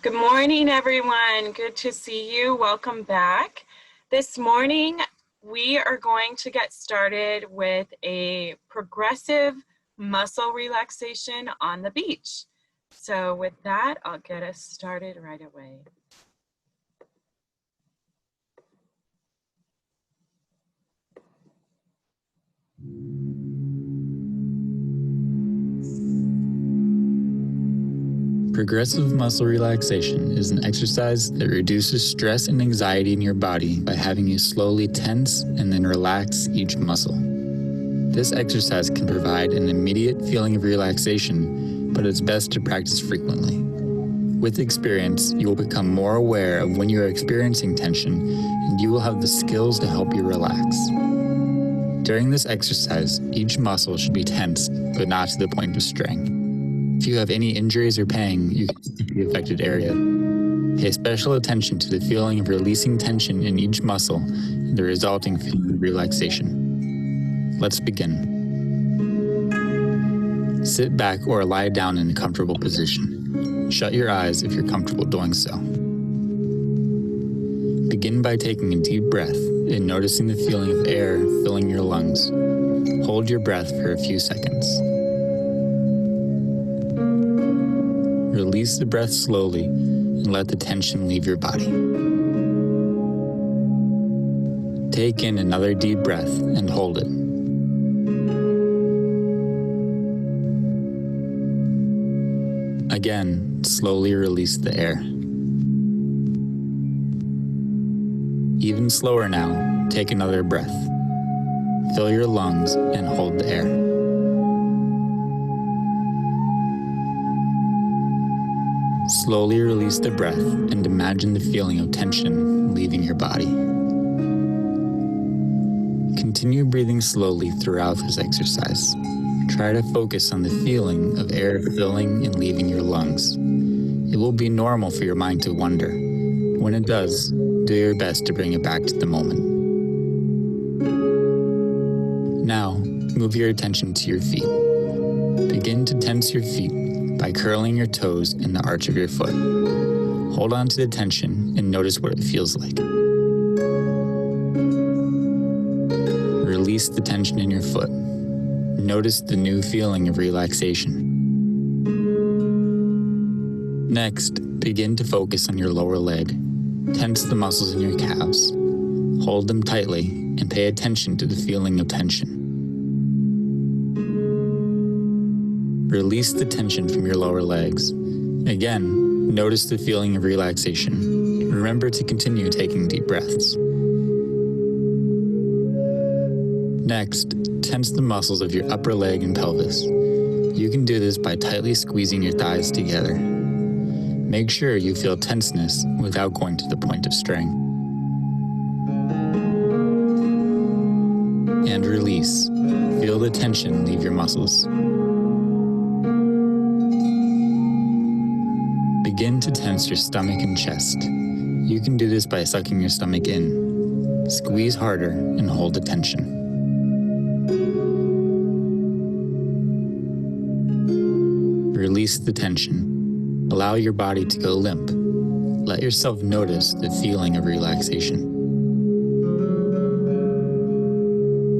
Good morning, everyone. Good to see you. Welcome back. This morning, we are going to get started with a progressive muscle relaxation on the beach. So with that, I'll get us started right away. Progressive muscle relaxation is an exercise that reduces stress and anxiety in your body by having you slowly tense and then relax each muscle. This exercise can provide an immediate feeling of relaxation, but it's best to practice frequently. With experience, you will become more aware of when you are experiencing tension, and you will have the skills to help you relax. During this exercise, each muscle should be tensed, but not to the point of strain. If you have any injuries or pain, you can stick the affected area. Pay special attention to the feeling of releasing tension in each muscle and the resulting feeling of relaxation. Let's begin. Sit back or lie down in a comfortable position. Shut your eyes if you're comfortable doing so. Begin by taking a deep breath and noticing the feeling of air filling your lungs. Hold your breath for a few seconds. Release the breath slowly and let the tension leave your body. Take in another deep breath and hold it. Again, slowly release the air. Even slower now, take another breath. Fill your lungs and hold the air. Slowly release the breath and imagine the feeling of tension leaving your body. Continue breathing slowly throughout this exercise. Try to focus on the feeling of air filling and leaving your lungs. It will be normal for your mind to wander. When it does, do your best to bring it back to the moment. Now, move your attention to your feet. Begin to tense your feet by curling your toes in the arch of your foot. Hold on to the tension and notice what it feels like. Release the tension in your foot. Notice the new feeling of relaxation. Next, begin to focus on your lower leg. Tense the muscles in your calves. Hold them tightly and pay attention to the feeling of tension. Release the tension from your lower legs. Again, notice the feeling of relaxation. Remember to continue taking deep breaths. Next, tense the muscles of your upper leg and pelvis. You can do this by tightly squeezing your thighs together. Make sure you feel tenseness without going to the point of strain. And release. Feel the tension leave your muscles. Begin to tense your stomach and chest. You can do this by sucking your stomach in. Squeeze harder and hold the tension. Release the tension. Allow your body to go limp. Let yourself notice the feeling of relaxation.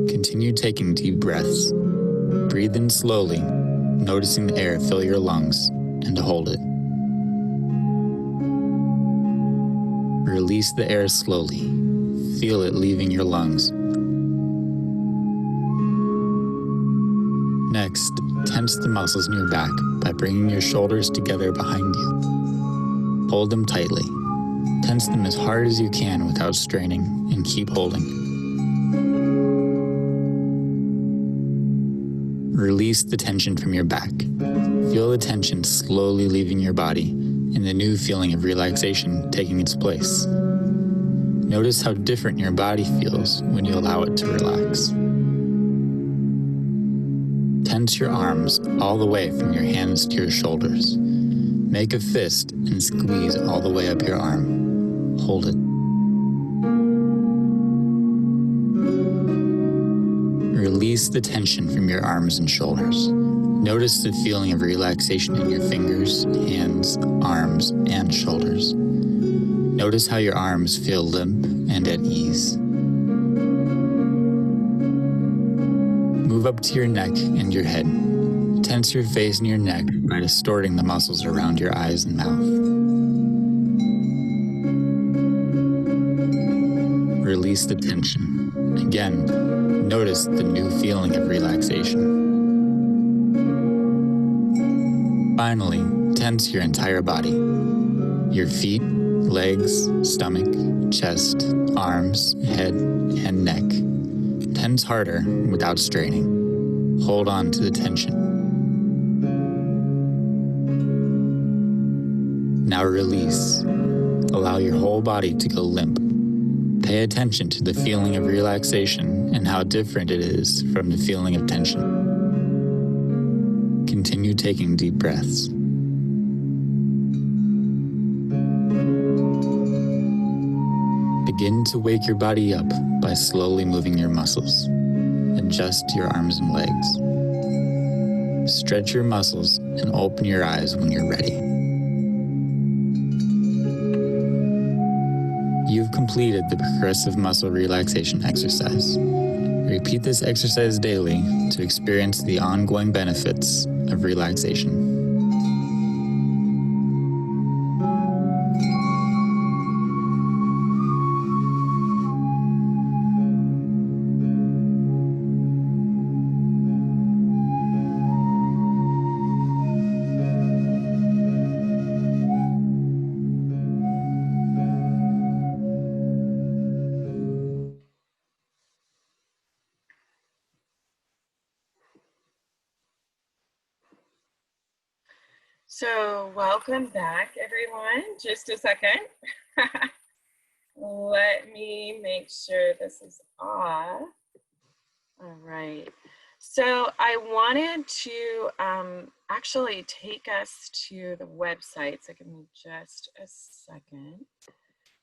Continue taking deep breaths. Breathe in slowly, noticing the air fill your lungs, and hold it. Release the air slowly. Feel it leaving your lungs. Next, tense the muscles in your back by bringing your shoulders together behind you. Hold them tightly. Tense them as hard as you can without straining, and keep holding. Release the tension from your back. Feel the tension slowly leaving your body, and the new feeling of relaxation taking its place. Notice how different your body feels when you allow it to relax. Tense your arms all the way from your hands to your shoulders. Make a fist and squeeze all the way up your arm. Hold it. Release the tension from your arms and shoulders. Notice the feeling of relaxation in your fingers, hands, arms, and shoulders. Notice how your arms feel limp and at ease. Move up to your neck and your head. Tense your face and your neck by distorting the muscles around your eyes and mouth. Release the tension. Again, notice the new feeling of relaxation. Finally, tense your entire body. Your feet, legs, stomach, chest, arms, head, and neck. Tense harder without straining. Hold on to the tension. Now release. Allow your whole body to go limp. Pay attention to the feeling of relaxation and how different it is from the feeling of tension. Continue taking deep breaths. Begin to wake your body up by slowly moving your muscles. Adjust your arms and legs. Stretch your muscles and open your eyes when you're ready. You've completed the progressive muscle relaxation exercise. Repeat this exercise daily to experience the ongoing benefits of relaxation. So welcome back, everyone. Just a second. Let me make sure this is off. All right. So I wanted to actually take us to the website. So give me just a second.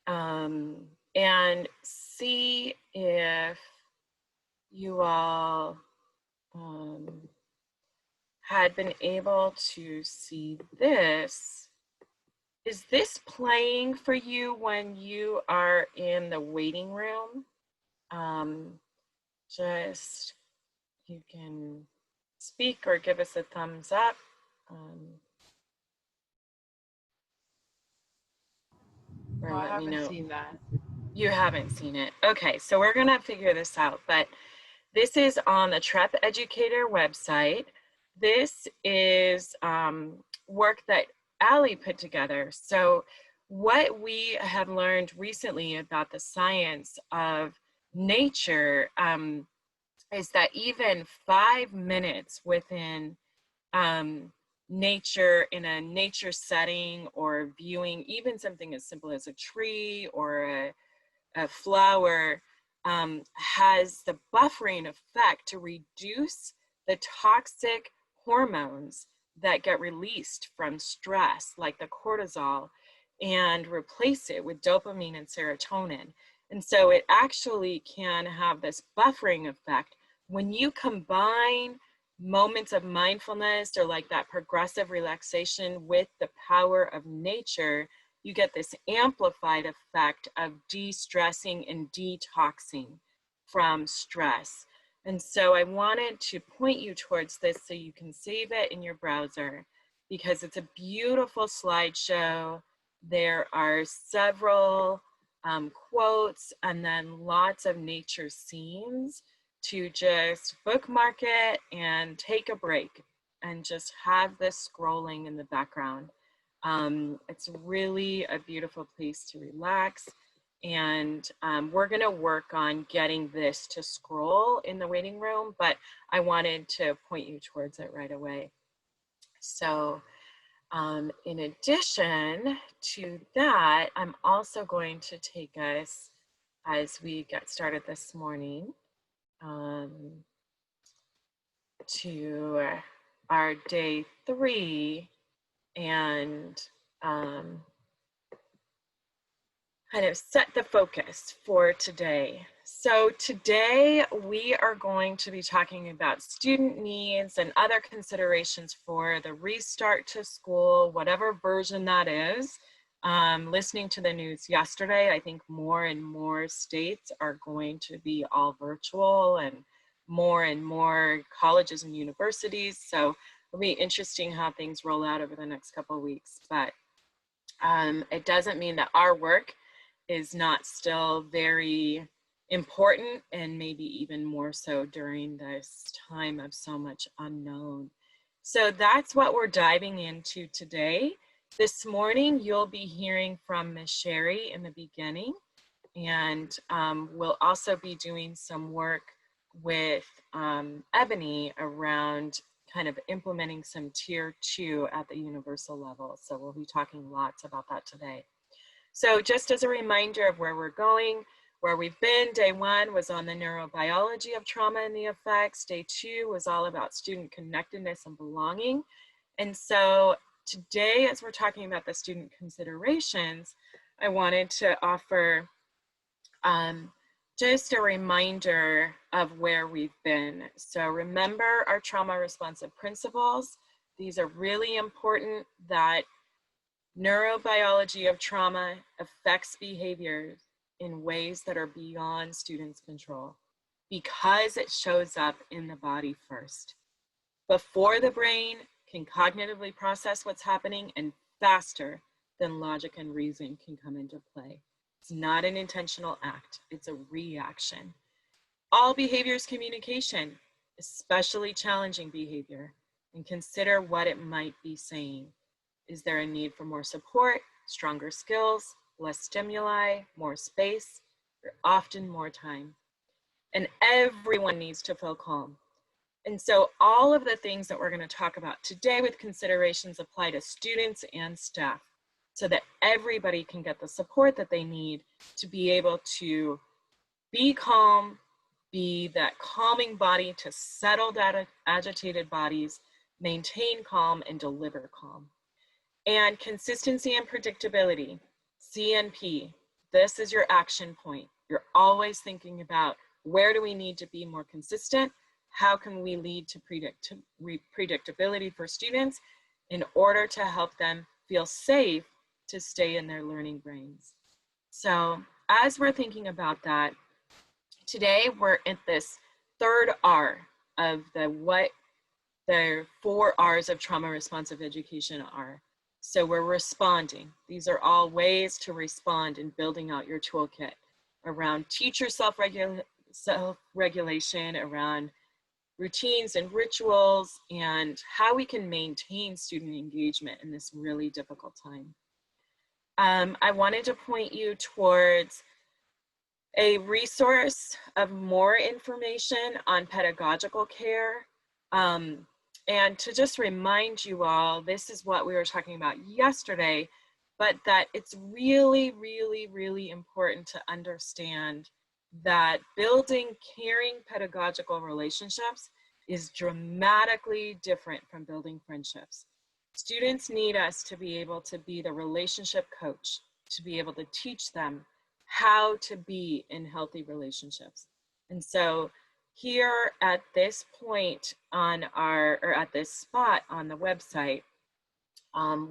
And see if you all had been able to see this. Is this playing for you when you are in the waiting room? Just, you can speak or give us a thumbs up. Or I let me know. haven't seen that. You haven't seen it. Okay, so we're gonna figure this out, but this is on the TREP Educator website. This is work that Allie put together. So what we have learned recently about the science of nature is that even 5 minutes within nature, in a nature setting, or viewing even something as simple as a tree or a flower, has the buffering effect to reduce the toxic hormones that get released from stress, like the cortisol, and replace it with dopamine and serotonin. And so it actually can have this buffering effect when you combine moments of mindfulness or like that progressive relaxation with the power of nature. You get this amplified effect of de-stressing and detoxing from stress. And so I wanted to point you towards this so you can save it in your browser, because it's a beautiful slideshow. There are several quotes and then lots of nature scenes to just bookmark it and take a break and just have this scrolling in the background. It's really a beautiful place to relax. And we're gonna work on getting this to scroll in the waiting room, but I wanted to point you towards it right away. So in addition to that, I'm also going to take us, as we get started this morning, to our day 3 and kind of set the focus for today. So today we are going to be talking about student needs and other considerations for the restart to school, whatever version that is. Listening to the news yesterday, I think more and more states are going to be all virtual and more colleges and universities. So it'll be interesting how things roll out over the next couple of weeks. But it doesn't mean that our work is not still very important, and maybe even more so during this time of so much unknown. So that's what we're diving into today. This morning, you'll be hearing from Ms. Sherry in the beginning, and we'll also be doing some work with Ebony around kind of implementing some tier 2 at the universal level. So we'll be talking lots about that today. So just as a reminder of where we're going, where we've been, day 1 was on the neurobiology of trauma and the effects. Day 2 was all about student connectedness and belonging. And so today, as we're talking about the student considerations, I wanted to offer just a reminder of where we've been. So remember our trauma responsive principles. These are really important, that neurobiology of trauma affects behaviors in ways that are beyond students' control because it shows up in the body first. Before the brain can cognitively process what's happening, and faster than logic and reason can come into play. It's not an intentional act, it's a reaction. All behavior is communication, especially challenging behavior, and consider what it might be saying. Is there a need for more support, stronger skills, less stimuli, more space, or often more time? And everyone needs to feel calm. And so all of the things that we're going to talk about today with considerations apply to students and staff, so that everybody can get the support that they need to be able to be calm, be that calming body to settle that agitated bodies, maintain calm, and deliver calm. And consistency and predictability, CNP, this is your action point. You're always thinking about, where do we need to be more consistent? How can we lead to predictability for students in order to help them feel safe to stay in their learning brains? So as we're thinking about that, today we're at this third R of what the 4 R's of trauma responsive education are. So we're responding. These are all ways to respond in building out your toolkit around teacher self-regulation, around routines and rituals, and how we can maintain student engagement in this really difficult time. I wanted to point you towards a resource of more information on pedagogical care. And to just remind you all, this is what we were talking about yesterday, but that it's really, really, really important to understand that building caring pedagogical relationships is dramatically different from building friendships. Students need us to be able to be the relationship coach, to be able to teach them how to be in healthy relationships. And so here at this point on at this spot on the website,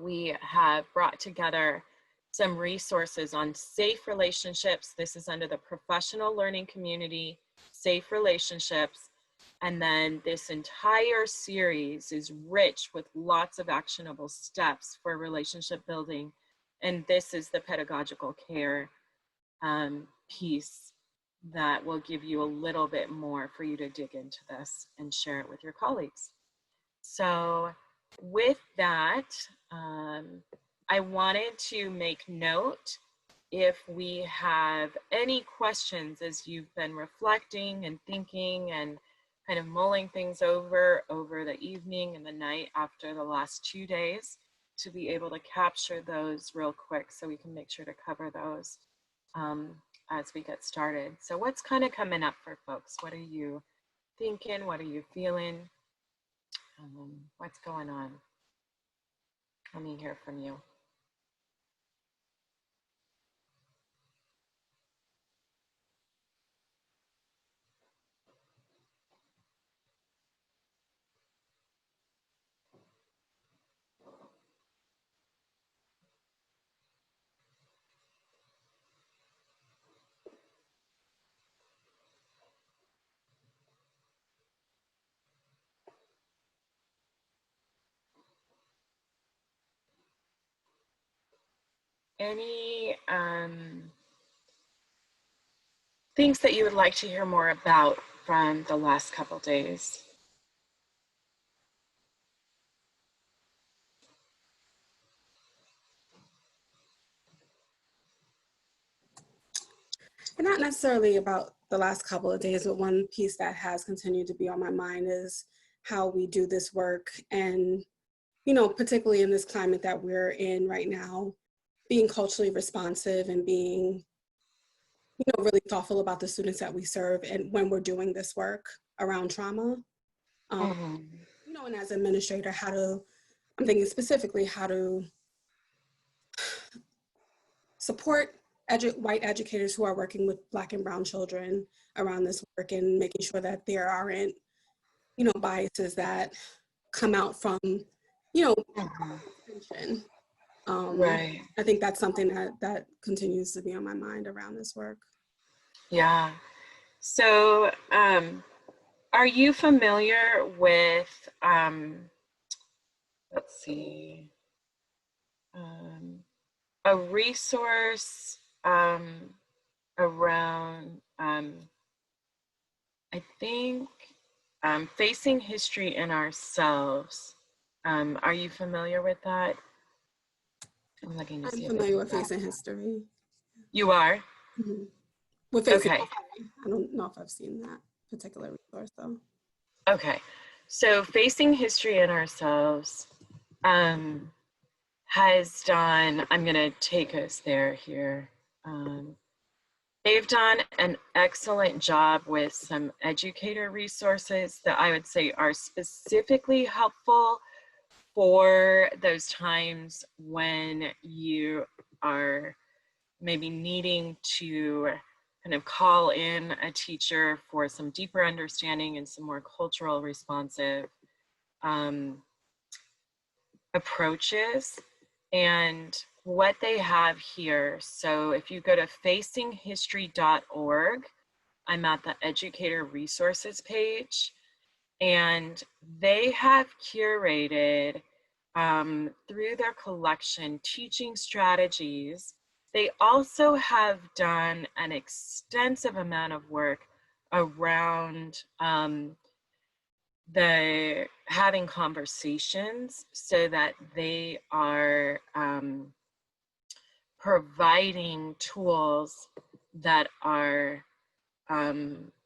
we have brought together some resources on safe relationships. This is under the professional learning community, safe relationships. And then this entire series is rich with lots of actionable steps for relationship building. And this is the pedagogical care piece that will give you a little bit more for you to dig into this and share it with your colleagues. So with that, I wanted to make note, if we have any questions as you've been reflecting and thinking and kind of mulling things over the evening and the night after the last 2 days, to be able to capture those real quick so we can make sure to cover those as we get started. So what's kind of coming up for folks? What are you thinking? What are you feeling? What's going on? Let me hear from you. any things that you would like to hear more about from the last couple days? And not necessarily about the last couple of days, but one piece that has continued to be on my mind is how we do this work. And, you know, particularly in this climate that we're in right now, being culturally responsive and being, you know, really thoughtful about the students that we serve and when we're doing this work around trauma. You know, and as an administrator, I'm thinking specifically how to support white educators who are working with Black and Brown children around this work, and making sure that there aren't, you know, biases that come out from, you know, attention. Right. I think that's something that continues to be on my mind around this work. Yeah. So, are you familiar with, let's see, a resource around, I think, Facing History in Ourselves? Are you familiar with that? I'm looking to see if familiar with Facing History. You are? Mm-hmm. With Facing Okay. History. I don't know if I've seen that particular resource though. Okay. So Facing History in Ourselves has done, I'm going to take us there here. They've done an excellent job with some educator resources that I would say are specifically helpful for those times when you are maybe needing to kind of call in a teacher for some deeper understanding and some more cultural responsive approaches. And what they have here, so if you go to facinghistory.org, I'm at the educator resources page, and they have curated through their collection teaching strategies. They also have done an extensive amount of work around the having conversations, so that they are providing tools that are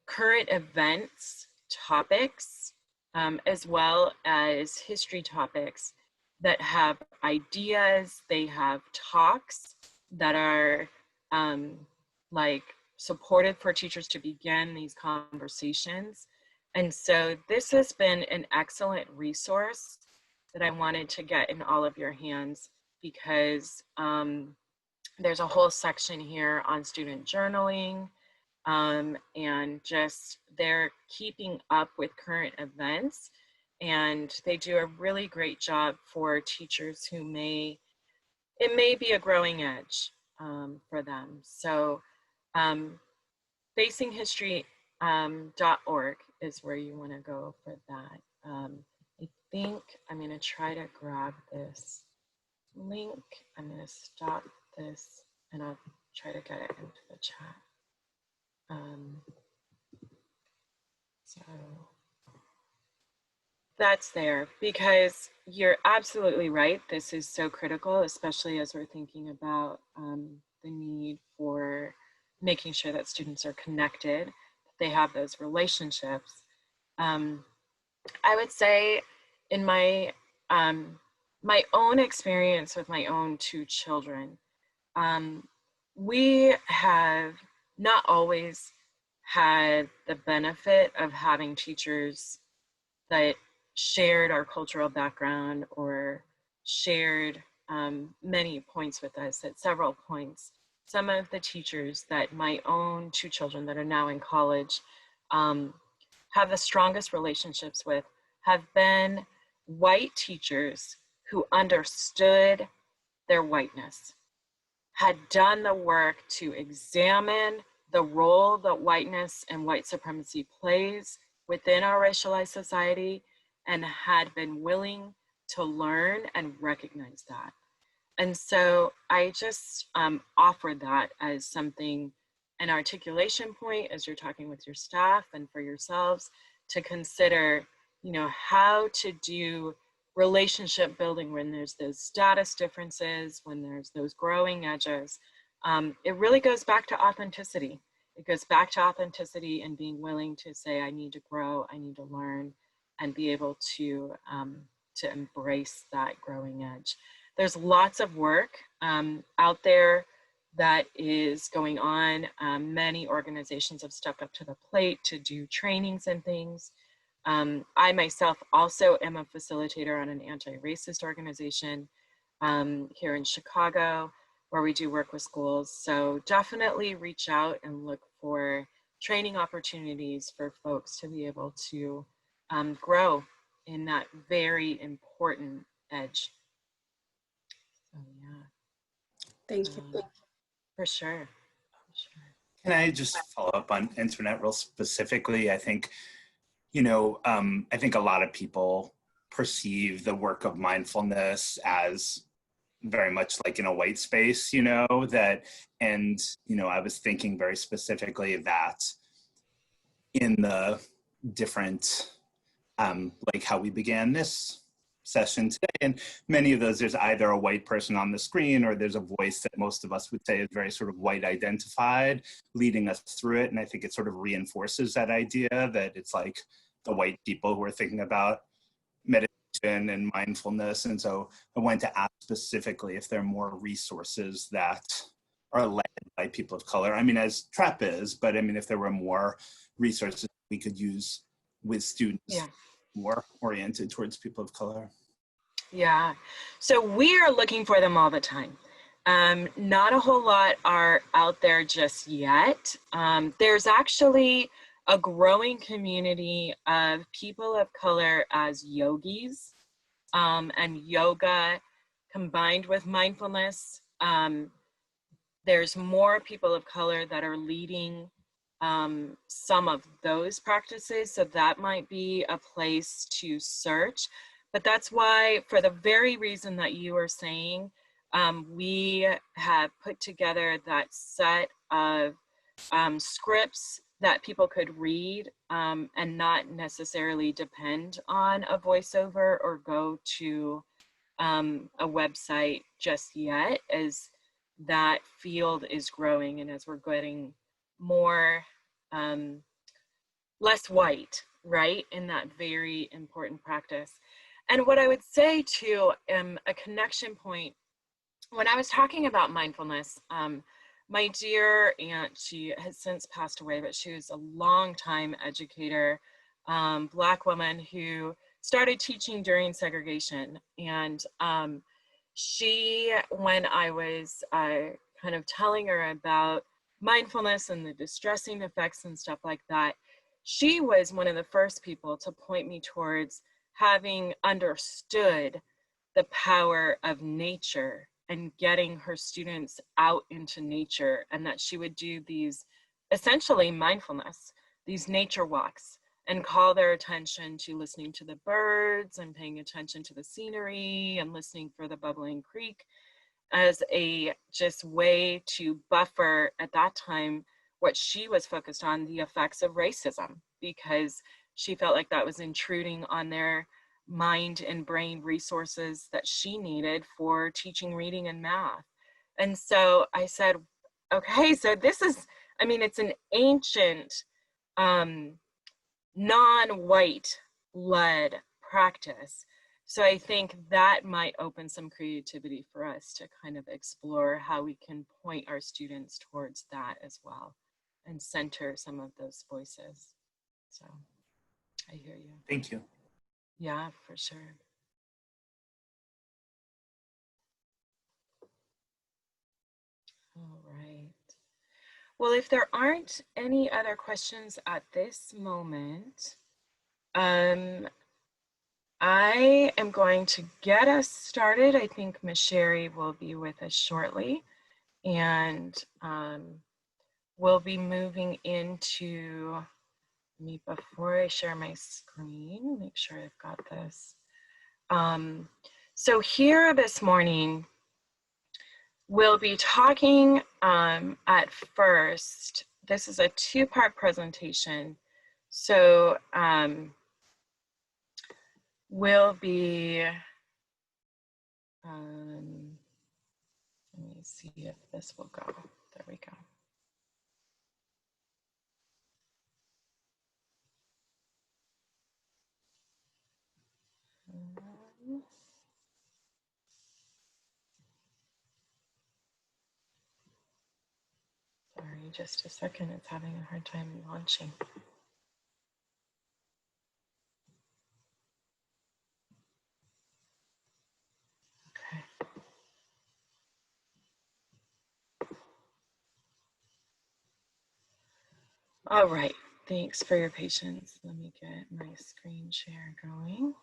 current events topics, as well as history topics that have ideas. They have talks that are like supported for teachers to begin these conversations. And so this has been an excellent resource that I wanted to get in all of your hands, because there's a whole section here on student journaling, and just they're keeping up with current events, and they do a really great job for teachers who it may be a growing edge for them. So facinghistory.org is where you want to go for that. I think I'm going to try to grab this link. I'm going to stop this and I'll try to get it into the chat. So that's there, because you're absolutely right. This is so critical, especially as we're thinking about the need for making sure that students are connected, that they have those relationships. I would say in my my own experience with my own two children, we have not always had the benefit of having teachers that shared our cultural background or shared many points with us at several points. Some of the teachers that my own two children that are now in college have the strongest relationships with have been white teachers who understood their whiteness, had done the work to examine the role that whiteness and white supremacy plays within our racialized society, and had been willing to learn and recognize that. And so I just offer that as something, an articulation point as you're talking with your staff and for yourselves to consider, you know, how to do relationship building when there's those status differences, when there's those growing edges. It really goes back to authenticity. It goes back to authenticity and being willing to say, I need to grow, I need to learn, and be able to embrace that growing edge. There's lots of work out there that is going on. Many organizations have stepped up to the plate to do trainings and things. I myself also am a facilitator on an anti-racist organization here in Chicago, where we do work with schools. So definitely reach out and look for training opportunities for folks to be able to grow in that very important edge. So yeah. Thank you. For sure. For sure. Can I just follow up on internet real specifically? I think, you know, I think a lot of people perceive the work of mindfulness as very much like in a white space, you know, that, and, you know, I was thinking very specifically that in the different, like how we began this session today, and many of those, there's either a white person on the screen or there's a voice that most of us would say is very sort of white identified leading us through it. And I think it sort of reinforces that idea that it's like the white people who are thinking about meditation and mindfulness. And so I wanted to ask specifically if there are more resources that are led by people of color. I mean, as TREP is, but I mean, if there were more resources we could use with students more oriented towards people of color. Yeah, so we are looking for them all the time. Not a whole lot are out there just yet. There's actually a growing community of people of color as yogis, and yoga combined with mindfulness. There's more people of color that are leading some of those practices, so that might be a place to search. But that's why, for the very reason that you are saying, we have put together that set of scripts that people could read and not necessarily depend on a voiceover or go to a website just yet, as that field is growing and as we're getting more less white, right, in that very important practice. And what I would say too, a connection point, when I was talking about mindfulness, my dear aunt, she has since passed away, but she was a longtime educator, Black woman who started teaching during segregation. And she, when I was kind of telling her about mindfulness and the distressing effects and stuff like that, she was one of the first people to point me towards having understood the power of nature and getting her students out into nature, and that she would do these essentially mindfulness, these nature walks, and call their attention to listening to the birds and paying attention to the scenery and listening for the bubbling creek as a just way to buffer at that time what she was focused on, the effects of racism, because she felt like that was intruding on their mind and brain resources that she needed for teaching reading and math. And so I said, okay, so this is, I mean, it's an ancient non-white led practice. So I think that might open some creativity for us to kind of explore how we can point our students towards that as well and center some of those voices. So I hear you. Thank you. Yeah, for sure. All right. Well, if there aren't any other questions at this moment, I am going to get us started. I think Ms. Sherry will be with us shortly, and we'll be moving into, before I share my screen, make sure I've got this. So here this morning, we'll be talking at first. This is a two-part presentation. So we'll be, let me see if this will go. There we go. Sorry, just a second. It's having a hard time launching. Okay. All right. Thanks for your patience. Let me get my screen share going.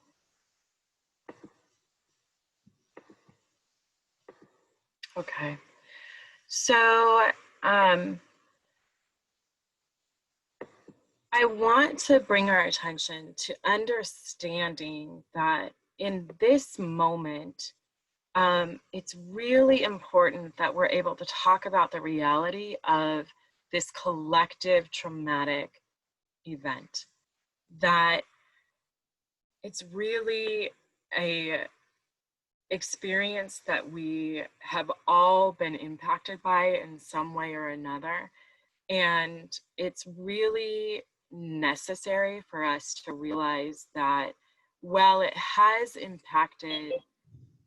Okay. So I want to bring our attention to understanding that in this moment, it's really important that we're able to talk about the reality of this collective traumatic event, that it's really a experience that we have all been impacted by in some way or another. And it's really necessary for us to realize that while it has impacted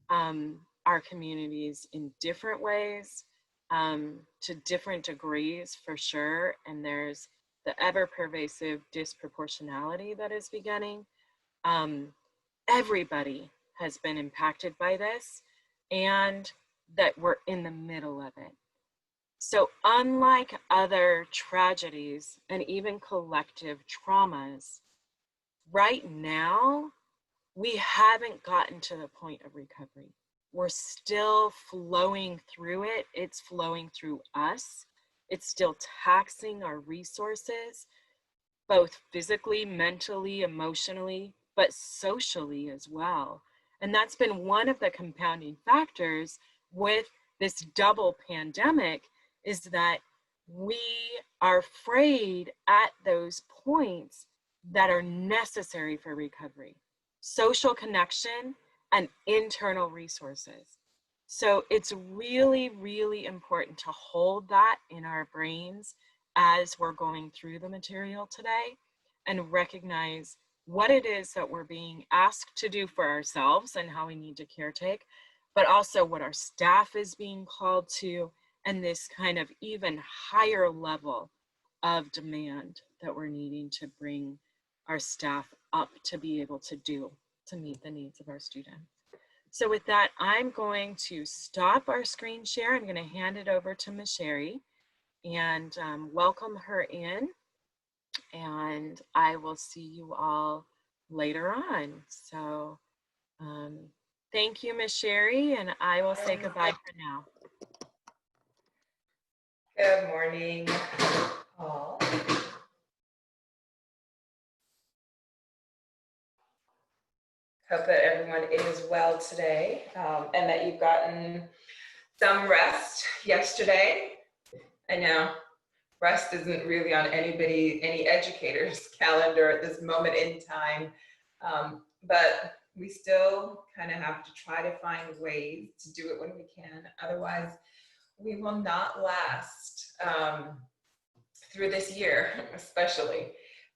our communities in different ways, to different degrees for sure, and there's the ever pervasive disproportionality that is beginning, everybody has been impacted by this, and that we're in the middle of it. So unlike other tragedies and even collective traumas, right now, we haven't gotten to the point of recovery. We're still flowing through it. It's flowing through us. It's still taxing our resources, both physically, mentally, emotionally, but socially as well. And that's been one of the compounding factors with this double pandemic, is that we are afraid at those points that are necessary for recovery: social connection and internal resources. So it's really, really important to hold that in our brains as we're going through the material today, and recognize what it is that we're being asked to do for ourselves and how we need to caretake, but also what our staff is being called to, and this kind of even higher level of demand that we're needing to bring our staff up to be able to do to meet the needs of our students. So with that, I'm going to stop our screen share. I'm going to hand it over to Ms. Sherry and welcome her in, and I will see you all later on. So thank you, Ms. Sherry, and I will say goodbye for now. Good morning, all. Hope that everyone is well today, and that you've gotten some rest yesterday. I know rest isn't really on any educator's calendar at this moment in time, but we still kind of have to try to find ways to do it when we can. Otherwise, we will not last through this year, especially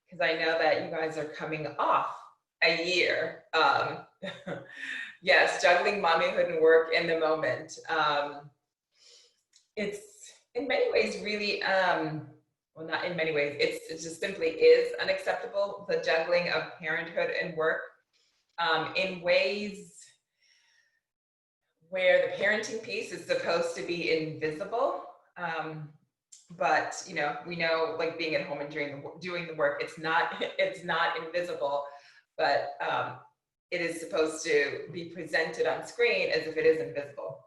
because I know that you guys are coming off a year. Yes, juggling mommyhood and work in the moment. It's in many ways really, well, not in many ways, it just simply is unacceptable, the juggling of parenthood and work, in ways where the parenting piece is supposed to be invisible. But you know, we know, like, being at home and doing the work, it's not invisible, but it is supposed to be presented on screen as if it is invisible.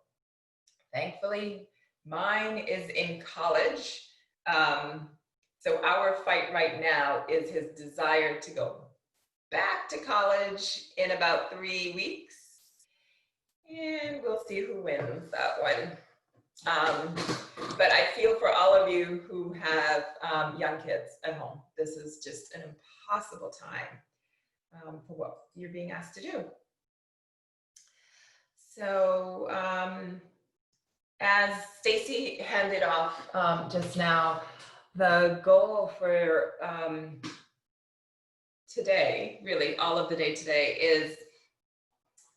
Thankfully, mine is in college. So our fight right now is his desire to go back to college in about 3 weeks. And we'll see who wins that one. But I feel for all of you who have young kids at home. This is just an impossible time for what you're being asked to do. So as Stacy handed off just now, the goal for today, really all of the day today, is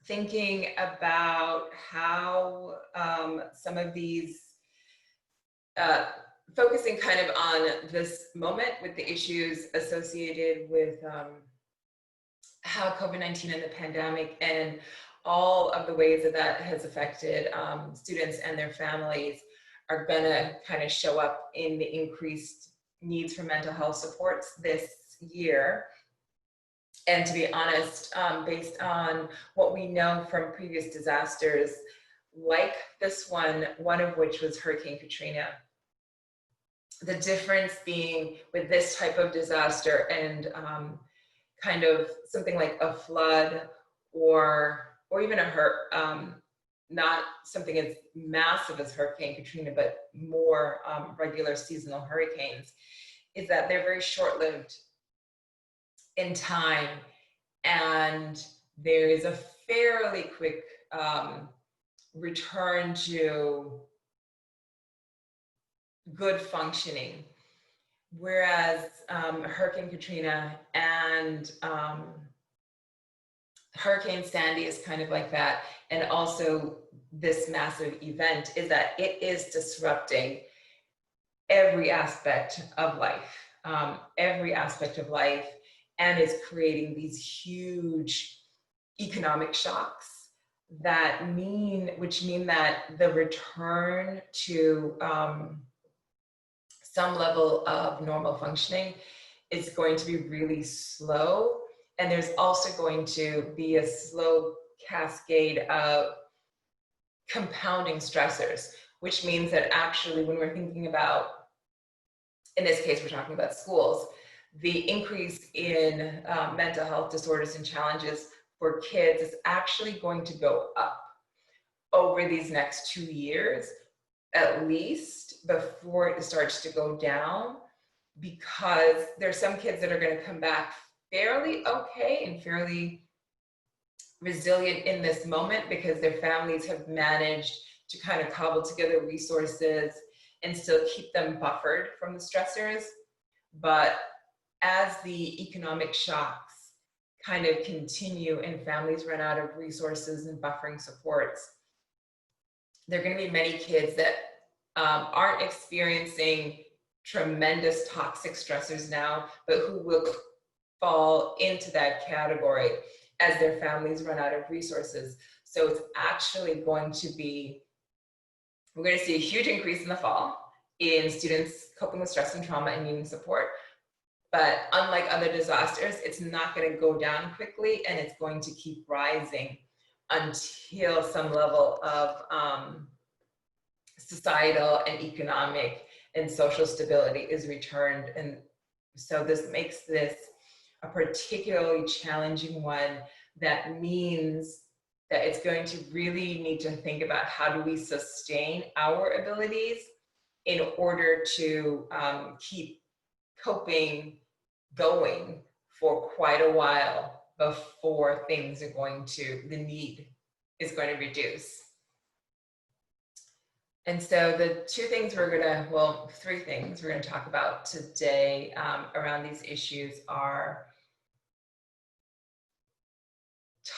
thinking about how some of these, focusing kind of on this moment with the issues associated with how COVID-19 and the pandemic and all of the ways that that has affected students and their families are gonna kind of show up in the increased needs for mental health supports this year. And to be honest, based on what we know from previous disasters, like this one of which was Hurricane Katrina, the difference being with this type of disaster and kind of something like a flood or even not something as massive as Hurricane Katrina, but more regular seasonal hurricanes, is that they're very short-lived in time, and there is a fairly quick return to good functioning. Whereas Hurricane Katrina and Hurricane Sandy is kind of like that. And also this massive event is that it is disrupting every aspect of life, and is creating these huge economic shocks which mean that the return to some level of normal functioning is going to be really slow. And there's also going to be a slow cascade of compounding stressors, which means that actually when we're thinking about, in this case, we're talking about schools, the increase in mental health disorders and challenges for kids is actually going to go up over these next 2 years, at least, before it starts to go down, because there's some kids that are going to come back fairly okay and fairly resilient in this moment because their families have managed to kind of cobble together resources and still keep them buffered from the stressors. But as the economic shocks kind of continue and families run out of resources and buffering supports, there are going to be many kids that aren't experiencing tremendous toxic stressors now, but who will fall into that category as their families run out of resources. So it's actually going to be, we're going to see a huge increase in the fall in students coping with stress and trauma and needing support. But unlike other disasters, it's not going to go down quickly, and it's going to keep rising until some level of societal and economic and social stability is returned. And so this makes this a particularly challenging one. That means that it's going to really need to think about how do we sustain our abilities in order to keep coping going for quite a while before things are going to, the need is going to reduce. And so the two things we're gonna, well, three things we're gonna talk about today around these issues are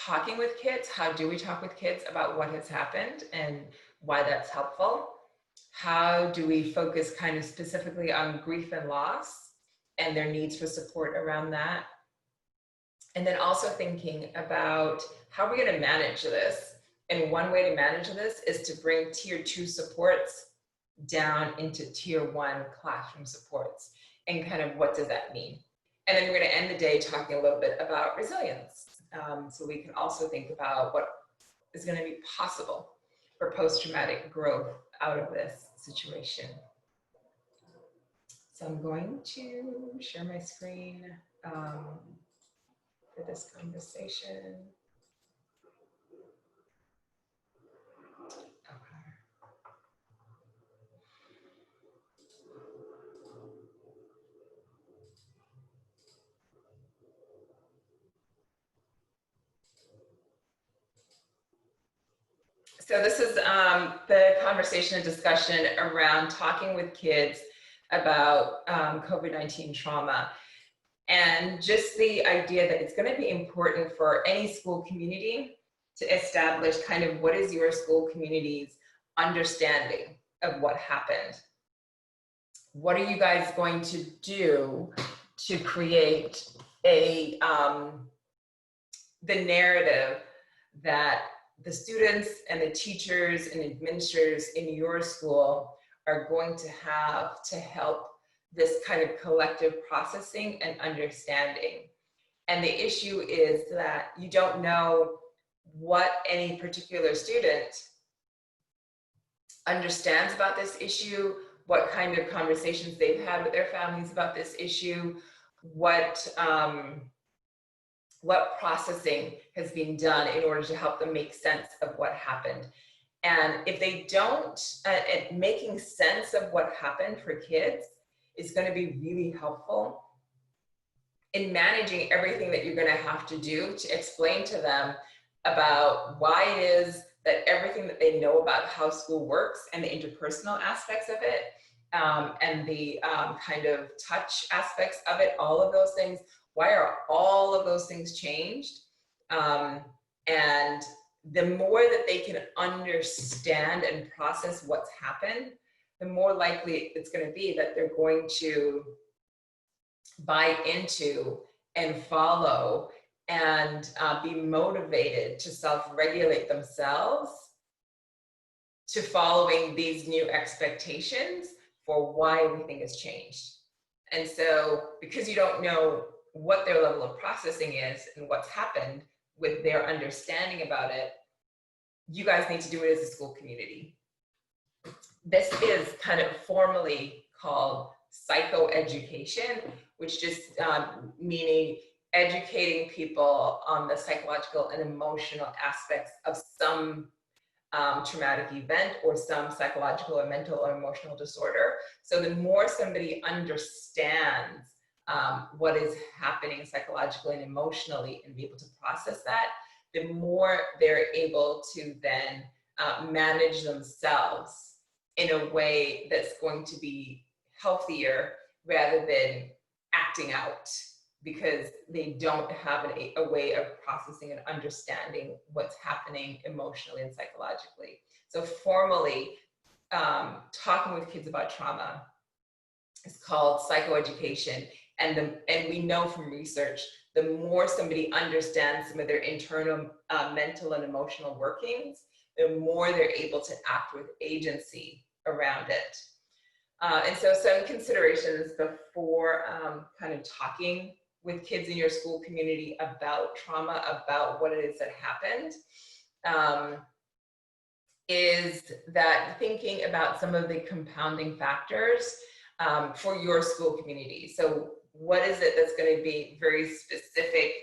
talking with kids. How do we talk with kids about what has happened and why that's helpful? How do we focus kind of specifically on grief and loss and their needs for support around that? And then also thinking about how we're gonna manage this. And one way to manage this is to bring tier 2 supports down into tier 1 classroom supports. And kind of what does that mean? And then we're gonna end the day talking a little bit about resilience. So we can also think about what is gonna be possible for post-traumatic growth out of this situation. So I'm going to share my screen for this conversation. Okay. So this is the conversation and discussion around talking with kids about COVID-19 trauma. And just the idea that it's going to be important for any school community to establish kind of what is your school community's understanding of what happened. What are you guys going to do to create a the narrative that the students and the teachers and administrators in your school are going to have to help this kind of collective processing and understanding? And the issue is that you don't know what any particular student understands about this issue, what kind of conversations they've had with their families about this issue, what processing has been done in order to help them make sense of what happened. And if they don't, making sense of what happened for kids is going to be really helpful in managing everything that you're going to have to do to explain to them about why it is that everything that they know about how school works and the interpersonal aspects of it, and the kind of touch aspects of it, all of those things, why are all of those things changed? And the more that they can understand and process what's happened, the more likely it's going to be that they're going to buy into and follow and be motivated to self-regulate themselves to following these new expectations for why everything has changed. And so because you don't know what their level of processing is and what's happened with their understanding about it, you guys need to do it as a school community. This is kind of formally called psychoeducation, which just meaning educating people on the psychological and emotional aspects of some traumatic event or some psychological or mental or emotional disorder. So the more somebody understands what is happening psychologically and emotionally and be able to process that, the more they're able to then manage themselves in a way that's going to be healthier rather than acting out because they don't have a way of processing and understanding what's happening emotionally and psychologically. So formally, talking with kids about trauma is called psychoeducation. And we know from research, the more somebody understands some of their internal mental and emotional workings, the more they're able to act with agency around it. And so some considerations before kind of talking with kids in your school community about trauma, about what it is that happened, is that thinking about some of the compounding factors for your school community. So what is it that's going to be very specific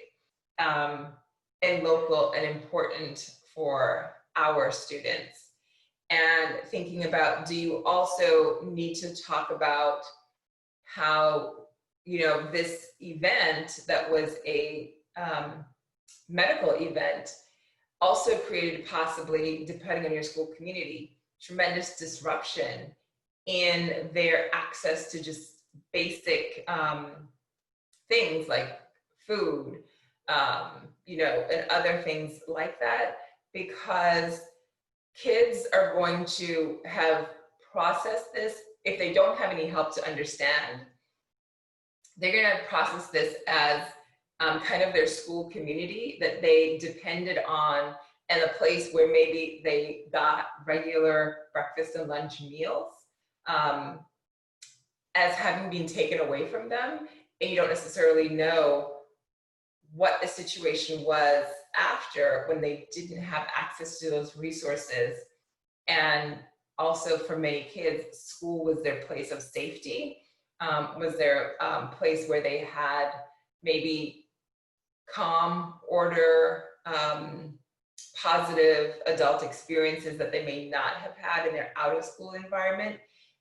and local and important for our students? And thinking about, do you also need to talk about how, you know, this event that was a medical event also created, possibly, depending on your school community, tremendous disruption in their access to just basic things like food, you know, and other things like that, because kids are going to have processed this. If they don't have any help to understand, they're going to process this as kind of their school community that they depended on, and a place where maybe they got regular breakfast and lunch meals as having been taken away from them, and you don't necessarily know what the situation was after when they didn't have access to those resources. And also for many kids, school was their place of safety, was their place where they had maybe calm, order, positive adult experiences that they may not have had in their out of school environment.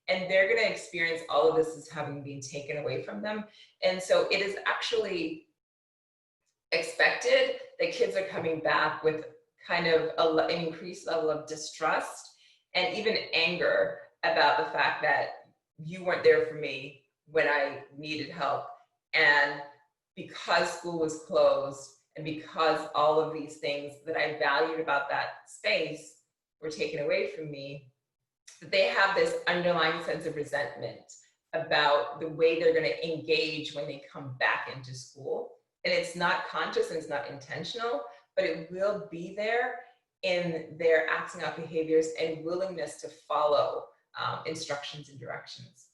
And they're going to experience all of this as having been taken away from them. And so it is actually expected that kids are coming back with kind of an increased level of distrust and even anger about the fact that you weren't there for me when I needed help. And because school was closed and because all of these things that I valued about that space were taken away from me, they have this underlying sense of resentment about the way they're going to engage when they come back into school. And it's not conscious and it's not intentional, but it will be there in their acting out behaviors and willingness to follow instructions and directions.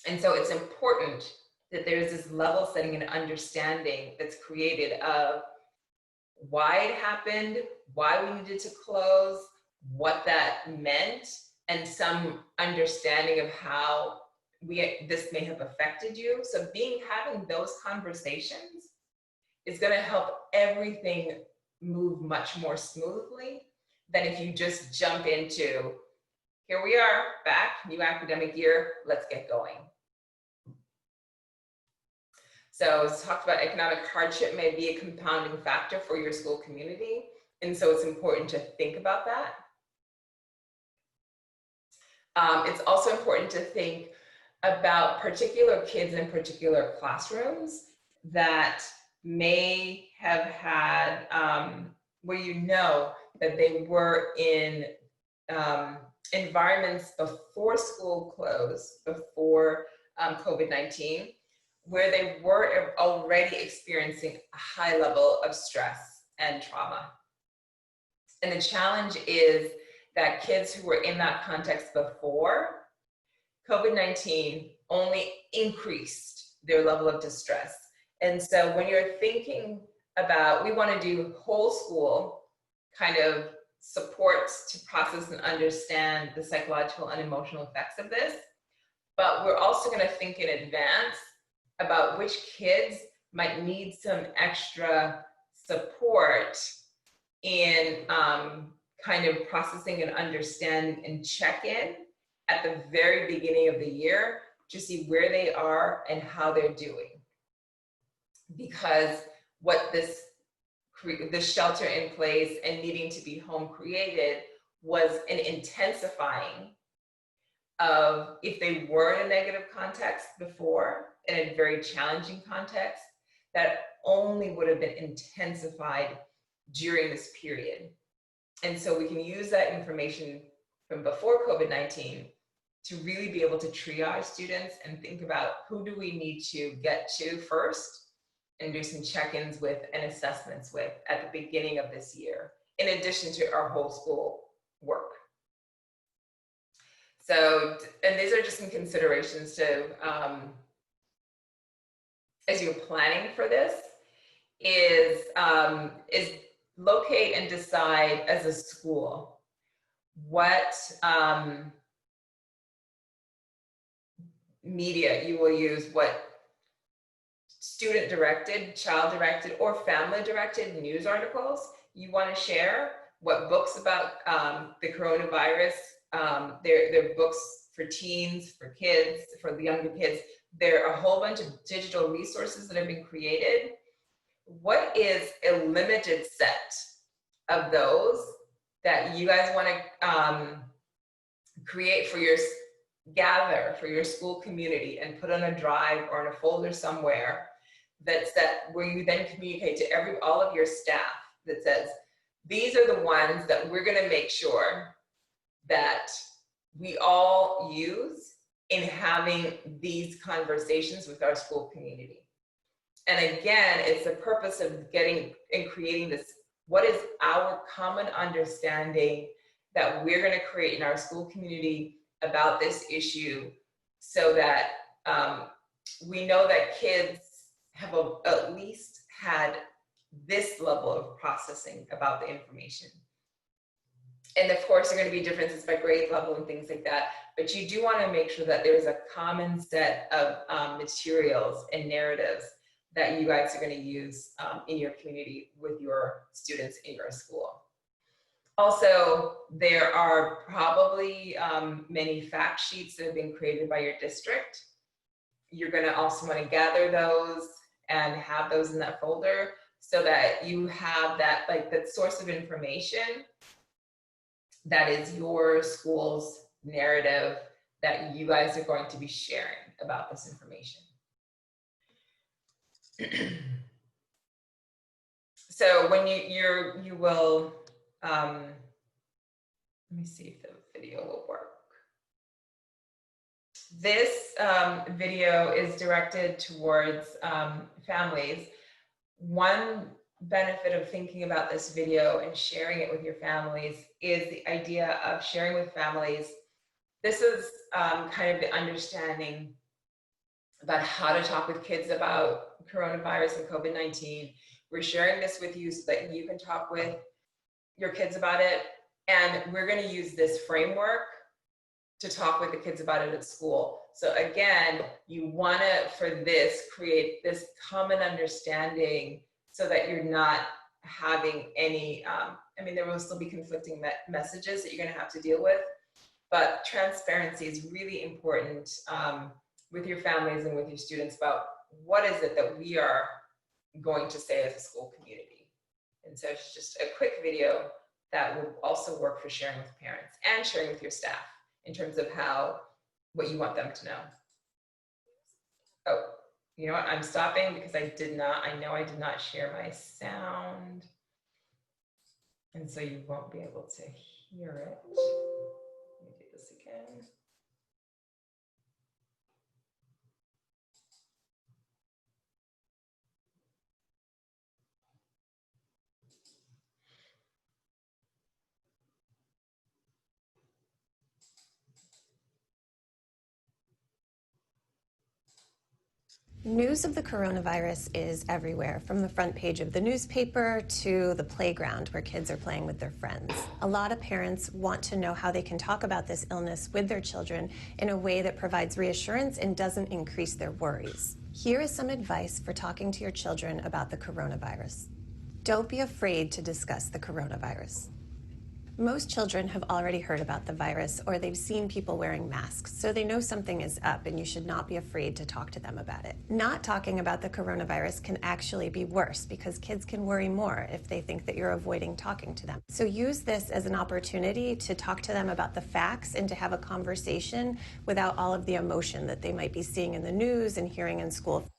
And so it's important that there's this level setting and understanding that's created of why it happened, why we needed to close, what that meant, and some understanding of how this may have affected you. So having those conversations is going to help everything move much more smoothly than if you just jump into, here we are, back, new academic year, let's get going. So as talked about, economic hardship may be a compounding factor for your school community. And so it's important to think about that. It's also important to think about particular kids in particular classrooms that may have had, where you know that they were in environments before school closed, before COVID-19, where they were already experiencing a high level of stress and trauma. And the challenge is that kids who were in that context before COVID-19 only increased their level of distress. And so when you're thinking about, we want to do whole school kind of supports to process and understand the psychological and emotional effects of this, but we're also going to think in advance about which kids might need some extra support in kind of processing and understanding and check in at the very beginning of the year to see where they are and how they're doing. Because what this shelter in place and needing to be home created was an intensifying of, if they were in a negative context before, in a very challenging context, that only would have been intensified during this period. And so we can use that information from before COVID-19 to really be able to triage students and think about who do we need to get to first and do some check-ins with and assessments with at the beginning of this year, in addition to our whole school work. So, and these are just some considerations to, as you're planning for this, is locate and decide as a school what media you will use, what student-directed, child-directed, or family-directed news articles you want to share, what books about the coronavirus, they're books for teens, for kids, for the younger kids. There are a whole bunch of digital resources that have been created. What is a limited set of those that you guys want to create for your, gather for your school community and put on a drive or in a folder somewhere that's where you then communicate to all of your staff that says, these are the ones that we're going to make sure that we all use in having these conversations with our school community. And again, it's the purpose of getting and creating this, what is our common understanding that we're going to create in our school community about this issue, so that we know that kids have at least had this level of processing about the information. And of course, there are going to be differences by grade level and things like that, but you do want to make sure that there's a common set of materials and narratives that you guys are going to use in your community with your students in your school. Also, there are probably many fact sheets that have been created by your district. You're going to also want to gather those and have those in that folder so that you have that, like, that source of information that is your school's narrative that you guys are going to be sharing about this information. So when you will, let me see if the video will work. This video is directed towards families. One benefit of thinking about this video and sharing it with your families is the idea of sharing with families. This is kind of the understanding about how to talk with kids about coronavirus and COVID-19. We're sharing this with you so that you can talk with your kids about it. And we're going to use this framework to talk with the kids about it at school. So again, you want to, for this, create this common understanding so that you're not having any, I mean, there will still be conflicting messages that you're going to have to deal with, but transparency is really important with your families and with your students about what is it that we are going to say as a school community. And so it's just a quick video that will also work for sharing with parents and sharing with your staff in terms of what you want them to know. Oh, you know what? I'm stopping because I know I did not share my sound. And so you won't be able to hear it. Let me do this again. News of the coronavirus is everywhere, from the front page of the newspaper to the playground where kids are playing with their friends. A lot of parents want to know how they can talk about this illness with their children in a way that provides reassurance and doesn't increase their worries. Here is some advice for talking to your children about the coronavirus. Don't be afraid to discuss the coronavirus. Most children have already heard about the virus or they've seen people wearing masks, so they know something is up and you should not be afraid to talk to them about it. Not talking about the coronavirus can actually be worse because kids can worry more if they think that you're avoiding talking to them. So use this as an opportunity to talk to them about the facts and to have a conversation without all of the emotion that they might be seeing in the news and hearing in school.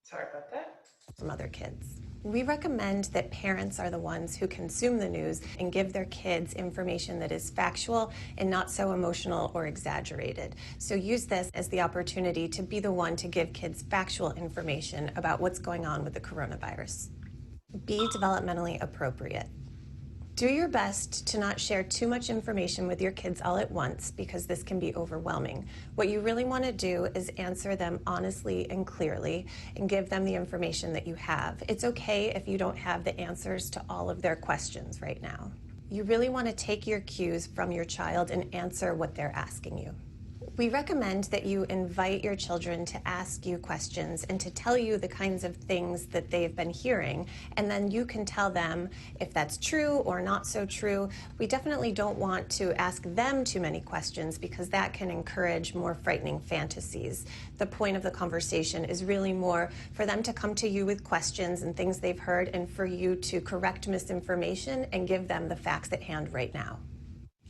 Sorry about that. From other kids. We recommend that parents are the ones who consume the news and give their kids information that is factual and not so emotional or exaggerated. So use this as the opportunity to be the one to give kids factual information about what's going on with the coronavirus. Be developmentally appropriate. Do your best to not share too much information with your kids all at once because this can be overwhelming. What you really want to do is answer them honestly and clearly and give them the information that you have. It's okay if you don't have the answers to all of their questions right now. You really want to take your cues from your child and answer what they're asking you. We recommend that you invite your children to ask you questions and to tell you the kinds of things that they've been hearing, and then you can tell them if that's true or not so true. We definitely don't want to ask them too many questions because that can encourage more frightening fantasies. The point of the conversation is really more for them to come to you with questions and things they've heard and for you to correct misinformation and give them the facts at hand right now.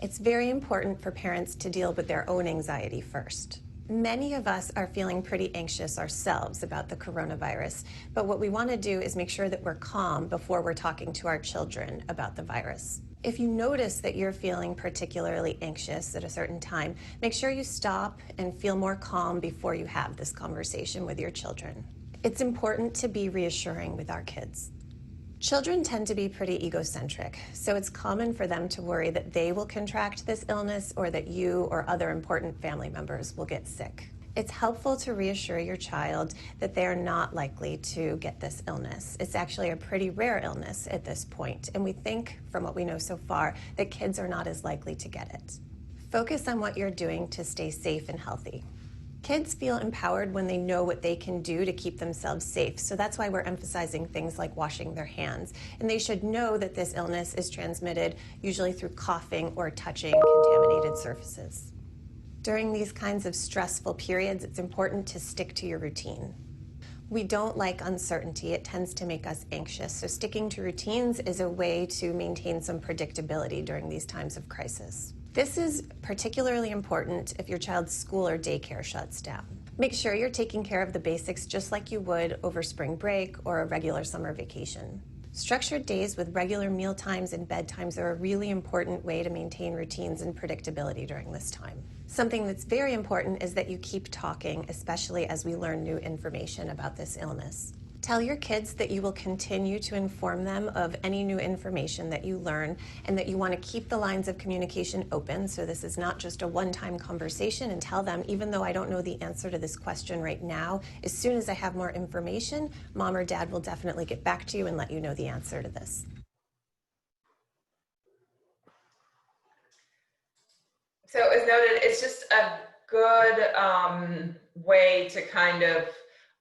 It's very important for parents to deal with their own anxiety first. Many of us are feeling pretty anxious ourselves about the coronavirus, but what we want to do is make sure that we're calm before we're talking to our children about the virus. If you notice that you're feeling particularly anxious at a certain time, make sure you stop and feel more calm before you have this conversation with your children. It's important to be reassuring with our kids. Children tend to be pretty egocentric, so it's common for them to worry that they will contract this illness or that you or other important family members will get sick. It's helpful to reassure your child that they are not likely to get this illness. It's actually a pretty rare illness at this point, and we think, from what we know so far, that kids are not as likely to get it. Focus on what you're doing to stay safe and healthy. Kids feel empowered when they know what they can do to keep themselves safe, so that's why we're emphasizing things like washing their hands. And they should know that this illness is transmitted usually through coughing or touching contaminated surfaces. During these kinds of stressful periods, it's important to stick to your routine. We don't like uncertainty. It tends to make us anxious. So sticking to routines is a way to maintain some predictability during these times of crisis. This is particularly important if your child's school or daycare shuts down. Make sure you're taking care of the basics just like you would over spring break or a regular summer vacation. Structured days with regular meal times and bedtimes are a really important way to maintain routines and predictability during this time. Something that's very important is that you keep talking, especially as we learn new information about this illness. Tell your kids that you will continue to inform them of any new information that you learn and that you want to keep the lines of communication open. So this is not just a one-time conversation, and tell them, even though I don't know the answer to this question right now, as soon as I have more information, mom or dad will definitely get back to you and let you know the answer to this. So as noted, it's just a good way to kind of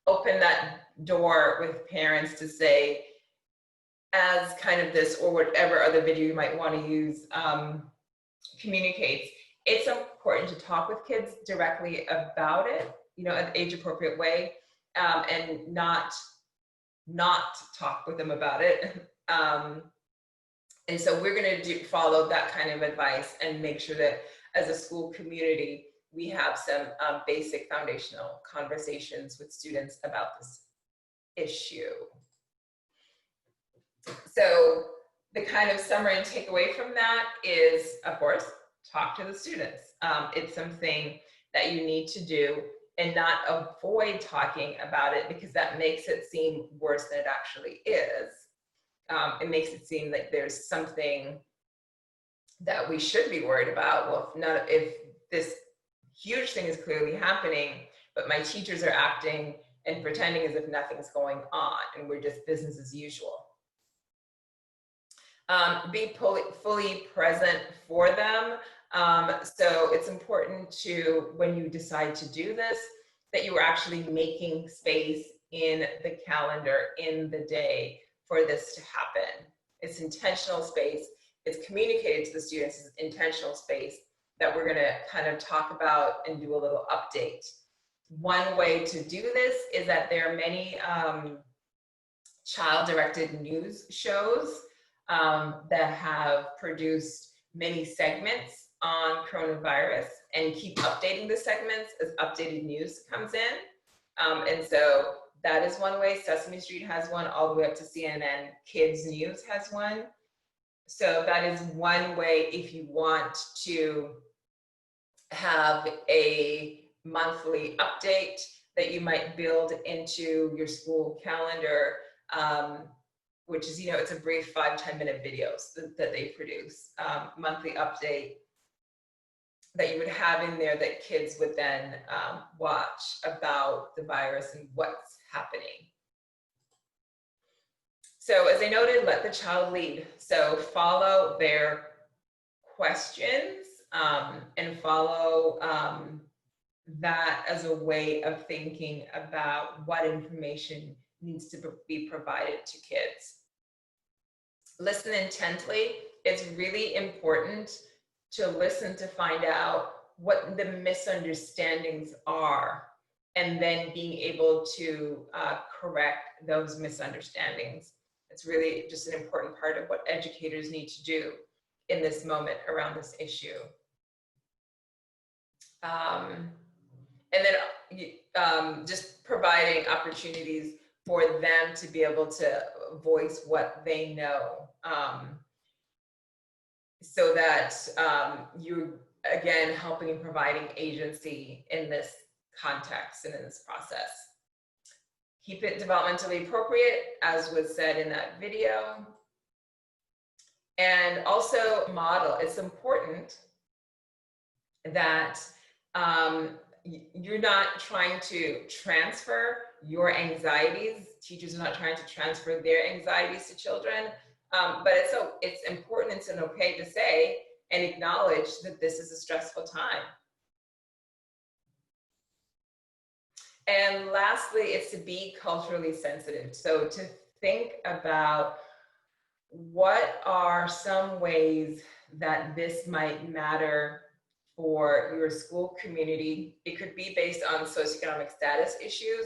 open that door with parents to say, as kind of this or whatever other video you might want to use communicates, it's important to talk with kids directly about it, you know, an age appropriate way, and not talk with them about it. And so we're going to follow that kind of advice and make sure that as a school community, we have some basic foundational conversations with students about this issue. So the kind of summary and takeaway from that is, of course, talk to the students. It's something that you need to do and not avoid talking about it, because that makes it seem worse than it actually is. It makes it seem like there's something that we should be worried about. Well, if this huge thing is clearly happening, but my teachers are acting and pretending as if nothing's going on and we're just business as usual. Be fully present for them. So it's important to, when you decide to do this, that you are actually making space in the calendar, in the day, for this to happen. It's intentional space. It's communicated to the students as intentional space that we're gonna kind of talk about and do a little update. One way to do this is that there are many child-directed news shows that have produced many segments on coronavirus and keep updating the segments as updated news comes in. And so that is one way. Sesame Street has one, all the way up to CNN. Kids News has one. So that is one way if you want to have a monthly update that you might build into your school calendar, which is, you know, it's a brief 5-10 minute videos that they produce, monthly update that you would have in there that kids would then watch about the virus and what's happening. So as I noted, let the child lead. So follow their questions and follow that as a way of thinking about what information needs to be provided to kids. Listen intently. It's really important to listen to find out what the misunderstandings are, and then being able to correct those misunderstandings. It's really just an important part of what educators need to do in this moment around this issue. And then just providing opportunities for them to be able to voice what they know, so that you're, again, helping and providing agency in this context and in this process. Keep it developmentally appropriate, as was said in that video. And also model. It's important that you're not trying to transfer your anxieties. Teachers are not trying to transfer their anxieties to children, but it's important, it's okay to say and acknowledge that this is a stressful time. And lastly, it's to be culturally sensitive. So to think about what are some ways that this might matter for your school community. It could be based on socioeconomic status issues,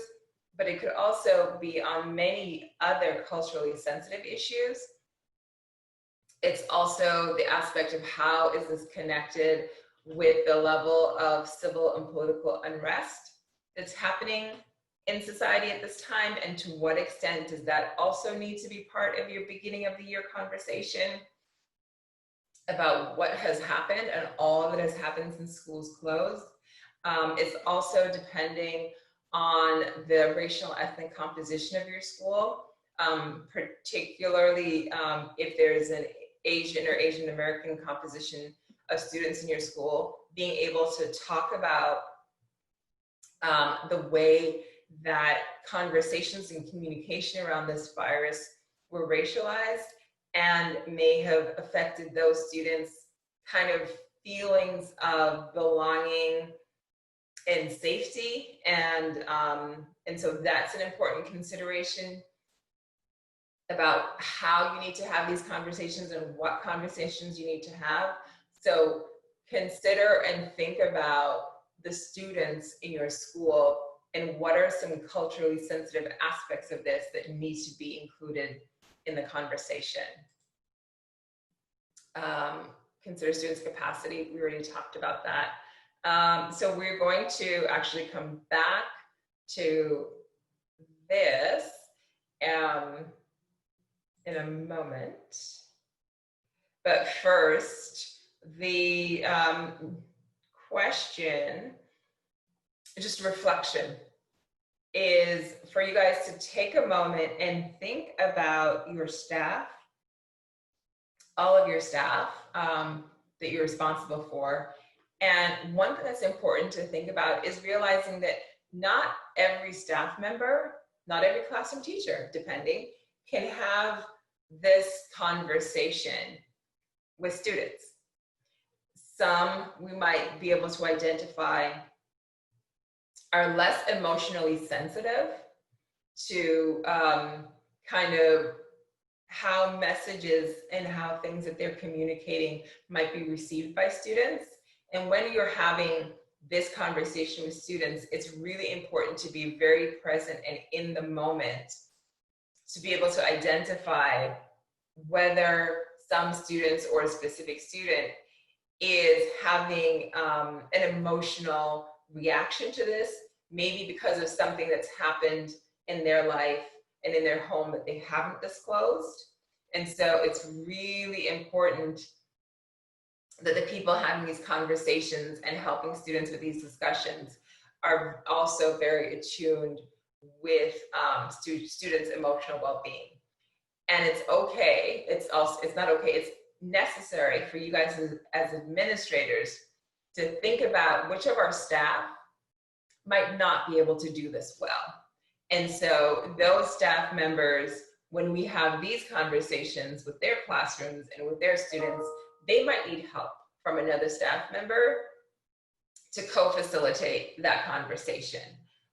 but it could also be on many other culturally sensitive issues. It's also the aspect of how is this connected with the level of civil and political unrest that's happening in society at this time, and to what extent does that also need to be part of your beginning of the year conversation about what has happened and all that has happened since schools closed. It's also depending on the racial ethnic composition of your school, particularly if there's an Asian or Asian American composition of students in your school, being able to talk about the way that conversations and communication around this virus were racialized and may have affected those students' kind of feelings of belonging and safety. And so that's an important consideration about how you need to have these conversations and what conversations you need to have. So consider and think about the students in your school and what are some culturally sensitive aspects of this that needs to be included in the conversation. Consider students' capacity. We already talked about that. So we're going to actually come back to this in a moment. But first, the question, just reflection, is for you guys to take a moment and think about your staff, all of your staff that you're responsible for. And one thing that's important to think about is realizing that not every staff member, not every classroom teacher, depending, can have this conversation with students. Some we might be able to identify are less emotionally sensitive to kind of how messages and how things that they're communicating might be received by students. And when you're having this conversation with students, it's really important to be very present and in the moment to be able to identify whether some students or a specific student is having an emotional reaction to this, maybe because of something that's happened in their life and in their home that they haven't disclosed. And so it's really important that the people having these conversations and helping students with these discussions are also very attuned with students' emotional well-being. And it's okay, it's not okay, it's necessary for you guys as administrators to think about which of our staff might not be able to do this well. And so those staff members, when we have these conversations with their classrooms and with their students, they might need help from another staff member to co-facilitate that conversation.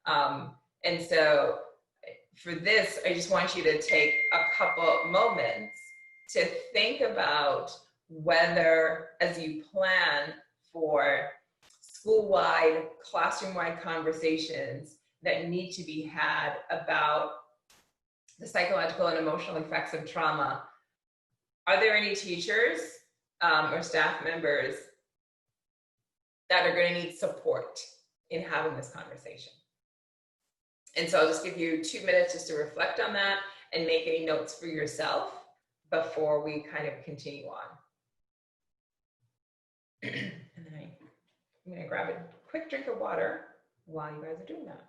And so for this, I just want you to take a couple moments to think about whether, as you plan for school-wide, classroom-wide conversations that need to be had about the psychological and emotional effects of trauma, are there any teachers or staff members that are going to need support in having this conversation? And so I'll just give you 2 minutes just to reflect on that and make any notes for yourself before we kind of continue on. And then I'm going to grab a quick drink of water while you guys are doing that.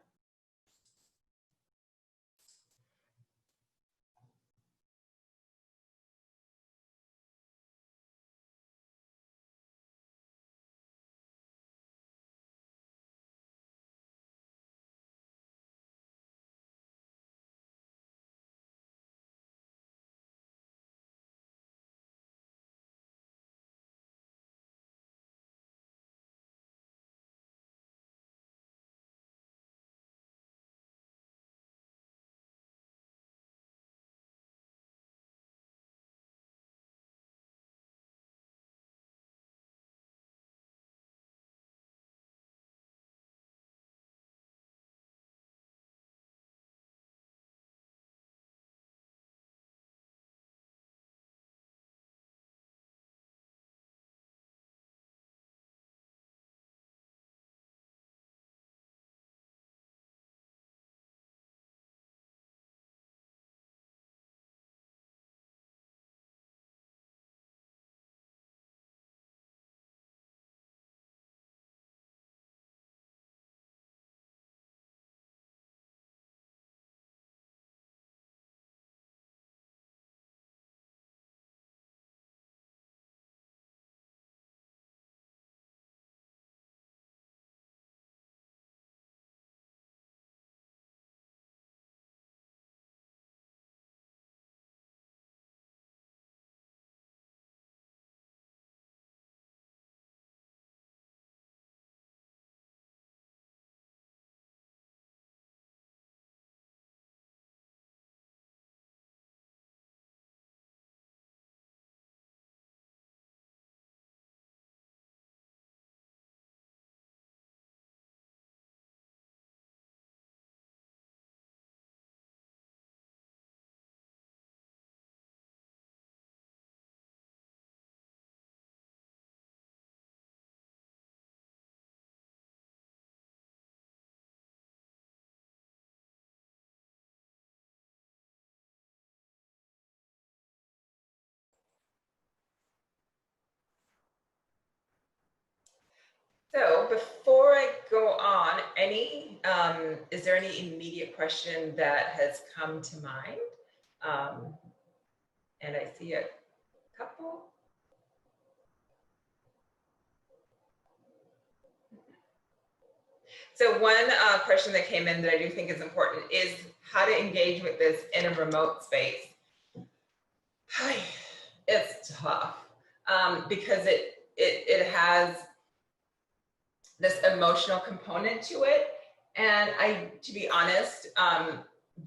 So before I go on, is there any immediate question that has come to mind? And I see a couple. So one question that came in that I do think is important is how to engage with this in a remote space. It's tough because it has this emotional component to it. And to be honest,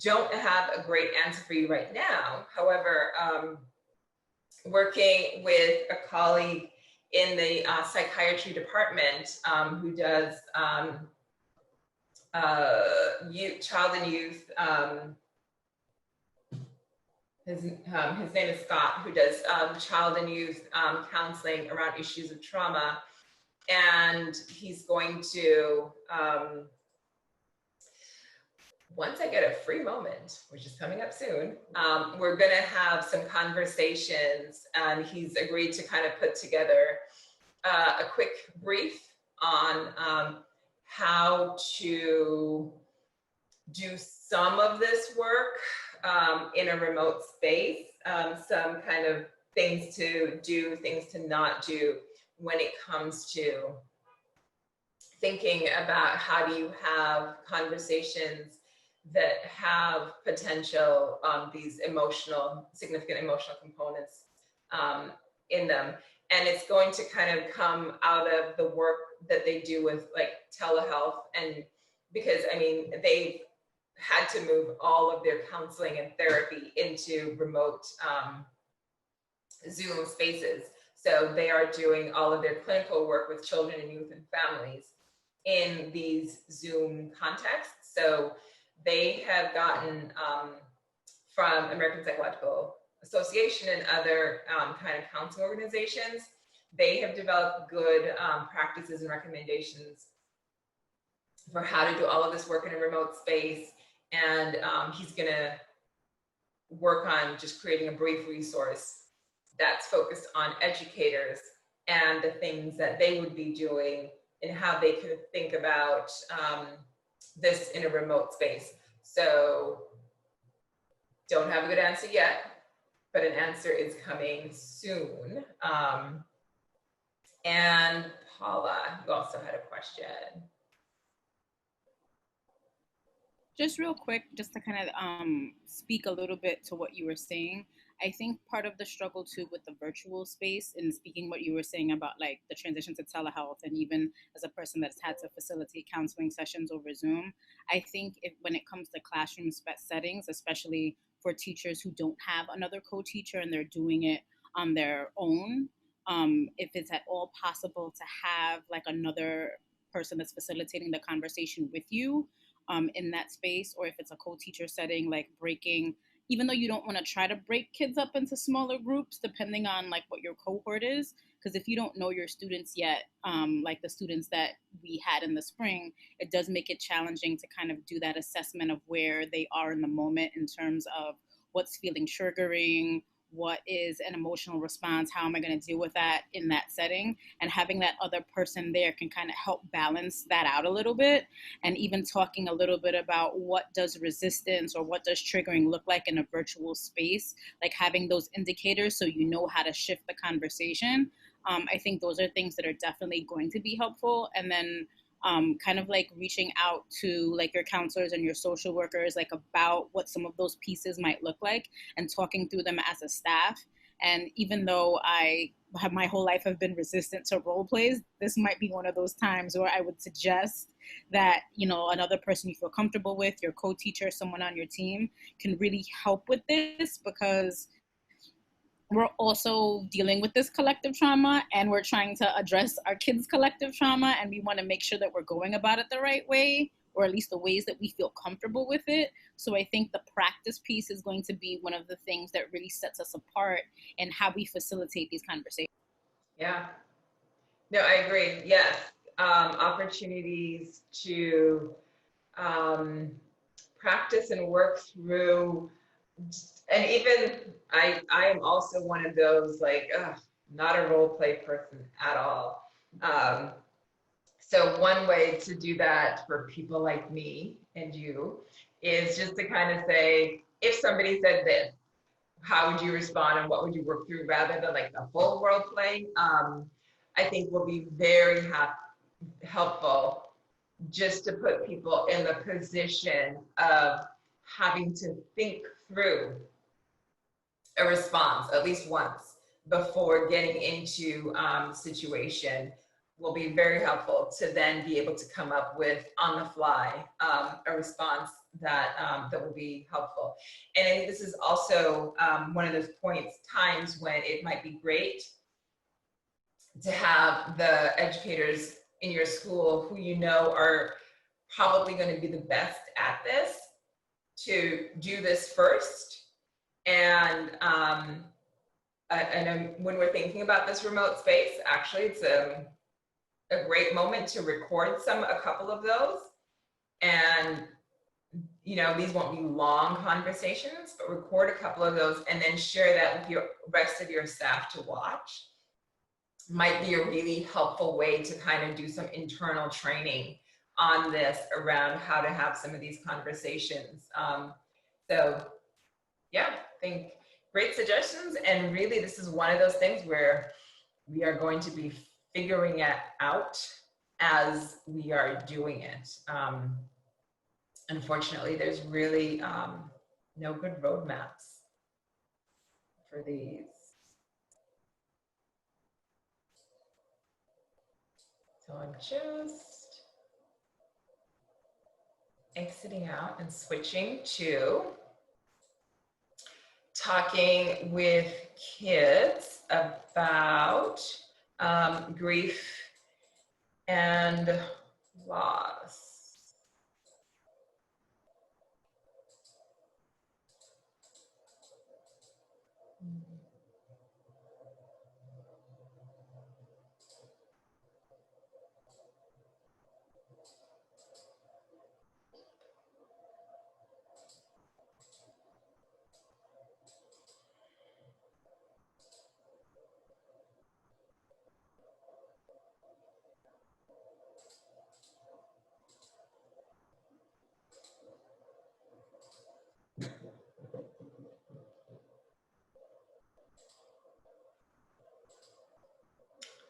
don't have a great answer for you right now. However, working with a colleague in the psychiatry department who does child and youth, his name is Scott, who does child and youth counseling around issues of trauma. And he's going to, once I get a free moment, which is coming up soon, we're gonna have some conversations, and he's agreed to kind of put together a quick brief on how to do some of this work in a remote space, some kind of things to do, things to not do when it comes to thinking about how do you have conversations that have potential these significant emotional components in them. And it's going to kind of come out of the work that they do with like telehealth, and because I mean they've had to move all of their counseling and therapy into remote Zoom spaces. So they are doing all of their clinical work with children and youth and families in these Zoom contexts. So they have gotten from American Psychological Association and other kind of counseling organizations, they have developed good practices and recommendations for how to do all of this work in a remote space. And he's gonna work on just creating a brief resource that's focused on educators and the things that they would be doing and how they could think about this in a remote space. So don't have a good answer yet, but an answer is coming soon. And Paula, you also had a question. Just real quick, just to kind of speak a little bit to what you were saying. I think part of the struggle too with the virtual space, and speaking what you were saying about like the transition to telehealth, and even as a person that's had to facilitate counseling sessions over Zoom, I think when it comes to classroom settings, especially for teachers who don't have another co-teacher and they're doing it on their own, if it's at all possible to have like another person that's facilitating the conversation with you in that space, or if it's a co-teacher setting, like breaking, even though you don't want to try to break kids up into smaller groups, depending on like what your cohort is, because if you don't know your students yet, like the students that we had in the spring, it does make it challenging to kind of do that assessment of where they are in the moment in terms of what's feeling triggering, what is an emotional response, how am I going to deal with that in that setting, and having that other person there can kind of help balance that out a little bit. And even talking a little bit about what does resistance or what does triggering look like in a virtual space, like having those indicators so you know how to shift the conversation. I think those are things that are definitely going to be helpful. And then kind of like reaching out to like your counselors and your social workers, like about what some of those pieces might look like, and talking through them as a staff. And even though I have my whole life have been resistant to role plays, this might be one of those times where I would suggest that, you know, another person you feel comfortable with, your co-teacher, someone on your team, can really help with this, because we're also dealing with this collective trauma, and we're trying to address our kids' collective trauma, and we want to make sure that we're going about it the right way, or at least the ways that we feel comfortable with it. So I think the practice piece is going to be one of the things that really sets us apart in how we facilitate these conversations. Yeah, no, I agree. Yes, opportunities to practice and work through. And even I am also one of those like, not a role play person at all. So one way to do that for people like me and you is just to kind of say, if somebody said this, how would you respond and what would you work through, rather than like the whole world playing. I think will be very helpful just to put people in the position of having to think through a response at least once before getting into situation will be very helpful to then be able to come up with on the fly a response that that will be helpful. And I think this is also one of those times when it might be great to have the educators in your school who you know are probably going to be the best at this to do this first. And when we're thinking about this remote space, actually, it's a great moment to record a couple of those. And, you know, these won't be long conversations, but record a couple of those and then share that with your rest of your staff to watch. Might be a really helpful way to kind of do some internal training on this around how to have some of these conversations. So yeah, I think great suggestions. And really, this is one of those things where we are going to be figuring it out as we are doing it. Unfortunately, there's really no good roadmaps for these. So I'm just exiting out and switching to talking with kids about grief and loss.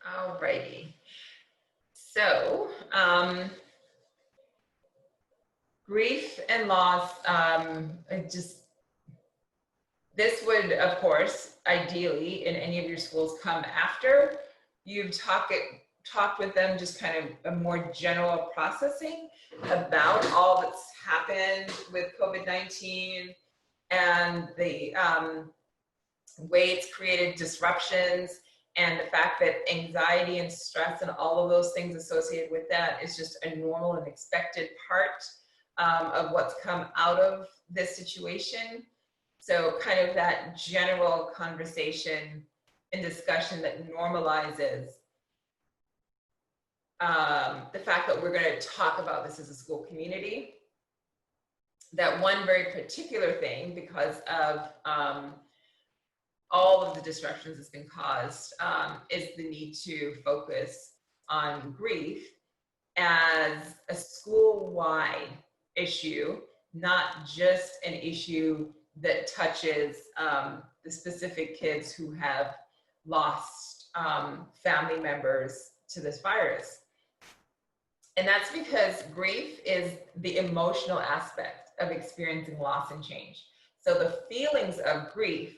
Alrighty. So, grief and loss, this would, of course, ideally in any of your schools come after you've talked with them, just kind of a more general processing about all that's happened with COVID-19 and the way it's created disruptions, and the fact that anxiety and stress and all of those things associated with that is just a normal and expected part of what's come out of this situation. So kind of that general conversation and discussion that normalizes the fact that we're going to talk about this as a school community. That one very particular thing, because of all of the disruptions that's been caused, is the need to focus on grief as a school-wide issue, not just an issue that touches the specific kids who have lost family members to this virus. And that's because grief is the emotional aspect of experiencing loss and change. So the feelings of grief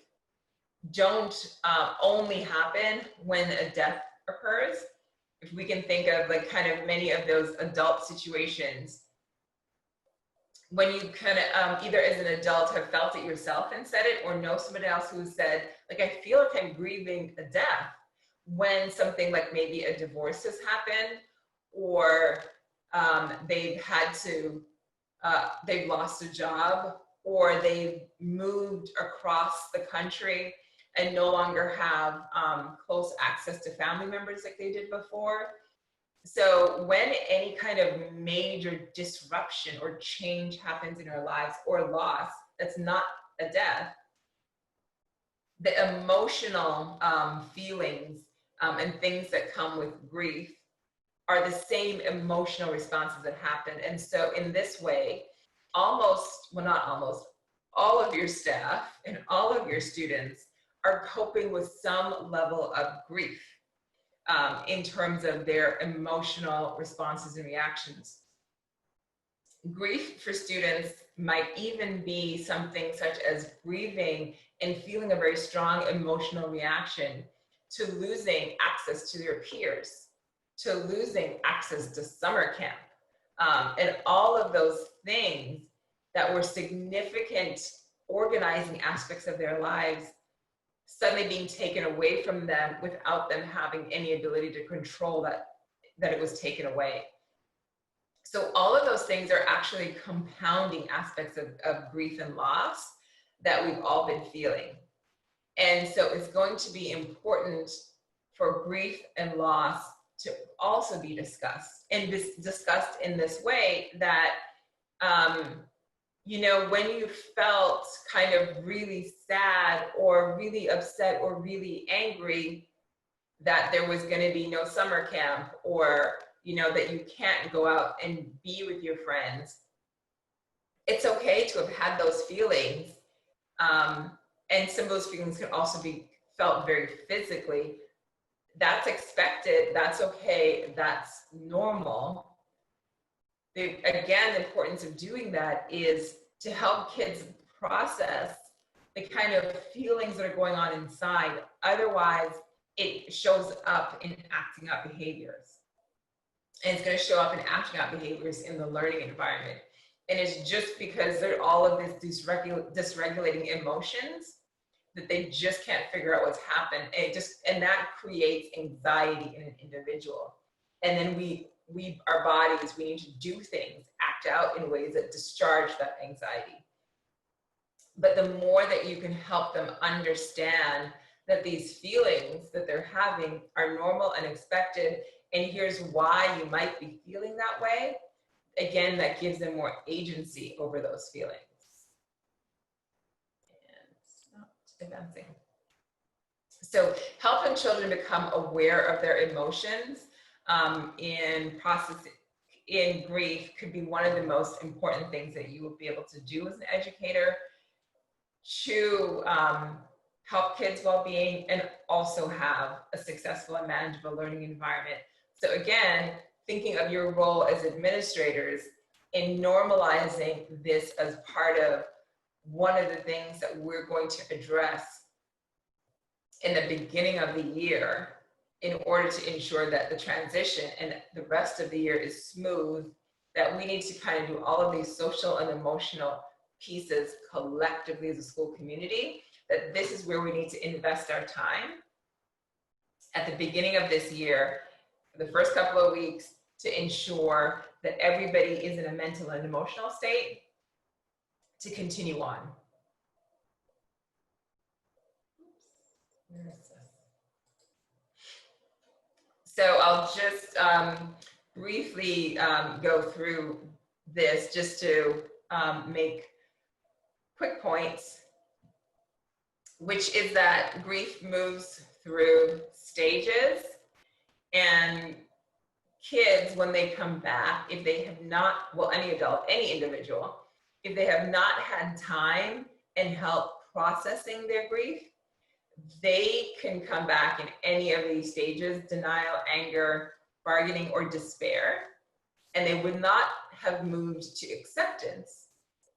don't only happen when a death occurs. If we can think of like kind of many of those adult situations, when you kind of either as an adult have felt it yourself and said it, or know somebody else who said, like, I feel like I'm grieving a death, when something like maybe a divorce has happened, or they've had to, they've lost a job, or they've moved across the country and no longer have close access to family members like they did before. So when any kind of major disruption or change happens in our lives, or loss, that's not a death, the emotional feelings and things that come with grief are the same emotional responses that happen. And so in this way, almost, well, not almost, all of your staff and all of your students are coping with some level of grief in terms of their emotional responses and reactions. Grief for students might even be something such as grieving and feeling a very strong emotional reaction to losing access to their peers, to losing access to summer camp, and all of those things that were significant organizing aspects of their lives suddenly being taken away from them without them having any ability to control that it was taken away. So all of those things are actually compounding aspects of grief and loss that we've all been feeling. And so it's going to be important for grief and loss to also be discussed, and discussed in this way that, you know, when you felt kind of really sad or really upset or really angry that there was going to be no summer camp, or, you know, that you can't go out and be with your friends, it's okay to have had those feelings. And some of those feelings can also be felt very physically. That's expected, that's okay, that's normal. Again, the importance of doing that is to help kids process the kind of feelings that are going on inside. Otherwise, it shows up in acting out behaviors. And it's going to show up in acting out behaviors in the learning environment. And it's just because there are all of these dysregulating emotions that they just can't figure out what's happened. And that creates anxiety in an individual. And then our bodies, we need to do things, act out in ways that discharge that anxiety. But the more that you can help them understand that these feelings that they're having are normal and expected, and here's why you might be feeling that way, again, that gives them more agency over those feelings. And advancing. So helping children become aware of their emotions in grief could be one of the most important things that you will be able to do as an educator to help kids' well-being and also have a successful and manageable learning environment. So again, thinking of your role as administrators in normalizing this as part of one of the things that we're going to address in the beginning of the year in order to ensure that the transition and the rest of the year is smooth, that we need to kind of do all of these social and emotional pieces collectively as a school community, that this is where we need to invest our time at the beginning of this year, the first couple of weeks, to ensure that everybody is in a mental and emotional state to continue on. Where is this? So I'll just briefly go through this just to make quick points, which is that grief moves through stages, and kids, when they come back, if they have not, well, any adult, any individual, if they have not had time and help processing their grief, they can come back in any of these stages: denial, anger, bargaining, or despair, and they would not have moved to acceptance.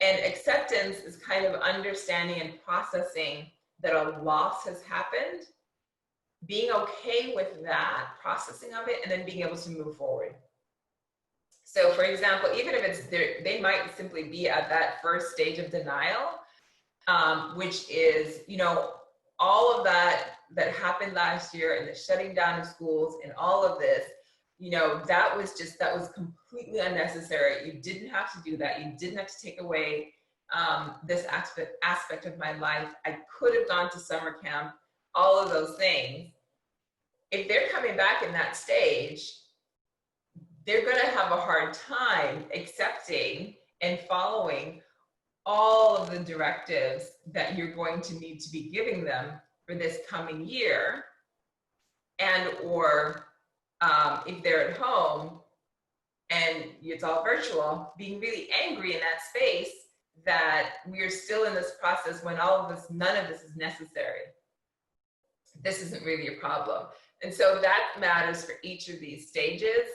And acceptance is kind of understanding and processing that a loss has happened, being okay with that, processing of it, and then being able to move forward. So for example, even if it's there, they might simply be at that first stage of denial, which is, you know, all of that happened last year, and the shutting down of schools and all of this, you know, that was completely unnecessary. You didn't have to do that. You didn't have to take away this aspect of my life. I could have gone to summer camp, all of those things. If they're coming back in that stage, they're going to have a hard time accepting and following all of the directives that you're going to need to be giving them for this coming year, and or if they're at home and it's all virtual, being really angry in that space that we're still in this process when all of this, none of this is necessary. This isn't really a problem. And so that matters for each of these stages.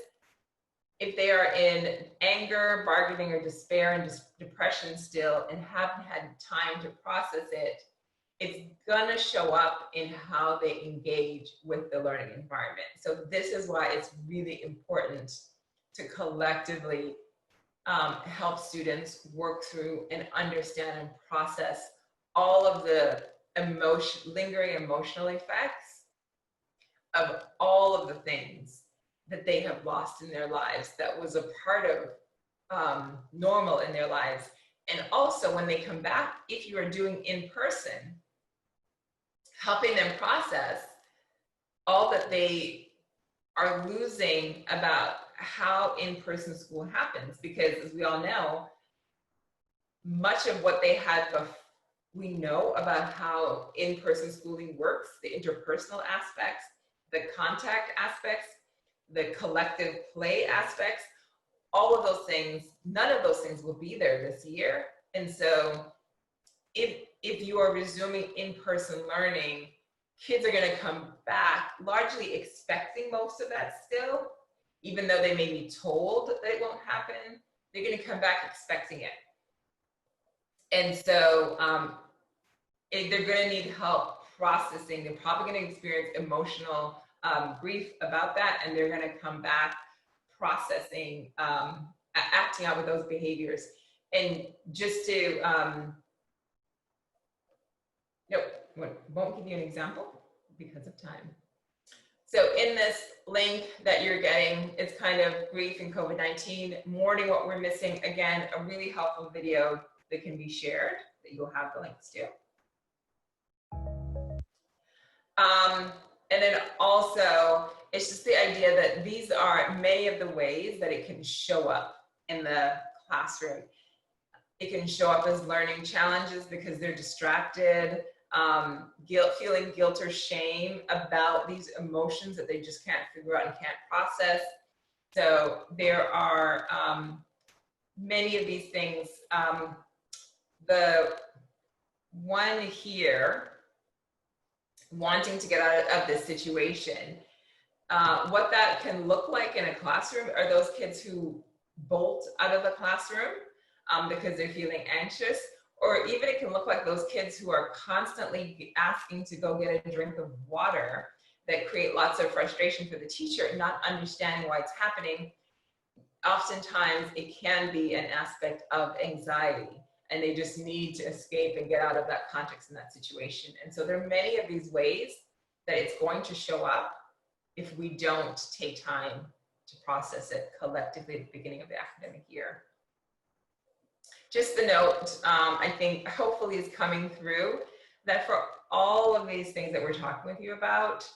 If they are in anger, bargaining, or despair and depression still and haven't had time to process it, it's gonna show up in how they engage with the learning environment. So this is why it's really important to collectively help students work through and understand and process all of the lingering emotional effects of all of the things that they have lost in their lives that was a part of normal in their lives. And also when they come back, if you are doing in person, helping them process all that they are losing about how in-person school happens. Because as we all know, much of what they had we know about how in-person schooling works, the interpersonal aspects, the contact aspects, the collective play aspects, all of those things, none of those things will be there this year. And so if you are resuming in-person learning, kids are going to come back largely expecting most of that still, even though they may be told that it won't happen, they're going to come back expecting it. And so they're going to need help processing. They're probably going to experience emotional grief about that, and they're going to come back processing, acting out with those behaviors. And just to, won't give you an example because of time. So in this link that you're getting, it's kind of grief and COVID-19, mourning what we're missing. Again, a really helpful video that can be shared that you'll have the links to. And then also, it's just the idea that these are many of the ways that it can show up in the classroom. It can show up as learning challenges because they're distracted, feeling guilt or shame about these emotions that they just can't figure out and can't process. So there are many of these things. The one here, wanting to get out of this situation, what that can look like in a classroom are those kids who bolt out of the classroom because they're feeling anxious, or even it can look like those kids who are constantly asking to go get a drink of water that create lots of frustration for the teacher, not understanding why it's happening. Oftentimes it can be an aspect of anxiety, and they just need to escape and get out of that context and that situation. And so there are many of these ways that it's going to show up if we don't take time to process it collectively at the beginning of the academic year. Just the note, I think hopefully is coming through, that for all of these things that we're talking with you about,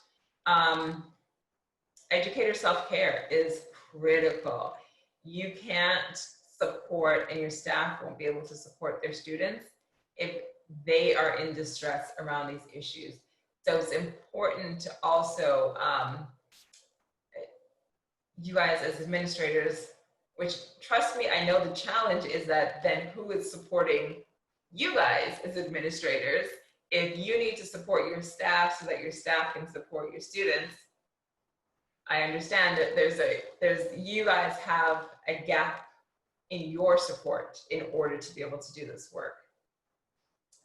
educator self-care is critical. You can't support, and your staff won't be able to support their students if they are in distress around these issues. So it's important to also, you guys as administrators, which trust me, I know the challenge is that then who is supporting you guys as administrators? If you need to support your staff so that your staff can support your students, I understand that you guys have a gap in your support in order to be able to do this work.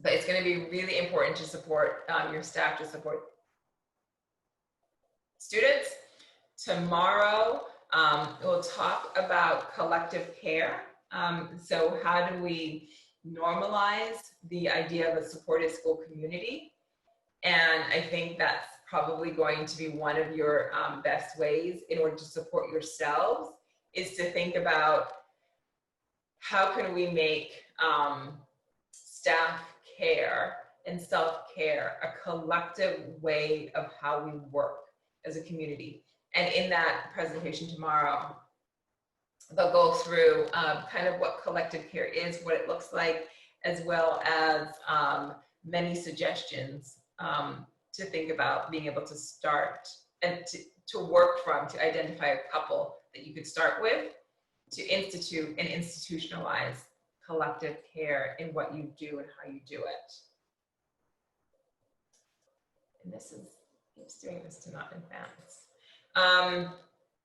But it's going to be really important to support your staff, to support students. Tomorrow, we'll talk about collective care. So how do we normalize the idea of a supported school community? And I think that's probably going to be one of your best ways in order to support yourselves, is to think about how can we make staff care and self-care a collective way of how we work as a community. And in that presentation tomorrow, they'll go through kind of what collective care is, what it looks like, as well as many suggestions to think about being able to start and to work from, to identify a couple that you could start with, to institute and institutionalize collective care in what you do and how you do it. And this is, keeps doing this to not advance.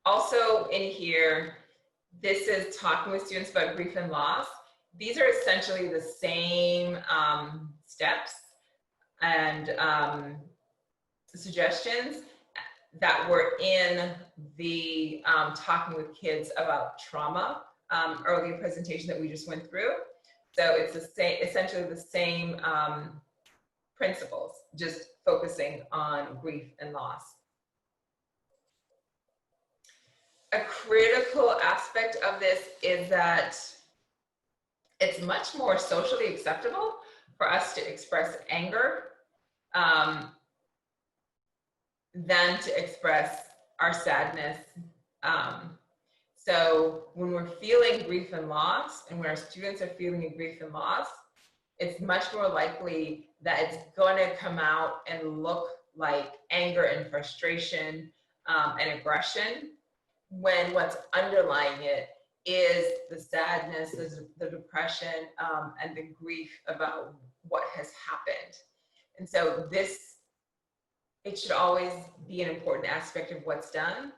Also in here, this is talking with students about grief and loss. These are essentially the same steps and suggestions that were in the talking with kids about trauma earlier presentation that we just went through. So it's the same, essentially the same principles, just focusing on grief and loss. A critical aspect of this is that it's much more socially acceptable for us to express anger than to express our sadness. So when we're feeling grief and loss, and when our students are feeling grief and loss, it's much more likely that it's going to come out and look like anger and frustration and aggression, when what's underlying it is the sadness, the depression, and the grief about what has happened. And so it should always be an important aspect of what's done.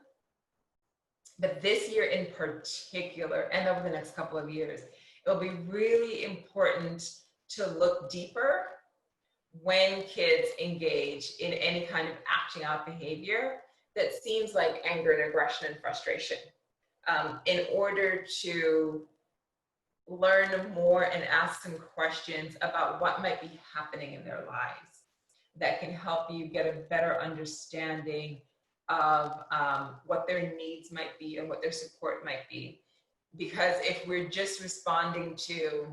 But this year in particular, and over the next couple of years, it'll be really important to look deeper when kids engage in any kind of acting out behavior that seems like anger and aggression and frustration, in order to learn more and ask some questions about what might be happening in their lives that can help you get a better understanding of what their needs might be and what their support might be. Because if we're just responding to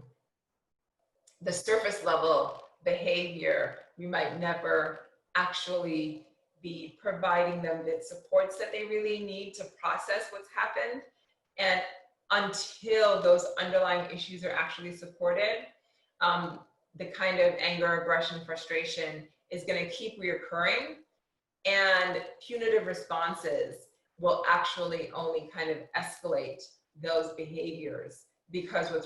the surface level behavior, we might never actually be providing them the supports that they really need to process what's happened. And until those underlying issues are actually supported, the kind of anger, aggression, frustration is going to keep reoccurring, and punitive responses will actually only kind of escalate those behaviors, because what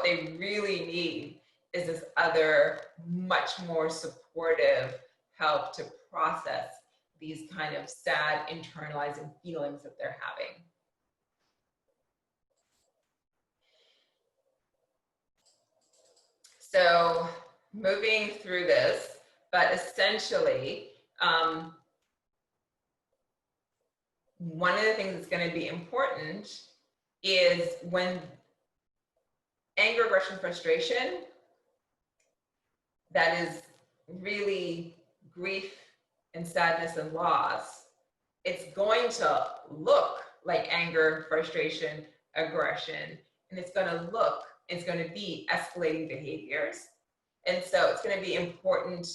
they really need is this other, much more supportive help to process these kind of sad, internalizing feelings that they're having. So moving through this, but essentially, one of the things that's going to be important is when anger, aggression, frustration, that is really grief and sadness and loss, it's going to look like anger, frustration, aggression, and it's going to be escalating behaviors. And so it's going to be important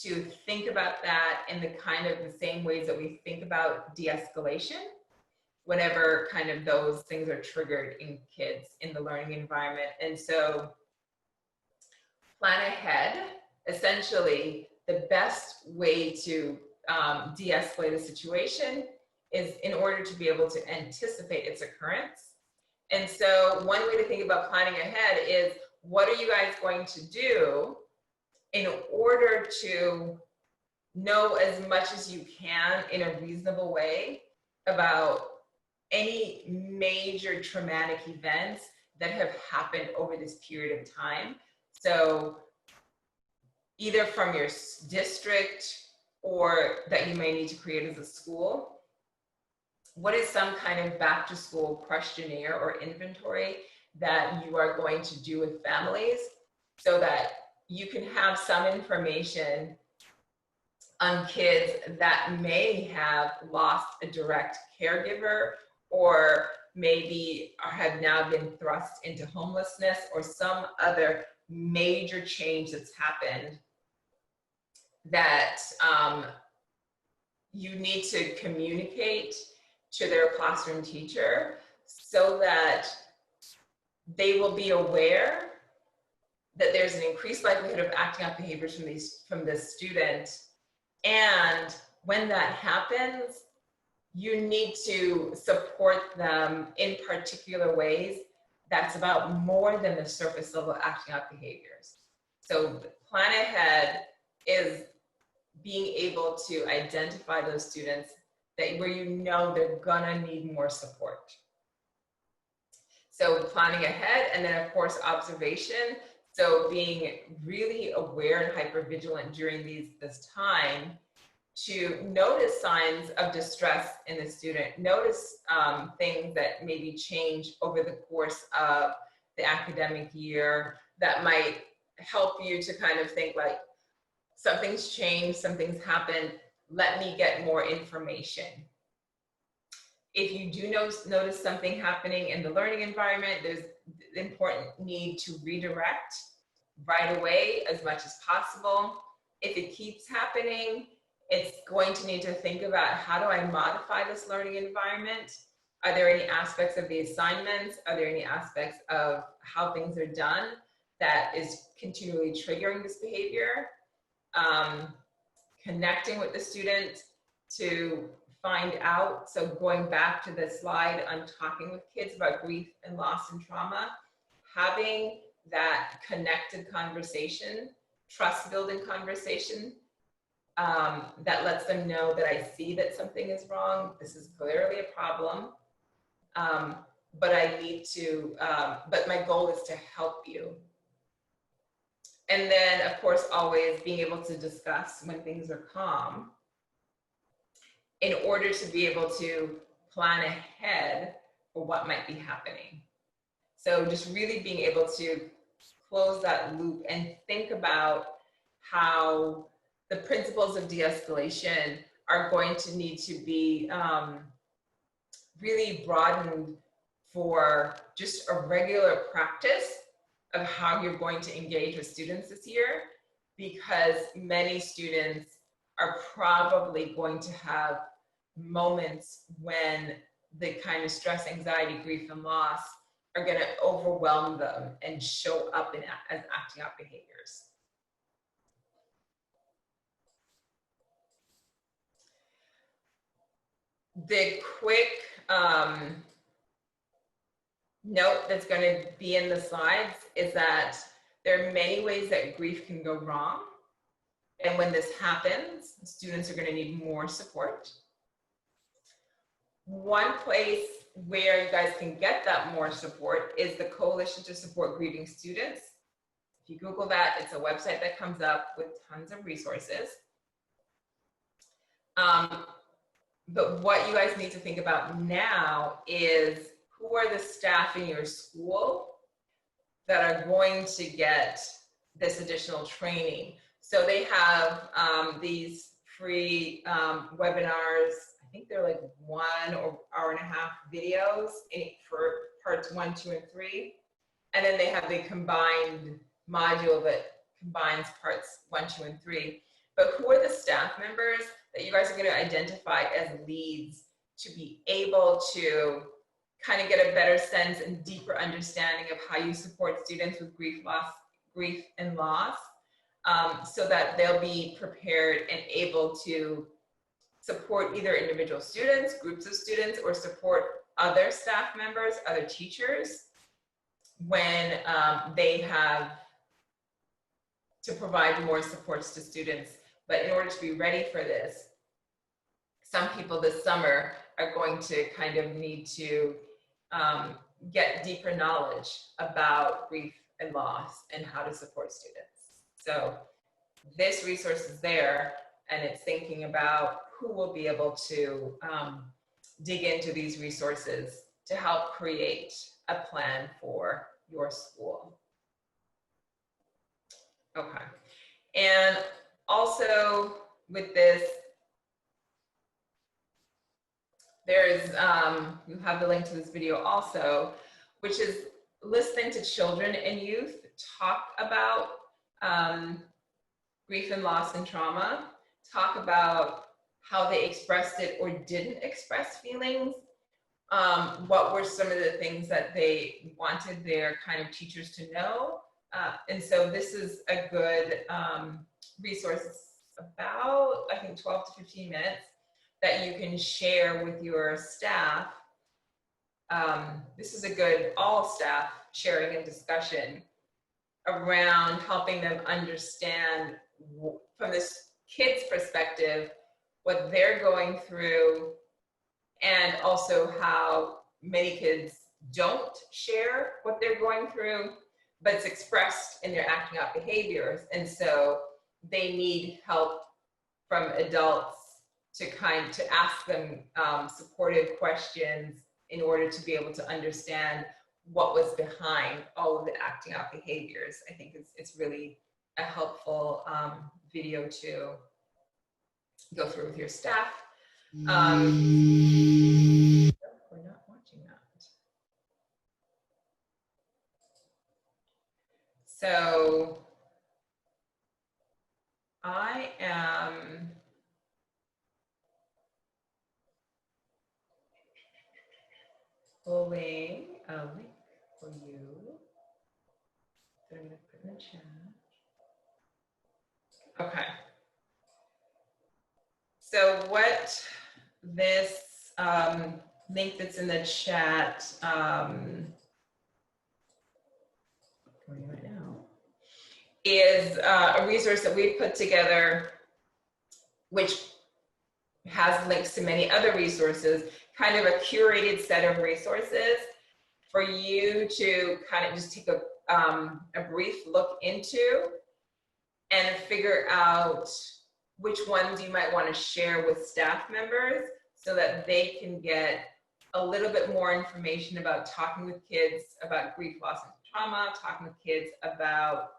to think about that in the kind of the same ways that we think about de-escalation whenever kind of those things are triggered in kids in the learning environment. And so plan ahead. Essentially, the best way to de-escalate a situation is in order to be able to anticipate its occurrence. And so one way to think about planning ahead is, what are you guys going to do in order to know as much as you can in a reasonable way about any major traumatic events that have happened over this period of time? So either from your district or that you may need to create as a school. What is some kind of back to school questionnaire or inventory that you are going to do with families so that you can have some information on kids that may have lost a direct caregiver, or maybe have now been thrust into homelessness, or some other major change that's happened that you need to communicate to their classroom teacher so that they will be aware that there's an increased likelihood of acting out behaviors from this student, And when that happens, you need to support them in particular ways that's about more than the surface level acting out behaviors. So plan ahead is being able to identify those students that where you know they're gonna need more support. So planning ahead, and then of course observation. So being really aware and hypervigilant during this time to notice signs of distress in the student, notice things that maybe change over the course of the academic year that might help you to kind of think like, something's changed, something's happened, let me get more information. If you do notice something happening in the learning environment, there's the important need to redirect right away as much as possible. If it keeps happening, it's going to need to think about, how do I modify this learning environment? Are there any aspects of the assignments? Are there any aspects of how things are done that is continually triggering this behavior? Connecting with the student to find out. So going back to the slide on talking with kids about grief and loss and trauma, having that connected conversation, trust building conversation, that lets them know that I see that something is wrong. This is clearly a problem, but I need to, but my goal is to help you. And then of course, always being able to discuss when things are calm in order to be able to plan ahead for what might be happening. So just really being able to close that loop and think about how the principles of de-escalation are going to need to be really broadened for just a regular practice of how you're going to engage with students this year, because many students are probably going to have moments when the kind of stress, anxiety, grief, and loss are going to overwhelm them and show up as acting out behaviors. The quick note that's going to be in the slides is that there are many ways that grief can go wrong. And when this happens, students are going to need more support. One place where you guys can get that more support is the Coalition to Support Grieving Students. If you Google that, it's a website that comes up with tons of resources. But what you guys need to think about now is, who are the staff in your school that are going to get this additional training? So they have these free webinars. I think they're like 1 or hour and a half videos for parts 1, 2, and 3. And then they have the combined module that combines parts 1, 2, and 3. But who are the staff members that you guys are going to identify as leads to be able to kind of get a better sense and deeper understanding of how you support students with grief and loss, so that they'll be prepared and able to support either individual students, groups of students, or support other staff members, other teachers, when they have to provide more supports to students. But in order to be ready for this, some people this summer are going to kind of need to get deeper knowledge about grief and loss and how to support students. So this resource is there, and it's thinking about who will be able to dig into these resources to help create a plan for your school. Okay, and also with this, there's, you have the link to this video also, which is listening to children and youth talk about grief and loss and trauma, talk about how they expressed it or didn't express feelings, what were some of the things that they wanted their kind of teachers to know. And so this is a good resource. It's about, I think 12 to 15 minutes that you can share with your staff. This is a good all staff sharing and discussion around helping them understand from this kid's perspective what they're going through, and also how many kids don't share what they're going through, but it's expressed in their acting out behaviors. And so they need help from adults to ask them supportive questions in order to be able to understand what was behind all of the acting out behaviors. I think it's really a helpful video to go through with your staff. We're not watching that. So I am pulling a link for you that I'm going to put in the chat. Okay. So what this link that's in the chat right now is a resource that we've put together, which has links to many other resources, kind of a curated set of resources for you to kind of just take a brief look into and figure out which ones you might want to share with staff members so that they can get a little bit more information about talking with kids about grief, loss, and trauma, talking with kids about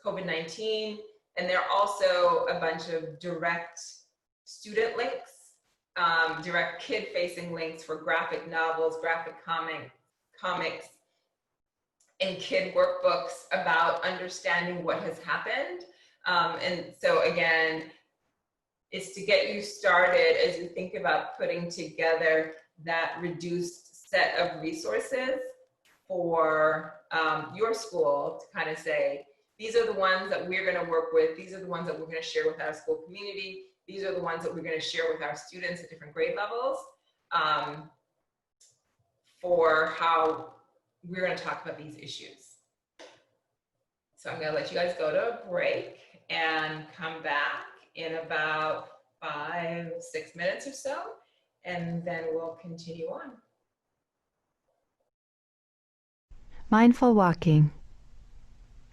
COVID-19. And there are also a bunch of direct student links, direct kid-facing links for graphic novels, graphic comics, and kid workbooks about understanding what has happened. And so again, it's to get you started as you think about putting together that reduced set of resources for your school to kind of say, these are the ones that we're going to work with. These are the ones that we're going to share with our school community. These are the ones that we're going to share with our students at different grade levels for how we're going to talk about these issues. So I'm going to let you guys go to a break and come back in about 5-6 minutes or so, and then we'll continue on. Mindful walking.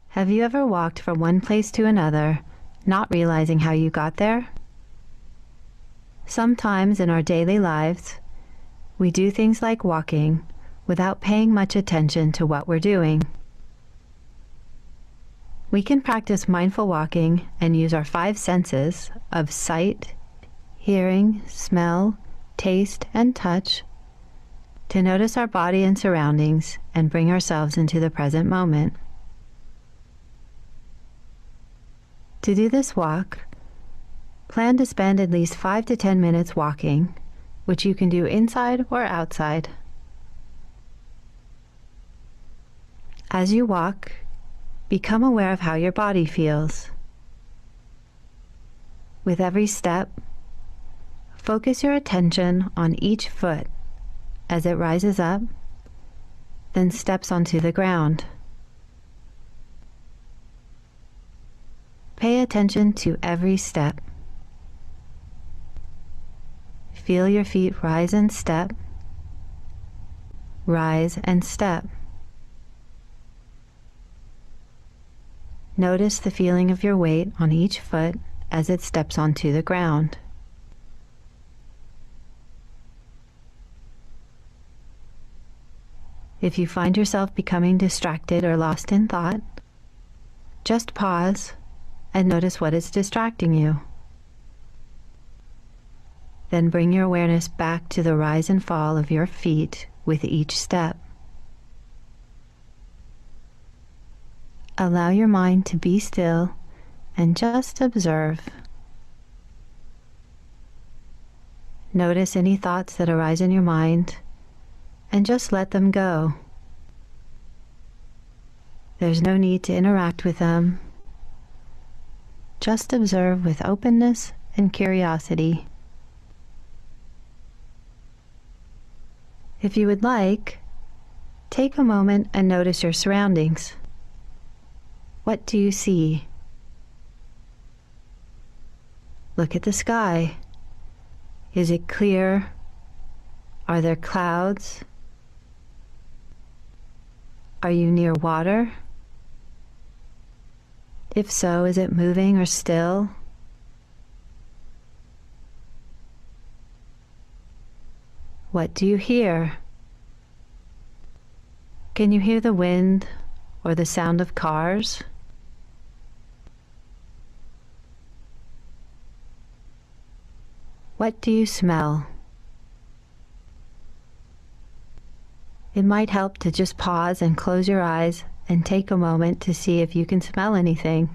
Have you ever walked from one place to another, not realizing how you got there? Sometimes in our daily lives, we do things like walking without paying much attention to what we're doing. We can practice mindful walking and use our 5 senses of sight, hearing, smell, taste, and touch to notice our body and surroundings and bring ourselves into the present moment. To do this walk, plan to spend at least 5 to 10 minutes walking, which you can do inside or outside. As you walk, become aware of how your body feels. With every step, focus your attention on each foot as it rises up, then steps onto the ground. Pay attention to every step. Feel your feet rise and step, rise and step. Notice the feeling of your weight on each foot as it steps onto the ground. If you find yourself becoming distracted or lost in thought, just pause and notice what is distracting you. Then bring your awareness back to the rise and fall of your feet with each step. Allow your mind to be still and just observe. Notice any thoughts that arise in your mind and just let them go. There's no need to interact with them. Just observe with openness and curiosity. If you would like, take a moment and notice your surroundings. What do you see? Look at the sky. Is it clear? Are there clouds? Are you near water? If so, is it moving or still? What do you hear? Can you hear the wind or the sound of cars? What do you smell? It might help to just pause and close your eyes and take a moment to see if you can smell anything.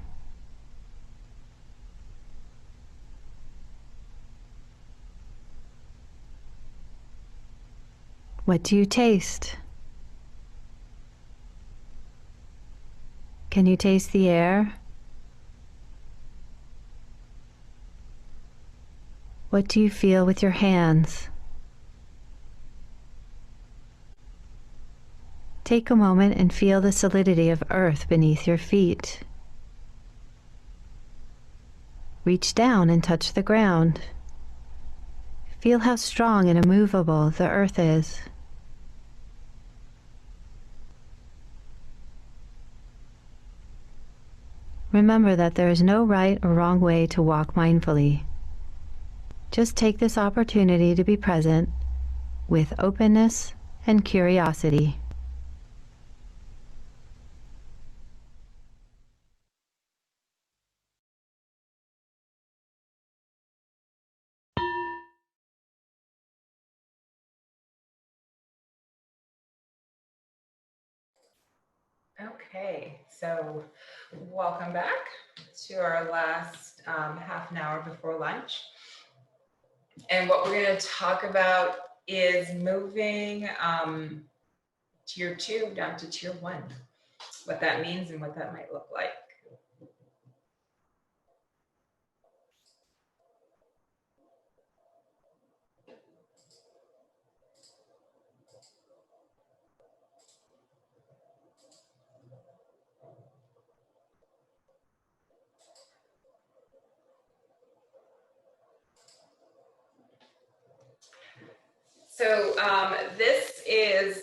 What do you taste? Can you taste the air? What do you feel with your hands? Take a moment and feel the solidity of earth beneath your feet. Reach down and touch the ground. Feel how strong and immovable the earth is. Remember that there is no right or wrong way to walk mindfully. Just take this opportunity to be present with openness and curiosity. Okay, so welcome back to our last half an hour before lunch. And what we're going to talk about is moving tier 2 down to tier 1, what that means and what that might look like. So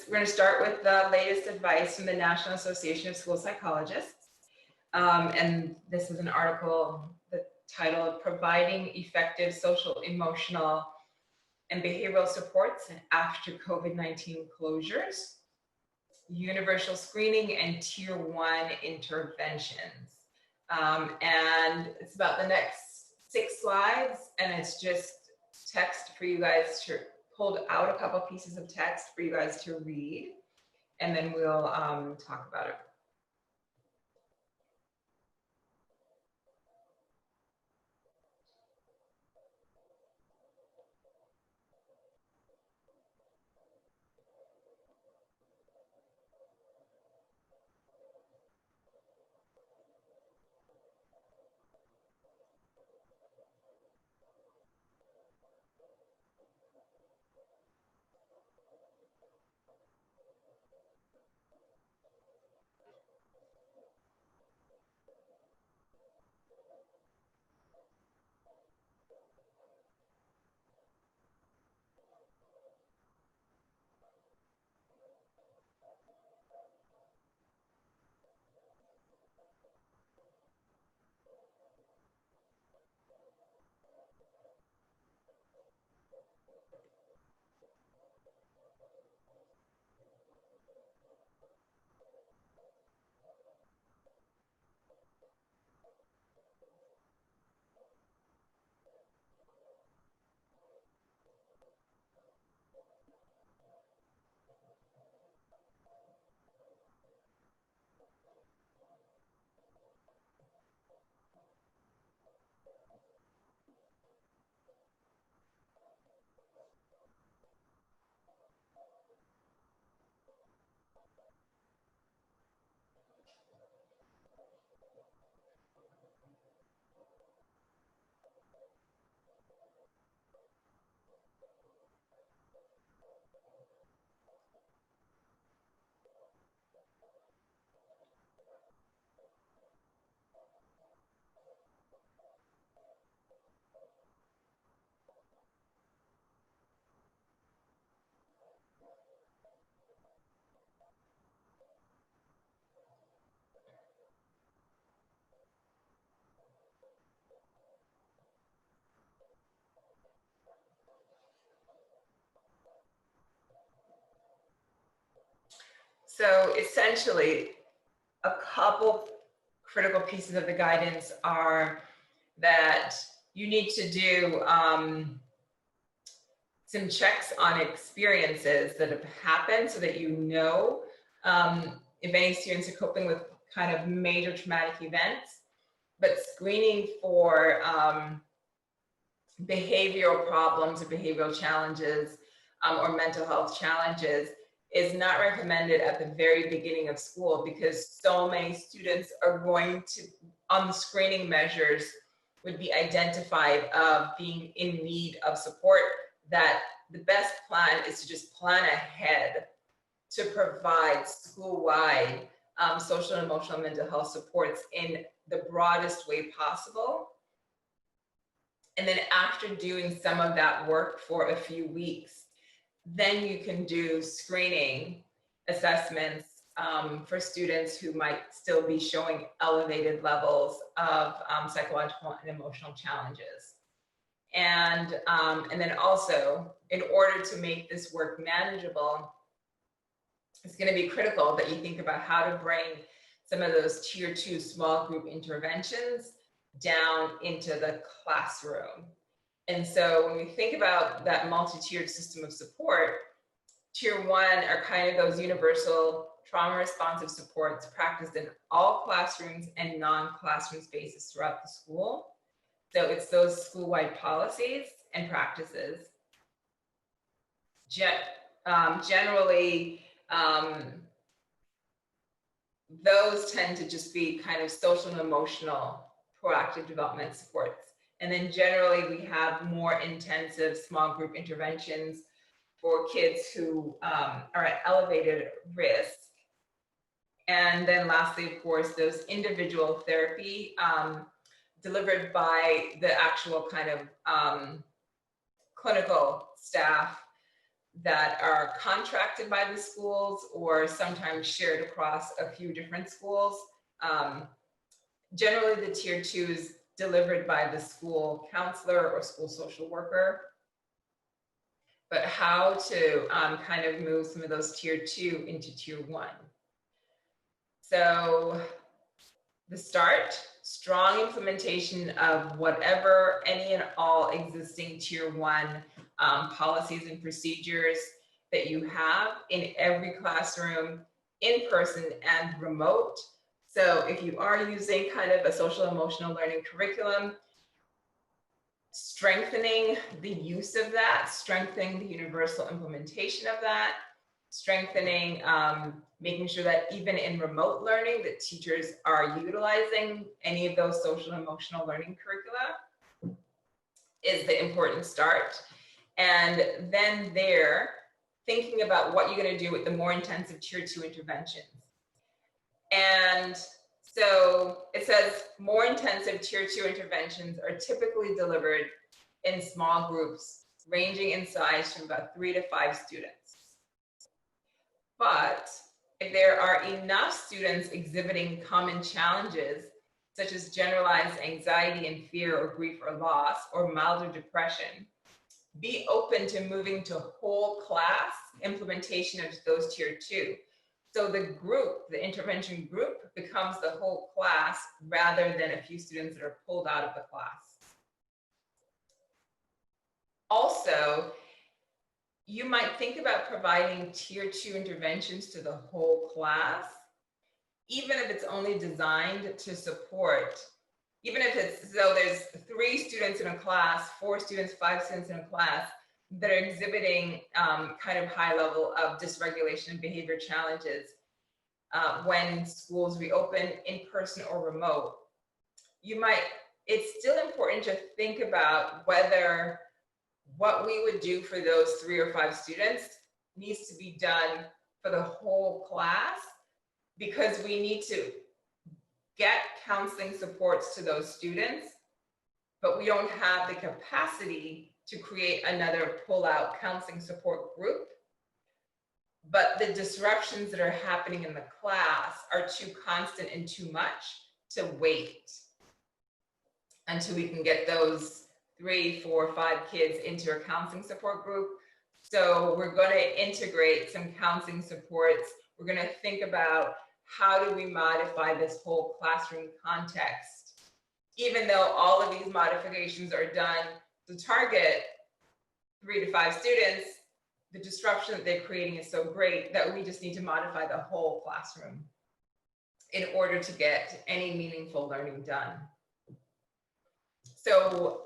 we're going to start with the latest advice from the National Association of School Psychologists. And this is an article, the title, Providing Effective Social, Emotional, and Behavioral Supports After COVID-19 Closures, Universal Screening and Tier 1 Interventions. And it's about the next 6 slides, and it's just text for you guys to pulled out a couple pieces of text for you guys to read, and then we'll talk about it. So essentially, a couple critical pieces of the guidance are that you need to do some checks on experiences that have happened so that you know if any students are coping with kind of major traumatic events, but screening for behavioral problems or behavioral challenges or mental health challenges is not recommended at the very beginning of school, because so many students are going to, on the screening measures, would be identified of being in need of support, that the best plan is to just plan ahead to provide school-wide social and emotional mental health supports in the broadest way possible. And then after doing some of that work for a few weeks, then you can do screening assessments for students who might still be showing elevated levels of psychological and emotional challenges. And then also, in order to make this work manageable, it's going to be critical that you think about how to bring some of those tier 2 small group interventions down into the classroom. And so when we think about that multi-tiered system of support, tier 1 are kind of those universal trauma responsive supports practiced in all classrooms and non-classroom spaces throughout the school. So it's those school-wide policies and practices. Generally, those tend to just be kind of social and emotional proactive development supports. And then generally we have more intensive small group interventions for kids who are at elevated risk. And then lastly, of course, those individual therapy delivered by the actual kind of clinical staff that are contracted by the schools or sometimes shared across a few different schools. Generally, the tier 2 is delivered by the school counselor or school social worker. But how to kind of move some of those tier 2 into tier 1. So the start, strong implementation of whatever, any and all existing tier 1 policies and procedures that you have in every classroom, in person and remote. So if you are using kind of a social emotional learning curriculum, strengthening the use of that, strengthening the universal implementation of that, strengthening, making sure that even in remote learning, that teachers are utilizing any of those social and emotional learning curricula is the important start. And then thinking about what you're going to do with the more intensive tier 2 interventions. And so it says more intensive tier 2 interventions are typically delivered in small groups ranging in size from about 3 to 5 students. But if there are enough students exhibiting common challenges, such as generalized anxiety and fear or grief or loss or milder depression, be open to moving to whole class implementation of those tier 2. So the group, the intervention group, becomes the whole class rather than a few students that are pulled out of the class. Also, you might think about providing tier 2 interventions to the whole class, even if it's only designed to support, even if it's, so there's 3 students in a class, 4 students, 5 students in a class that are exhibiting kind of high level of dysregulation and behavior challenges when schools reopen in person or remote. It's still important to think about whether what we would do for those 3 or 5 students needs to be done for the whole class, because we need to get counseling supports to those students, but we don't have the capacity to create another pull-out counseling support group. But the disruptions that are happening in the class are too constant and too much to wait until we can get those 3, 4, 5 kids into a counseling support group. So we're going to integrate some counseling supports we're going to think about how do we modify this whole classroom context, even though all of these modifications are done to target 3 to 5 students. The disruption that they're creating is so great that we just need to modify the whole classroom in order to get any meaningful learning done. So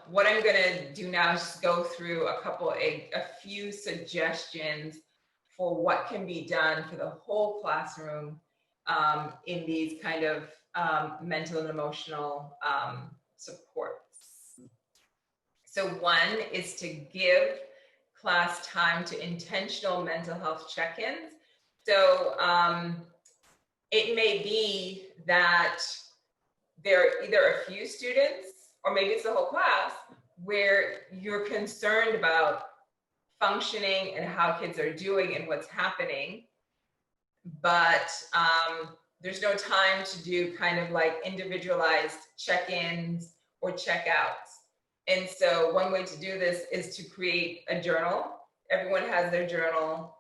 what I'm going to do now is just go through a few suggestions for what can be done for the whole classroom in these kind of mental and emotional supports. So one is to give class time to intentional mental health check-ins. So it may be that there are either a few students, or maybe it's the whole class, where you're concerned about functioning and how kids are doing and what's happening, but there's no time to do kind of like individualized check-ins or check-outs. And so one way to do this is to create a journal. Everyone has their journal,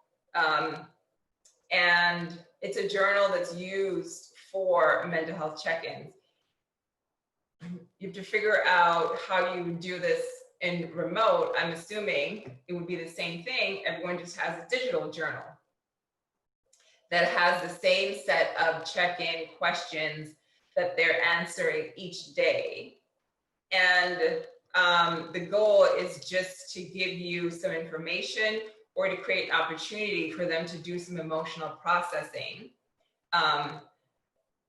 and it's a journal that's used for mental health check-ins. You have to figure out how you do this in remote. I'm assuming it would be the same thing. Everyone just has a digital journal that has the same set of check-in questions that they're answering each day. And the goal is just to give you some information or to create an opportunity for them to do some emotional processing,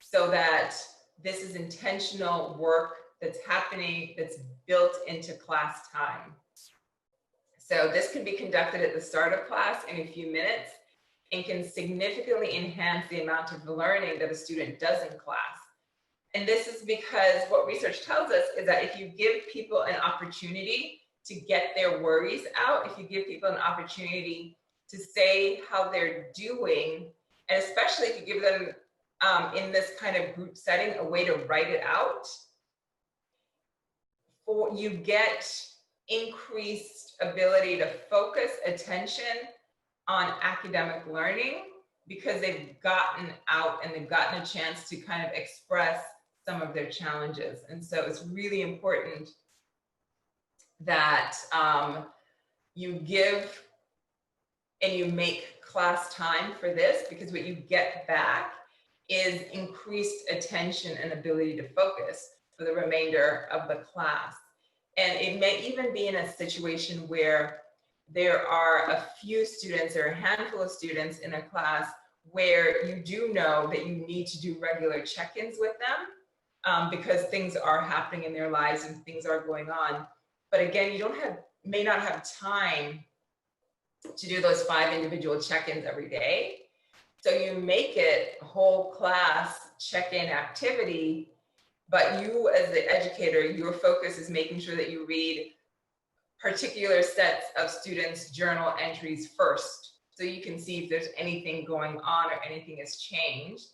so that this is intentional work that's happening, that's built into class time. So this can be conducted at the start of class in a few minutes and can significantly enhance the amount of learning that a student does in class. And this is because what research tells us is that if you give people an opportunity to get their worries out, if you give people an opportunity to say how they're doing, and especially if you give them in this kind of group setting a way to write it out, you get increased ability to focus attention on academic learning because they've gotten out and they've gotten a chance to kind of express some of their challenges. And so it's really important that you give and you make class time for this, because what you get back is increased attention and ability to focus for the remainder of the class. And it may even be in a situation where there are a few students or a handful of students in a class where you do know that you need to do regular check-ins with them because things are happening in their lives and things are going on. But again, you may not have time to do those 5 individual check-ins every day. So you make it a whole class check-in activity, but you as the educator, your focus is making sure that you read particular sets of students' journal entries first, so you can see if there's anything going on or anything has changed.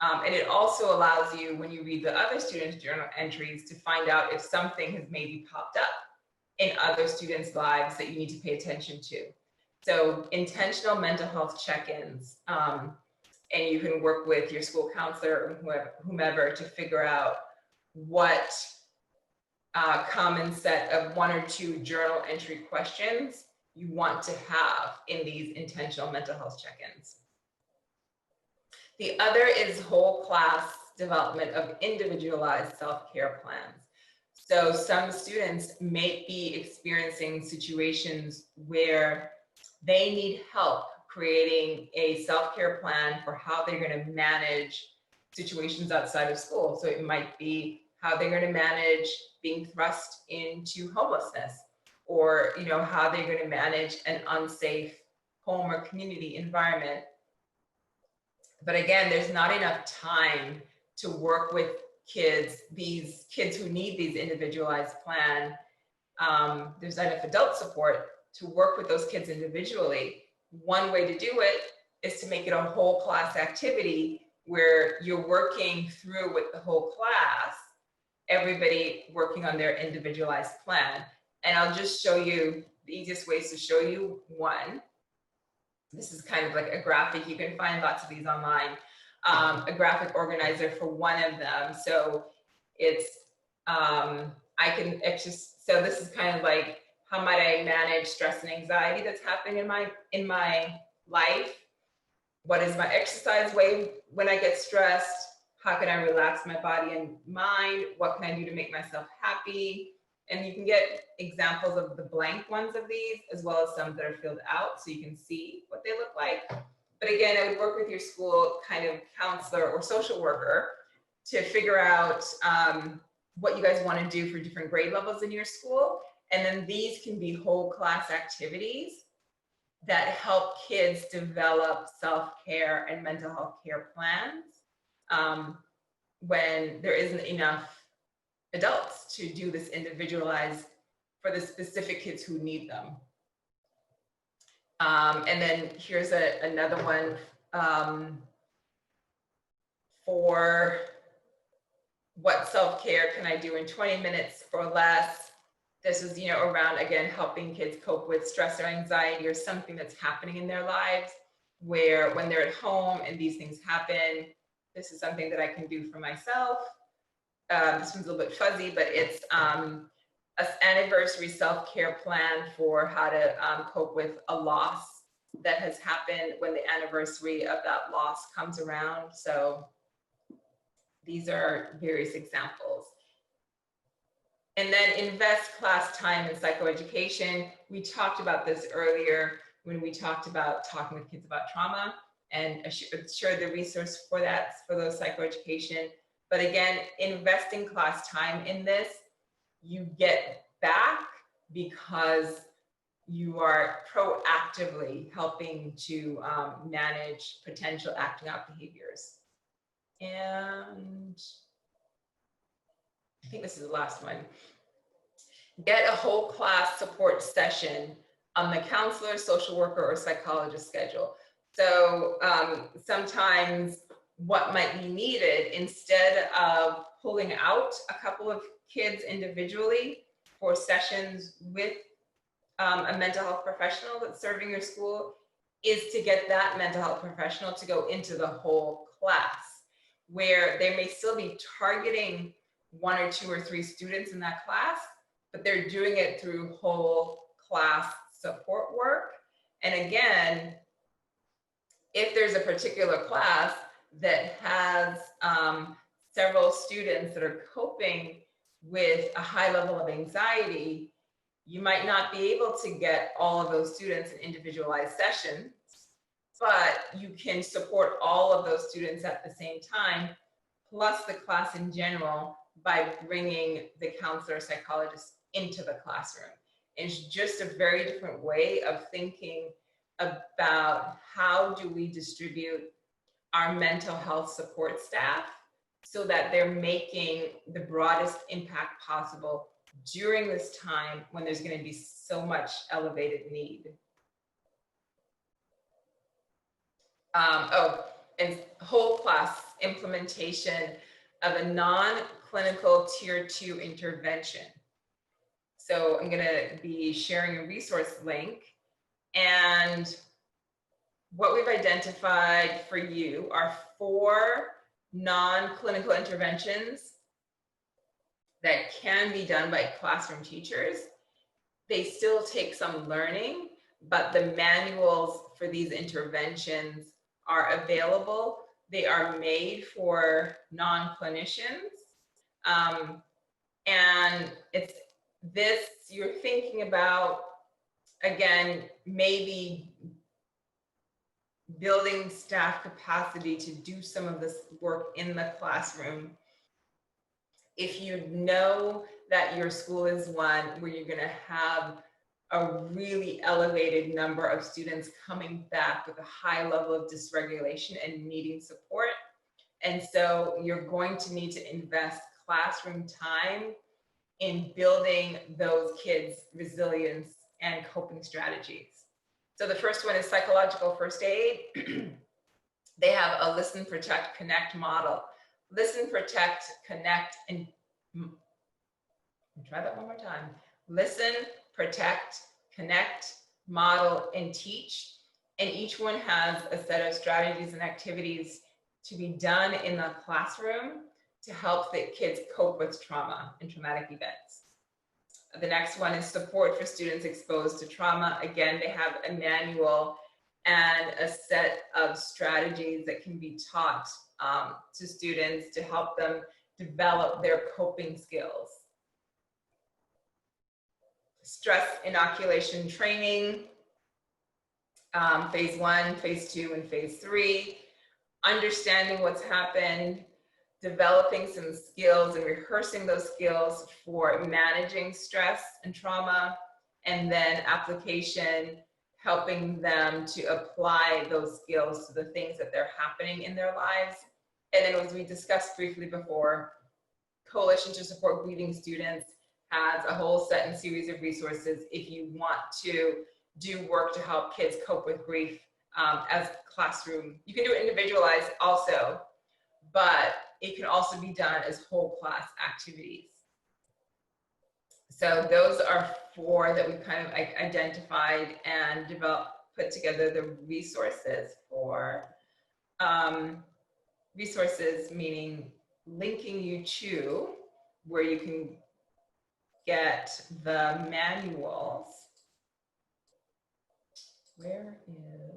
And it also allows you, when you read the other students' journal entries, to find out if something has maybe popped up in other students' lives that you need to pay attention to. So intentional mental health check-ins, and you can work with your school counselor or whomever to figure out what common set of 1 or 2 journal entry questions you want to have in these intentional mental health check-ins. The other is whole class development of individualized self-care plans. So some students may be experiencing situations where they need help creating a self-care plan for how they're going to manage situations outside of school. So it might be how they're going to manage being thrust into homelessness, or how they're going to manage an unsafe home or community environment. But again, there's not enough time to work with kids, these kids who need these individualized plan. There's not enough adult support to work with those kids individually. One way to do it is to make it a whole class activity where you're working through with the whole class, everybody working on their individualized plan. And I'll just show you the easiest ways to show you one. This is kind of like a graphic. You can find lots of these online. A graphic organizer for one of them. So it's, so this is kind of like, how might I manage stress and anxiety that's happening in my life? What is my exercise way when I get stressed? How can I relax my body and mind? What can I do to make myself happy? And you can get examples of the blank ones of these, as well as some that are filled out so you can see what they look like. But again, I would work with your school kind of counselor or social worker to figure out what you guys want to do for different grade levels in your school. And then these can be whole class activities that help kids develop self-care and mental health care plans when there isn't enough adults to do this individualized for the specific kids who need them. And then here's another one for what self-care can I do in 20 minutes or less. This is, around, again, helping kids cope with stress or anxiety or something that's happening in their lives, where when they're at home and these things happen, this is something that I can do for myself. This one's a little bit fuzzy, but it's an anniversary self-care plan for how to cope with a loss that has happened when the anniversary of that loss comes around. So these are various examples. And then invest class time in psychoeducation. We talked about this earlier when we talked about talking with kids about trauma, and shared the resource for that, for those psychoeducation. But again, investing class time in this, you get back because you are proactively helping to manage potential acting out behaviors. And I think this is the last one. Get a whole class support session on the counselor, social worker, or psychologist schedule. So sometimes what might be needed, instead of pulling out a couple of kids individually for sessions with a mental health professional that's serving your school, is to get that mental health professional to go into the whole class, where they may still be targeting 1 or 2 or 3 students in that class, but they're doing it through whole class support work. And again, if there's a particular class that has several students that are coping with a high level of anxiety, you might not be able to get all of those students in individualized sessions, but you can support all of those students at the same time, plus the class in general, by bringing the counselor or psychologist into the classroom. It's just a very different way of thinking about how do we distribute our mental health support staff so that they're making the broadest impact possible during this time when there's going to be so much elevated need. And whole class implementation of a non-clinical tier 2 intervention. So I'm going to be sharing a resource link, and what we've identified for you are 4 non-clinical interventions that can be done by classroom teachers. They still take some learning, but the manuals for these interventions are available. They are made for non-clinicians. And it's this, you're thinking about, again, maybe building staff capacity to do some of this work in the classroom. If you know that your school is one where you're going to have a really elevated number of students coming back with a high level of dysregulation and needing support, and so you're going to need to invest classroom time in building those kids' resilience and coping strategies. So the first one is psychological first aid. They have a listen, protect, connect model. Listen, protect, connect, and try that one more time. Listen, protect, connect, model, and teach. And each one has a set of strategies and activities to be done in the classroom to help the kids cope with trauma and traumatic events. The next one is support for students exposed to trauma. Again, they have a manual and a set of strategies that can be taught to students to help them develop their coping skills. Stress inoculation training, phase 1, phase 2, and phase 3. Understanding what's happened, developing some skills and rehearsing those skills for managing stress and trauma, and then application, helping them to apply those skills to the things that they're happening in their lives. And then, as we discussed briefly before, Coalition to Support Grieving Students has a whole set and series of resources if you want to do work to help kids cope with grief as classroom. You can do it individualized also, but it can also be done as whole class activities. So those are 4 that we kind of identified and put together the resources for. Resources meaning linking you to where you can get the manuals. Where is Millie?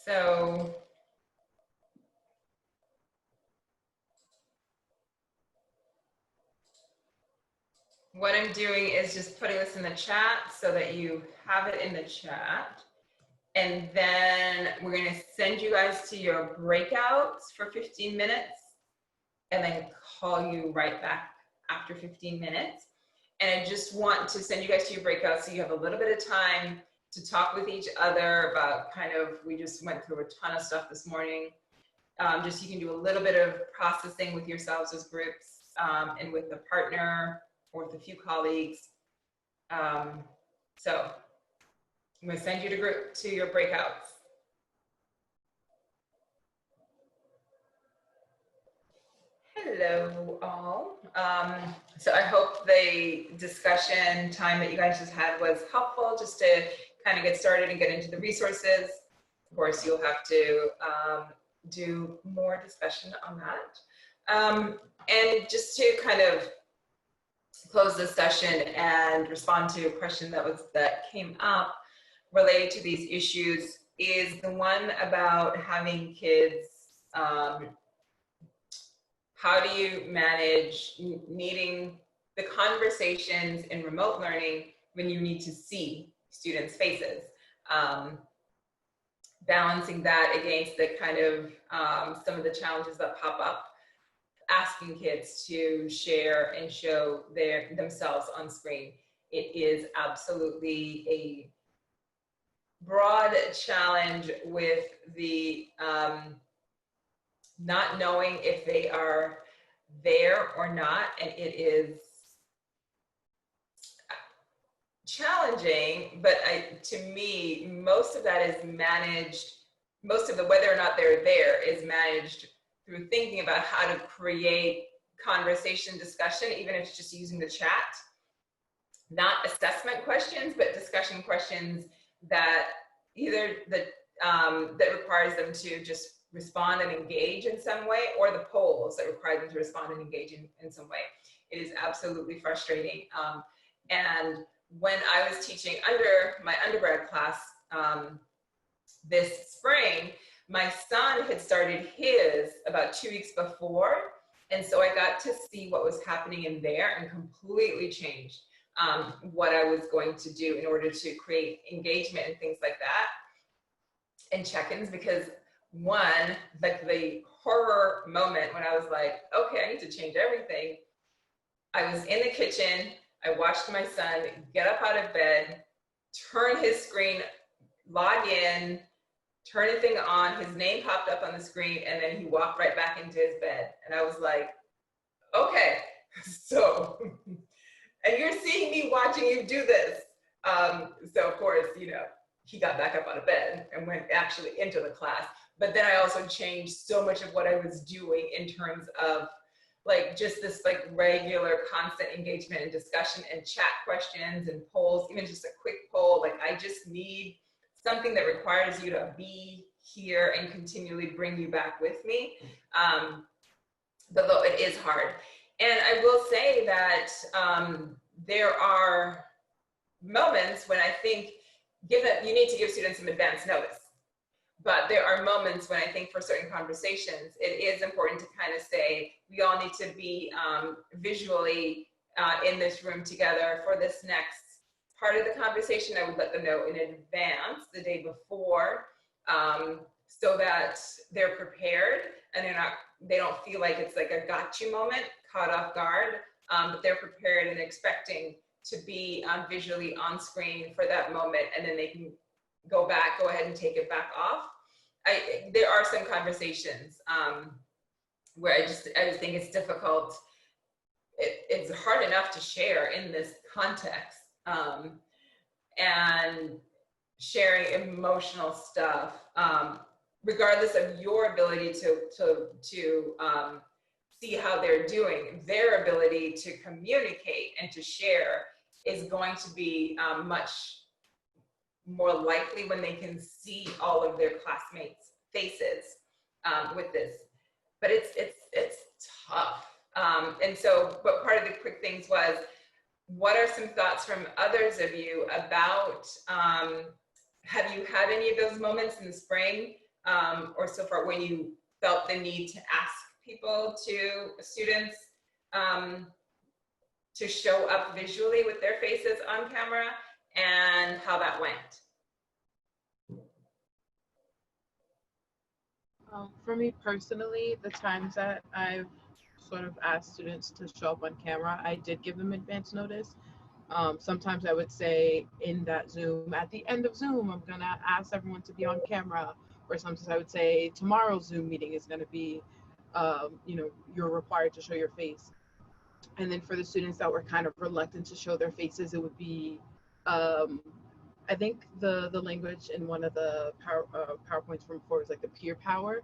So what I'm doing is just putting this in the chat so that you have it in the chat. And then we're going to send you guys to your breakouts for 15 minutes and then call you right back after 15 minutes. And I just want to send you guys to your breakouts so you have a little bit of time to talk with each other about we just went through a ton of stuff this morning. Just you can do a little bit of processing with yourselves as groups and with a partner or with a few colleagues. So I'm going to send you to your breakouts. Hello, all. So I hope the discussion time that you guys just had was helpful just to kind of get started and get into the resources. Of course, you'll have to do more discussion on that. And just to kind of close this session and respond to a question that came up related to these issues is the one about having kids. How do you manage needing the conversations in remote learning when you need to see students' faces? Balancing that against the kind of some of the challenges that pop up, asking kids to share and show themselves on screen. It is absolutely a broad challenge with the not knowing if they are there or not, and it is challenging, but to me, most of that is managed, most of the whether or not they're there is managed through thinking about how to create conversation discussion, even if it's just using the chat. Not assessment questions, but discussion questions that either that requires them to just respond and engage in some way, or the polls that require them to respond and engage in some way. It is absolutely frustrating. And when I was teaching my undergrad class this spring, my son had started his about 2 weeks before. And so I got to see what was happening in there and completely changed what I was going to do in order to create engagement and things like that and check-ins, because one, like the horror moment when I was like, okay, I need to change everything. I was in the kitchen, I watched my son get up out of bed, turn his screen, log in, turn the thing on, his name popped up on the screen, and then he walked right back into his bed. And I was like, okay, so, and you're seeing me watching you do this. So of course, he got back up out of bed and went actually into the class. But then I also changed so much of what I was doing in terms of like just this like regular constant engagement and discussion and chat questions and polls, even just a quick poll. Like I just need something that requires you to be here and continually bring you back with me. Though it is hard. And I will say that there are moments when I think you need to give students some advance notice. But there are moments when I think for certain conversations, it is important to kind of say, we all need to be visually in this room together for this next part of the conversation. I would let them know in advance, the day before, so that they're prepared and they don't feel like it's like a got you moment, caught off guard, but they're prepared and expecting to be visually on screen for that moment, and then they can go ahead and take it back off. There are some conversations where I just think it's difficult. It's hard enough to share in this context, and sharing emotional stuff, regardless of your ability to see how they're doing. Their ability to communicate and to share is going to be much more likely when they can see all of their classmates' faces with this. But it's tough. And so, but part of the quick things was, what are some thoughts from others of you about, have you had any of those moments in the spring or so far when you felt the need to ask students to show up visually with their faces on camera, and how that went? For me personally, the times that I've sort of asked students to show up on camera, I did give them advance notice. Sometimes I would say in that Zoom, at the end of Zoom, I'm gonna ask everyone to be on camera. Or sometimes I would say tomorrow's Zoom meeting is gonna be, you're required to show your face. And then for the students that were kind of reluctant to show their faces, it would be, I think the language in one of the PowerPoints from before was like the peer power.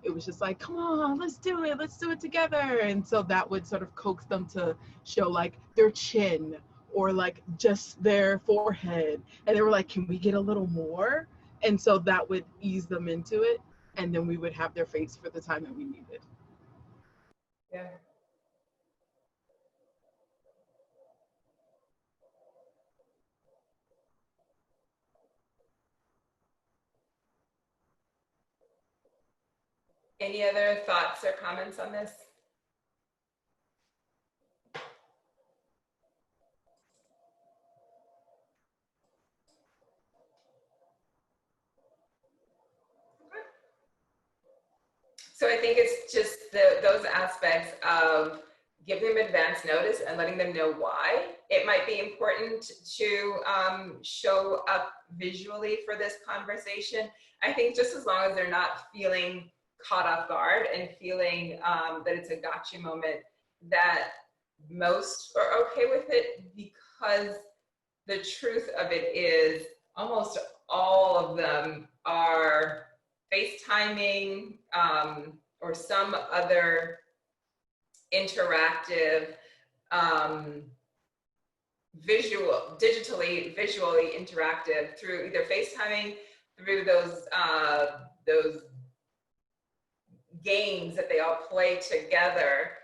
It was just like, come on, let's do it together. And so that would sort of coax them to show like their chin or like just their forehead. And they were like, can we get a little more? And so that would ease them into it. And then we would have their face for the time that we needed. Yeah. Any other thoughts or comments on this? So I think it's just those aspects of giving them advance notice and letting them know why. It might be important to show up visually for this conversation. I think just as long as they're not feeling caught off guard and feeling that it's a gotcha moment, that most are okay with it, because the truth of it is almost all of them are FaceTiming or some other interactive, visually interactive through either FaceTiming, through those games that they all play together.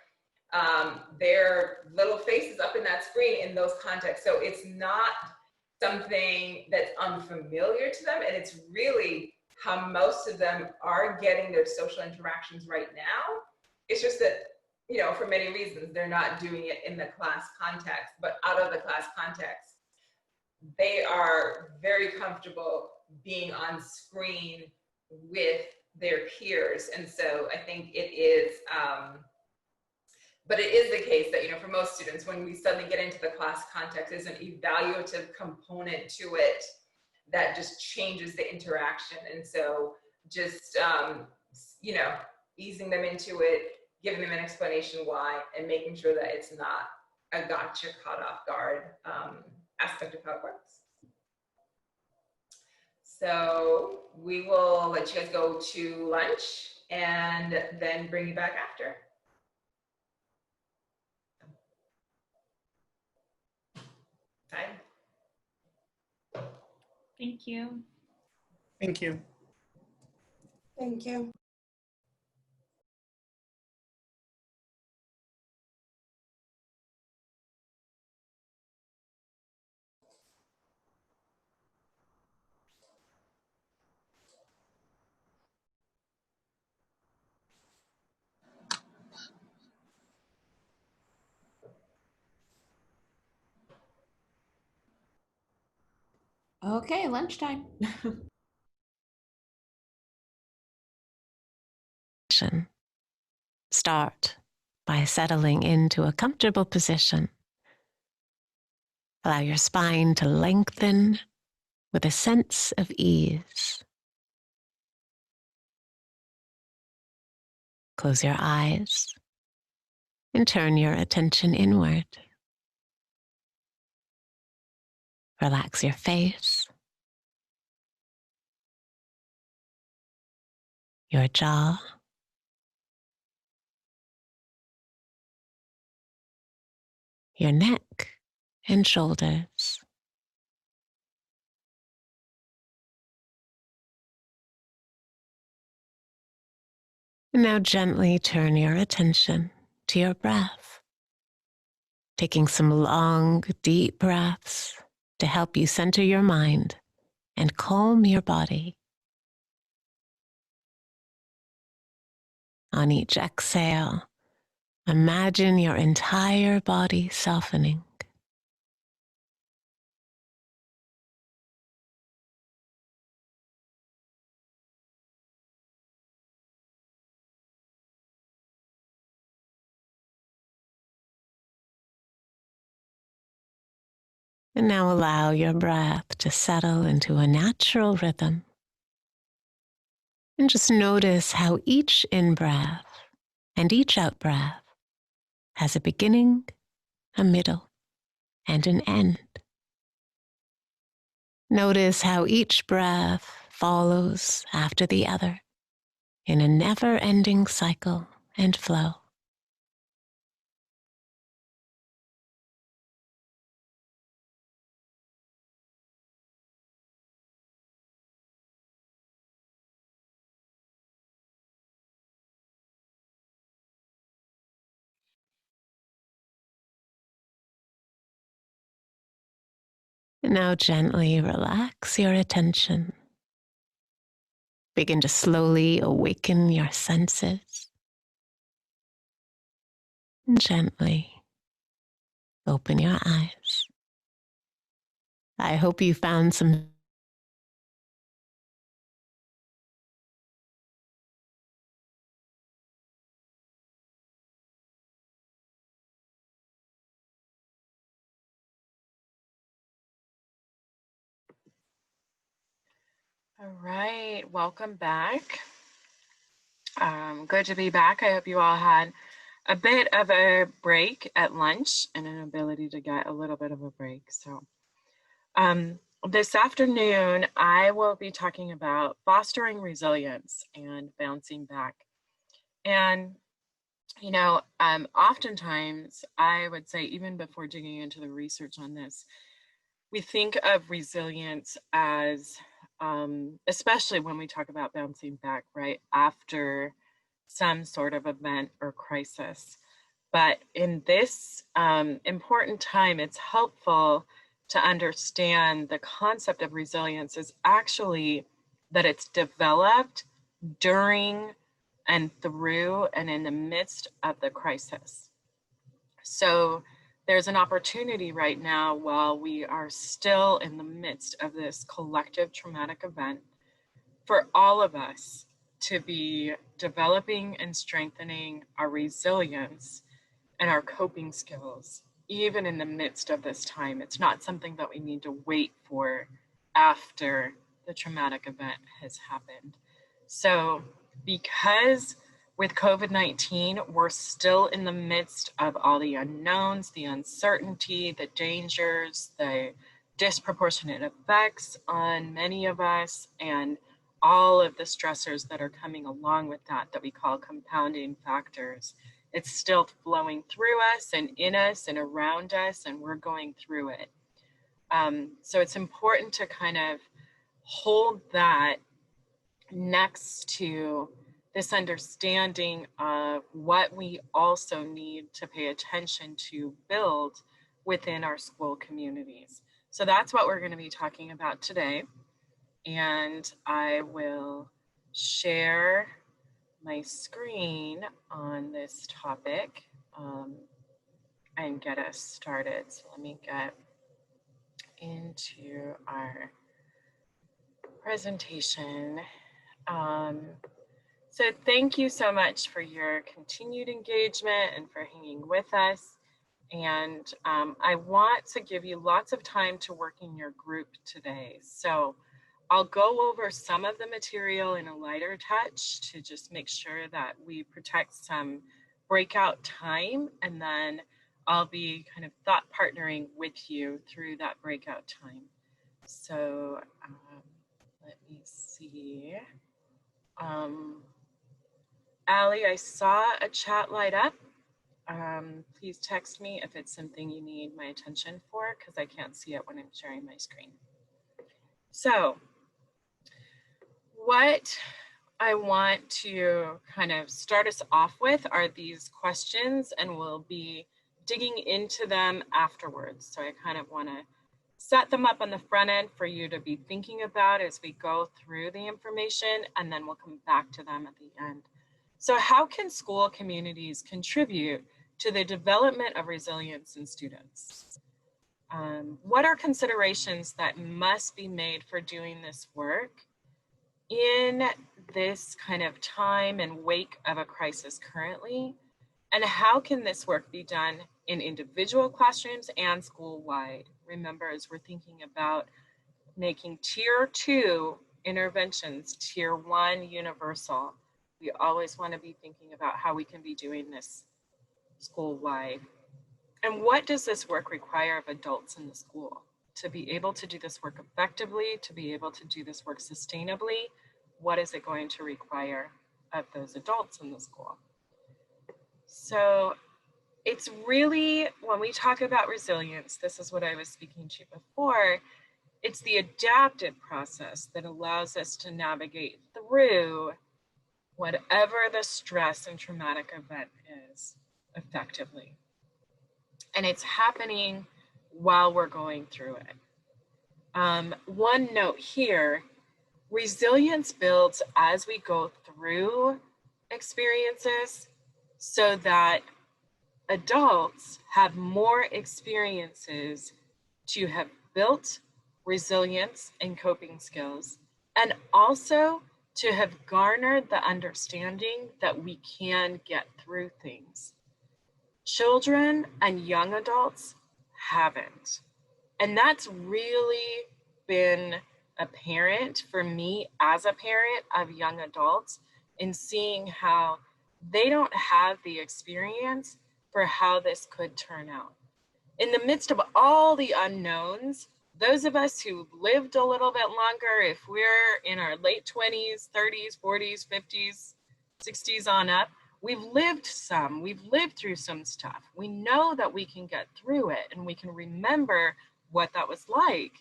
Their little faces up in that screen in those contexts. So it's not something that's unfamiliar to them, and it's really how most of them are getting their social interactions right now. It's just that, for many reasons, they're not doing it in the class context, but out of the class context, they are very comfortable being on screen with their peers. And so I think it is, but it is the case that, for most students, when we suddenly get into the class context, there's an evaluative component to it that just changes the interaction. And so just, easing them into it, giving them an explanation why, and making sure that it's not a gotcha, caught off guard aspect of how it works. So we will let you guys go to lunch and then bring you back after. Time. Thank you. Thank you. Thank you. Okay, lunchtime. Start by settling into a comfortable position. Allow your spine to lengthen with a sense of ease. Close your eyes and turn your attention inward. Relax your face, your jaw, your neck and shoulders. And now gently turn your attention to your breath, taking some long, deep breaths to help you center your mind and calm your body. On each exhale, imagine your entire body softening. And now allow your breath to settle into a natural rhythm. And just notice how each in-breath and each out-breath has a beginning, a middle, and an end. Notice how each breath follows after the other in a never-ending cycle and flow. And now gently relax your attention. Begin to slowly awaken your senses. And gently open your eyes. I hope you found some All right, welcome back. Good to be back. I hope you all had a bit of a break at lunch and an ability to get a little bit of a break. So this afternoon, I will be talking about fostering resilience and bouncing back. And, you know, oftentimes I would say, even before digging into the research on this, we think of resilience as, especially when we talk about bouncing back, right, after some sort of event or crisis. But in this important time, it's helpful to understand the concept of resilience is actually that it's developed during and through and in the midst of the crisis. So there's an opportunity right now while we are still in the midst of this collective traumatic event for all of us to be developing and strengthening our resilience and our coping skills, even in the midst of this time. It's not something that we need to wait for after the traumatic event has happened. So because with COVID-19, we're still in the midst of all the unknowns, the uncertainty, the dangers, the disproportionate effects on many of us, and all of the stressors that are coming along with that we call compounding factors. It's still flowing through us and in us and around us, and we're going through it. So it's important to kind of hold that next to this understanding of what we also need to pay attention to build within our school communities. So that's what we're going to be talking about today. And I will share my screen on this topic and get us started. So let me get into our presentation. So thank you so much for your continued engagement and for hanging with us. And I want to give you lots of time to work in your group today. So I'll go over some of the material in a lighter touch to just make sure that we protect some breakout time, and then I'll be kind of thought partnering with you through that breakout time. So let me see. Allie, I saw a chat light up. Please text me if it's something you need my attention for, because I can't see it when I'm sharing my screen. So what I want to kind of start us off with are these questions, and we'll be digging into them afterwards. So I kind of want to set them up on the front end for you to be thinking about as we go through the information, and then we'll come back to them at the end. So how can school communities contribute to the development of resilience in students? What are considerations that must be made for doing this work in this kind of time and wake of a crisis currently? And how can this work be done in individual classrooms and school-wide? Remember, as we're thinking about making tier 2 interventions, tier 1 universal, we always want to be thinking about how we can be doing this school-wide. And what does this work require of adults in the school? To be able to do this work effectively, to be able to do this work sustainably, what is it going to require of those adults in the school? So it's really, when we talk about resilience, this is what I was speaking to before, it's the adaptive process that allows us to navigate through whatever the stress and traumatic event is effectively. And it's happening while we're going through it. One note here, resilience builds as we go through experiences so that adults have more experiences to have built resilience and coping skills, and also to have garnered the understanding that we can get through things. Children and young adults haven't. And that's really been apparent for me as a parent of young adults, in seeing how they don't have the experience for how this could turn out. In the midst of all the unknowns, those of us who lived a little bit longer, if we're in our late 20s, 30s, 40s, 50s, 60s on up, we've lived through some stuff. We know that we can get through it, and we can remember what that was like.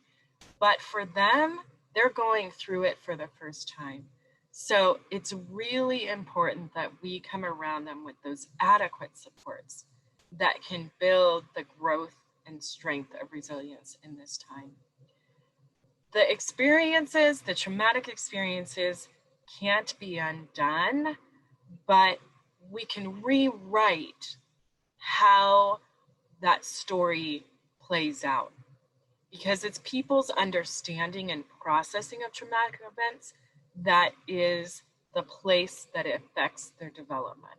But for them, they're going through it for the first time. So it's really important that we come around them with those adequate supports that can build the growth and strength of resilience in this time. The experiences, the traumatic experiences, can't be undone, but we can rewrite how that story plays out, because it's people's understanding and processing of traumatic events that is the place that it affects their development.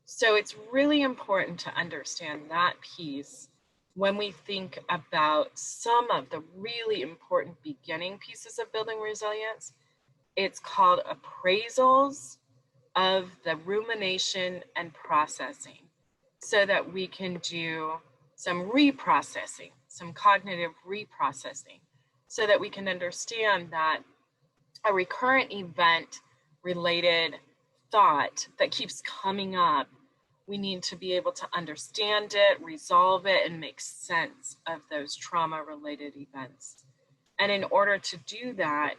So it's really important to understand that piece when we think about some of the really important beginning pieces of building resilience. It's called appraisals of the rumination and processing, so that we can do some reprocessing, some cognitive reprocessing, so that we can understand that a recurrent event related thought that keeps coming up, we need to be able to understand it, resolve it, and make sense of those trauma-related events. And in order to do that,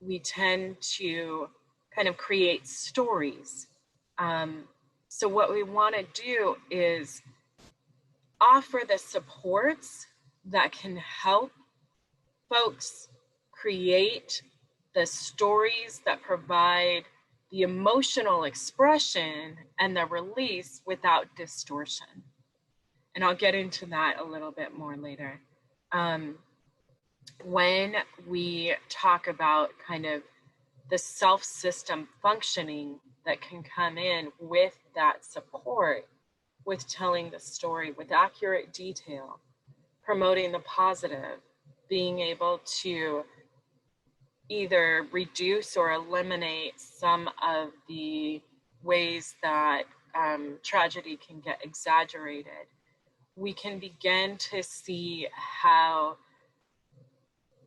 we tend to kind of create stories. So what we want to do is offer the supports that can help folks create the stories that provide the emotional expression and the release without distortion. And I'll get into that a little bit more later. When we talk about kind of the self-system functioning that can come in with that support, with telling the story with accurate detail, promoting the positive, being able to either reduce or eliminate some of the ways that tragedy can get exaggerated, we can begin to see how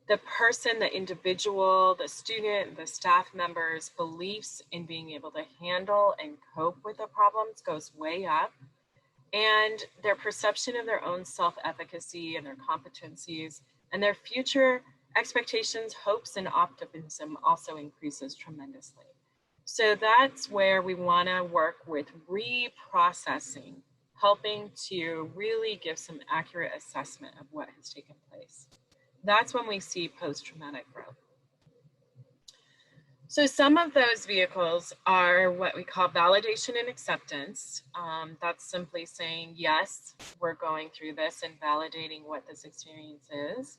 the person, the individual, the student, the staff members' beliefs in being able to handle and cope with the problems goes way up, and their perception of their own self-efficacy and their competencies and their future expectations, hopes, and optimism also increases tremendously. So that's where we want to work with reprocessing, helping to really give some accurate assessment of what has taken place. That's when we see post-traumatic growth. So some of those vehicles are what we call validation and acceptance. That's simply saying, yes, we're going through this and validating what this experience is.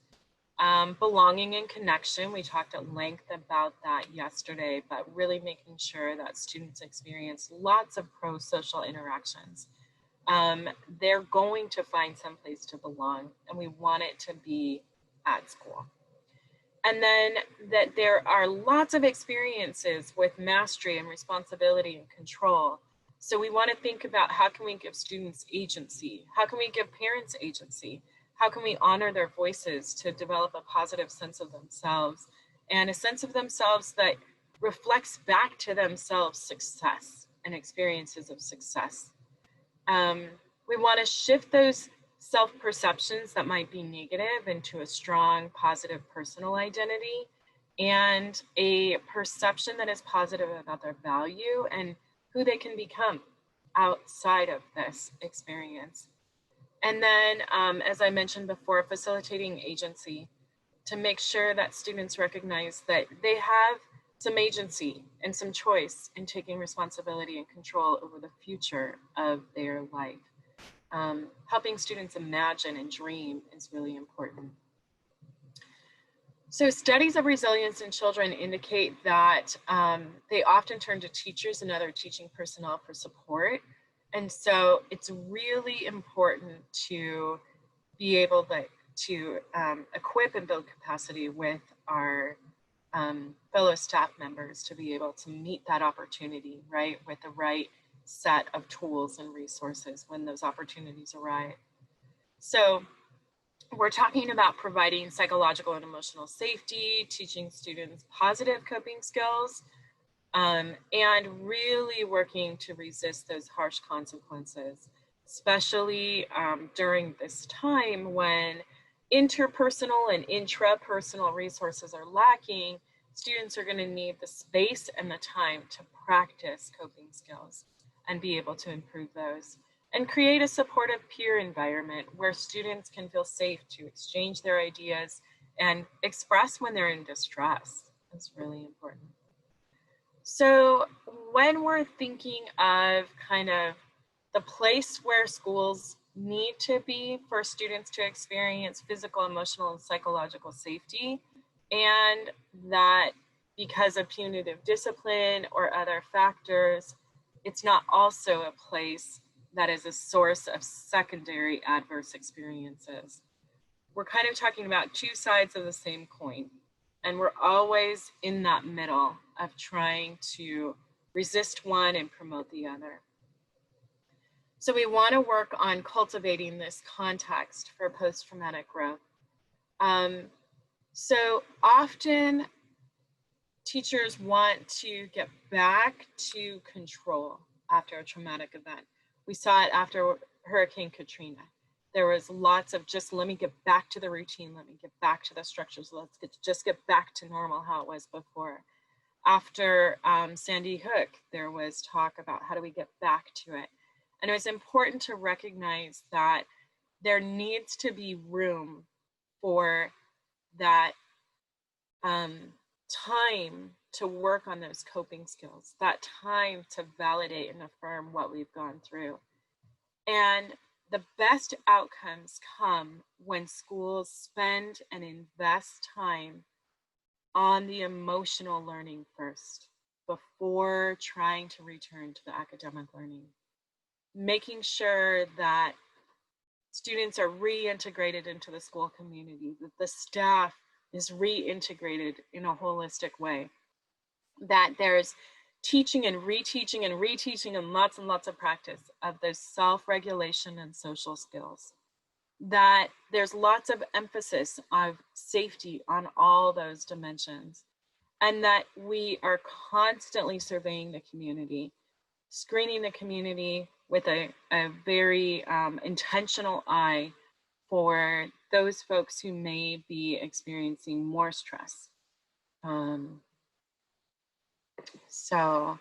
Belonging and connection, we talked at length about that yesterday, but really making sure that students experience lots of pro-social interactions. They're going to find some place to belong, and we want it to be at school. And then that there are lots of experiences with mastery and responsibility and control. So we want to think about, how can we give students agency? How can we give parents agency? How can we honor their voices to develop a positive sense of themselves, and a sense of themselves that reflects back to themselves success and experiences of success? We want to shift those self-perceptions that might be negative into a strong, positive personal identity, and a perception that is positive about their value and who they can become outside of this experience. And then, as I mentioned before, facilitating agency to make sure that students recognize that they have some agency and some choice in taking responsibility and control over the future of their life. Helping students imagine and dream is really important. So studies of resilience in children indicate that they often turn to teachers and other teaching personnel for support. And so it's really important to be able to equip and build capacity with our fellow staff members to be able to meet that opportunity, right, with the right set of tools and resources when those opportunities arise. So we're talking about providing psychological and emotional safety, teaching students positive coping skills, and really working to resist those harsh consequences, especially during this time when interpersonal and intrapersonal resources are lacking. Students are going to need the space and the time to practice coping skills and be able to improve those, and create a supportive peer environment where students can feel safe to exchange their ideas and express when they're in distress. That's really important. So when we're thinking of kind of the place where schools need to be for students to experience physical, emotional, and psychological safety, and that because of punitive discipline or other factors, it's not also a place that is a source of secondary adverse experiences. We're kind of talking about two sides of the same coin, and we're always in that middle of trying to resist one and promote the other. So we want to work on cultivating this context for post-traumatic growth. So often teachers want to get back to control after a traumatic event. We saw it after Hurricane Katrina. There was lots of just, let me get back to the routine, let me get back to the structures, just get back to normal how it was before. After Sandy Hook, there was talk about how do we get back to it. And it was important to recognize that there needs to be room for that time to work on those coping skills, that time to validate and affirm what we've gone through. And the best outcomes come when schools spend and invest time on the emotional learning first, before trying to return to the academic learning. Making sure that students are reintegrated into the school community, that the staff is reintegrated in a holistic way, that there's teaching and reteaching and lots of practice of those self-regulation and social skills, that there's lots of emphasis of safety on all those dimensions, and that we are constantly surveying the community, screening the community with a very intentional eye for those folks who may be experiencing more stress. So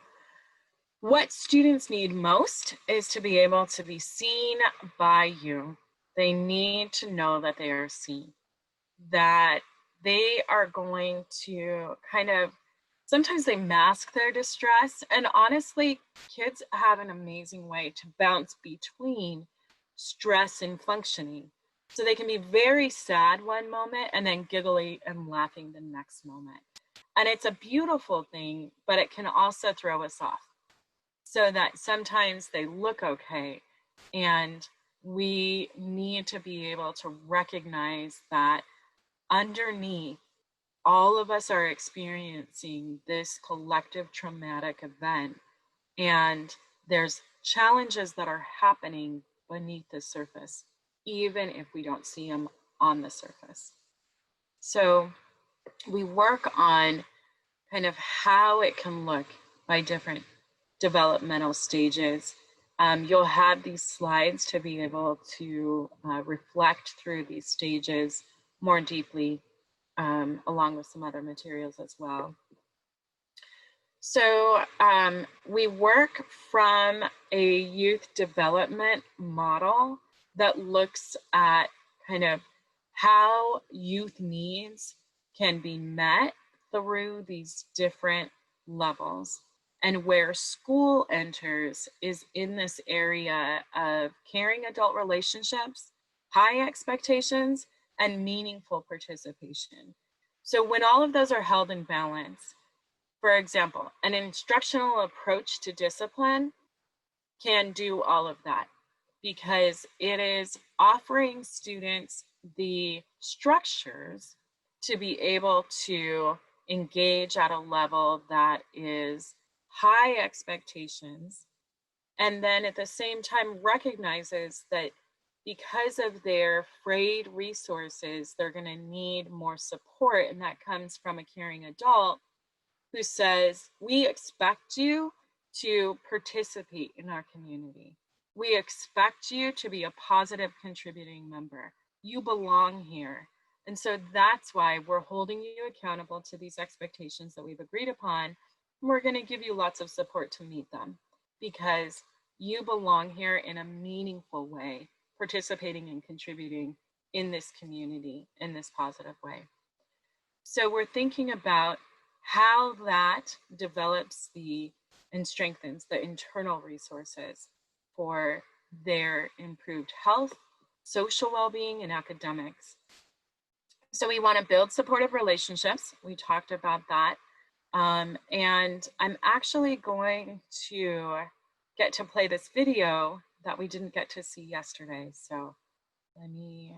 what students need most is to be able to be seen by you. They need to know that they are seen, that they are going to kind of, sometimes they mask their distress. And honestly, kids have an amazing way to bounce between stress and functioning. So they can be very sad one moment and then giggly and laughing the next moment. And it's a beautiful thing, but it can also throw us off. So that sometimes they look okay, and we need to be able to recognize that underneath, all of us are experiencing this collective traumatic event, and there's challenges that are happening beneath the surface, even if we don't see them on the surface. So we work on kind of how it can look by different developmental stages. You'll have these slides to be able to reflect through these stages more deeply, along with some other materials as well. So we work from a youth development model that looks at kind of how youth needs can be met through these different levels, and where school enters is in this area of caring adult relationships, high expectations, and meaningful participation. So when all of those are held in balance, for example, an instructional approach to discipline can do all of that, because it is offering students the structures to be able to engage at a level that is high expectations, and then at the same time recognizes that because of their frayed resources, they're going to need more support, and that comes from a caring adult who says, we expect you to participate in our community. We expect you to be a positive contributing member. You belong here. And so that's why we're holding you accountable to these expectations that we've agreed upon. And we're going to give you lots of support to meet them, because you belong here in a meaningful way, participating and contributing in this community in this positive way. So we're thinking about how that develops and strengthens the internal resources for their improved health, social well-being, and academics. So we want to build supportive relationships. We talked about that. And I'm actually going to get to play this video that we didn't get to see yesterday. So let me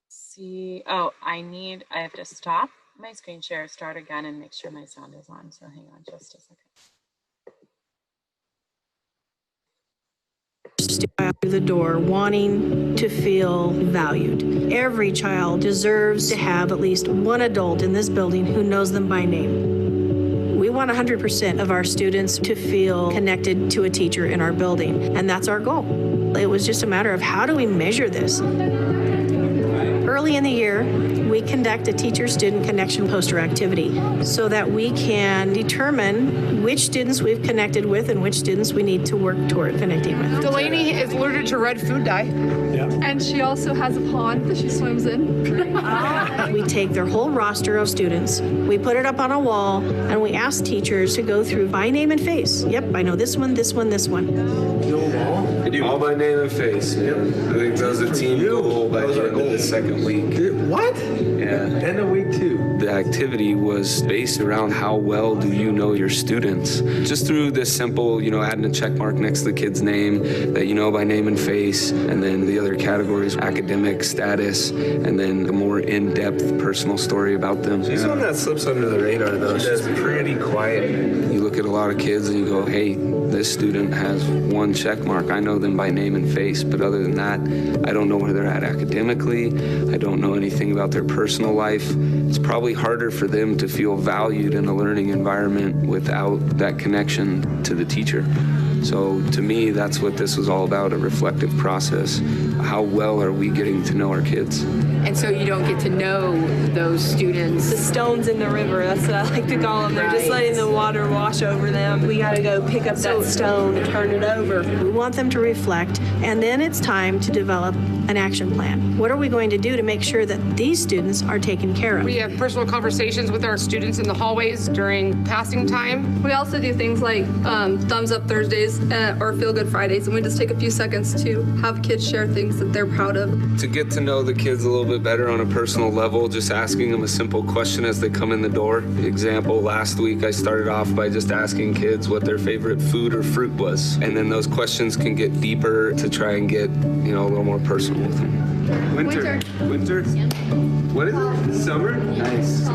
see. Oh, I have to stop my screen share, start again, and make sure my sound is on. So hang on just a second. student through the door wanting to feel valued. Every child deserves to have at least one adult in this building who knows them by name. We want 100% of our students to feel connected to a teacher in our building, and that's our goal. It was just a matter of how do we measure this? Early in the year, we conduct a teacher-student connection poster activity so that we can determine which students we've connected with and which students we need to work toward connecting with. Delaney is allergic to red food dye. Yeah. And she also has a pond that she swims in. We take their whole roster of students, we put it up on a wall, and we ask teachers to go through by name and face. Yep, I know this one, this one, this one. All by name and face. Yep. I think that was a team goal by the end of the second week. What? Yeah. End of week 2. The activity was based around how well do you know your students. Just through this simple, adding a check mark next to the kid's name that you know by name and face, and then the other categories, academic status, and then a more in-depth personal story about them. She's one that slips under the radar, though. She's pretty quiet. You look at a lot of kids and you go, hey, this student has one check mark. I know them by name and face, but other than that, I don't know where they're at academically. I don't know anything about their personal life. It's probably harder for them to feel valued in a learning environment without that connection to the teacher. So to me, that's what this was all about, a reflective process. How well are we getting to know our kids? And so you don't get to know those students. The stones in the river, that's what I like to call them. They're just letting the water wash over them. We got to go pick up that stone and turn it over. We want them to reflect, and then it's time to develop an action plan. What are we going to do to make sure that these students are taken care of? We have personal conversations with our students in the hallways during passing time. We also do things like Thumbs Up Thursdays or Feel Good Fridays, and we just take a few seconds to have kids share things that they're proud of. To get to know the kids a little bit better on a personal level, just asking them a simple question as they come in the door. Example, last week I started off by just asking kids what their favorite food or fruit was, and then those questions can get deeper to try and get, a little more personal with them. Winter. What is it? Summer? Nice.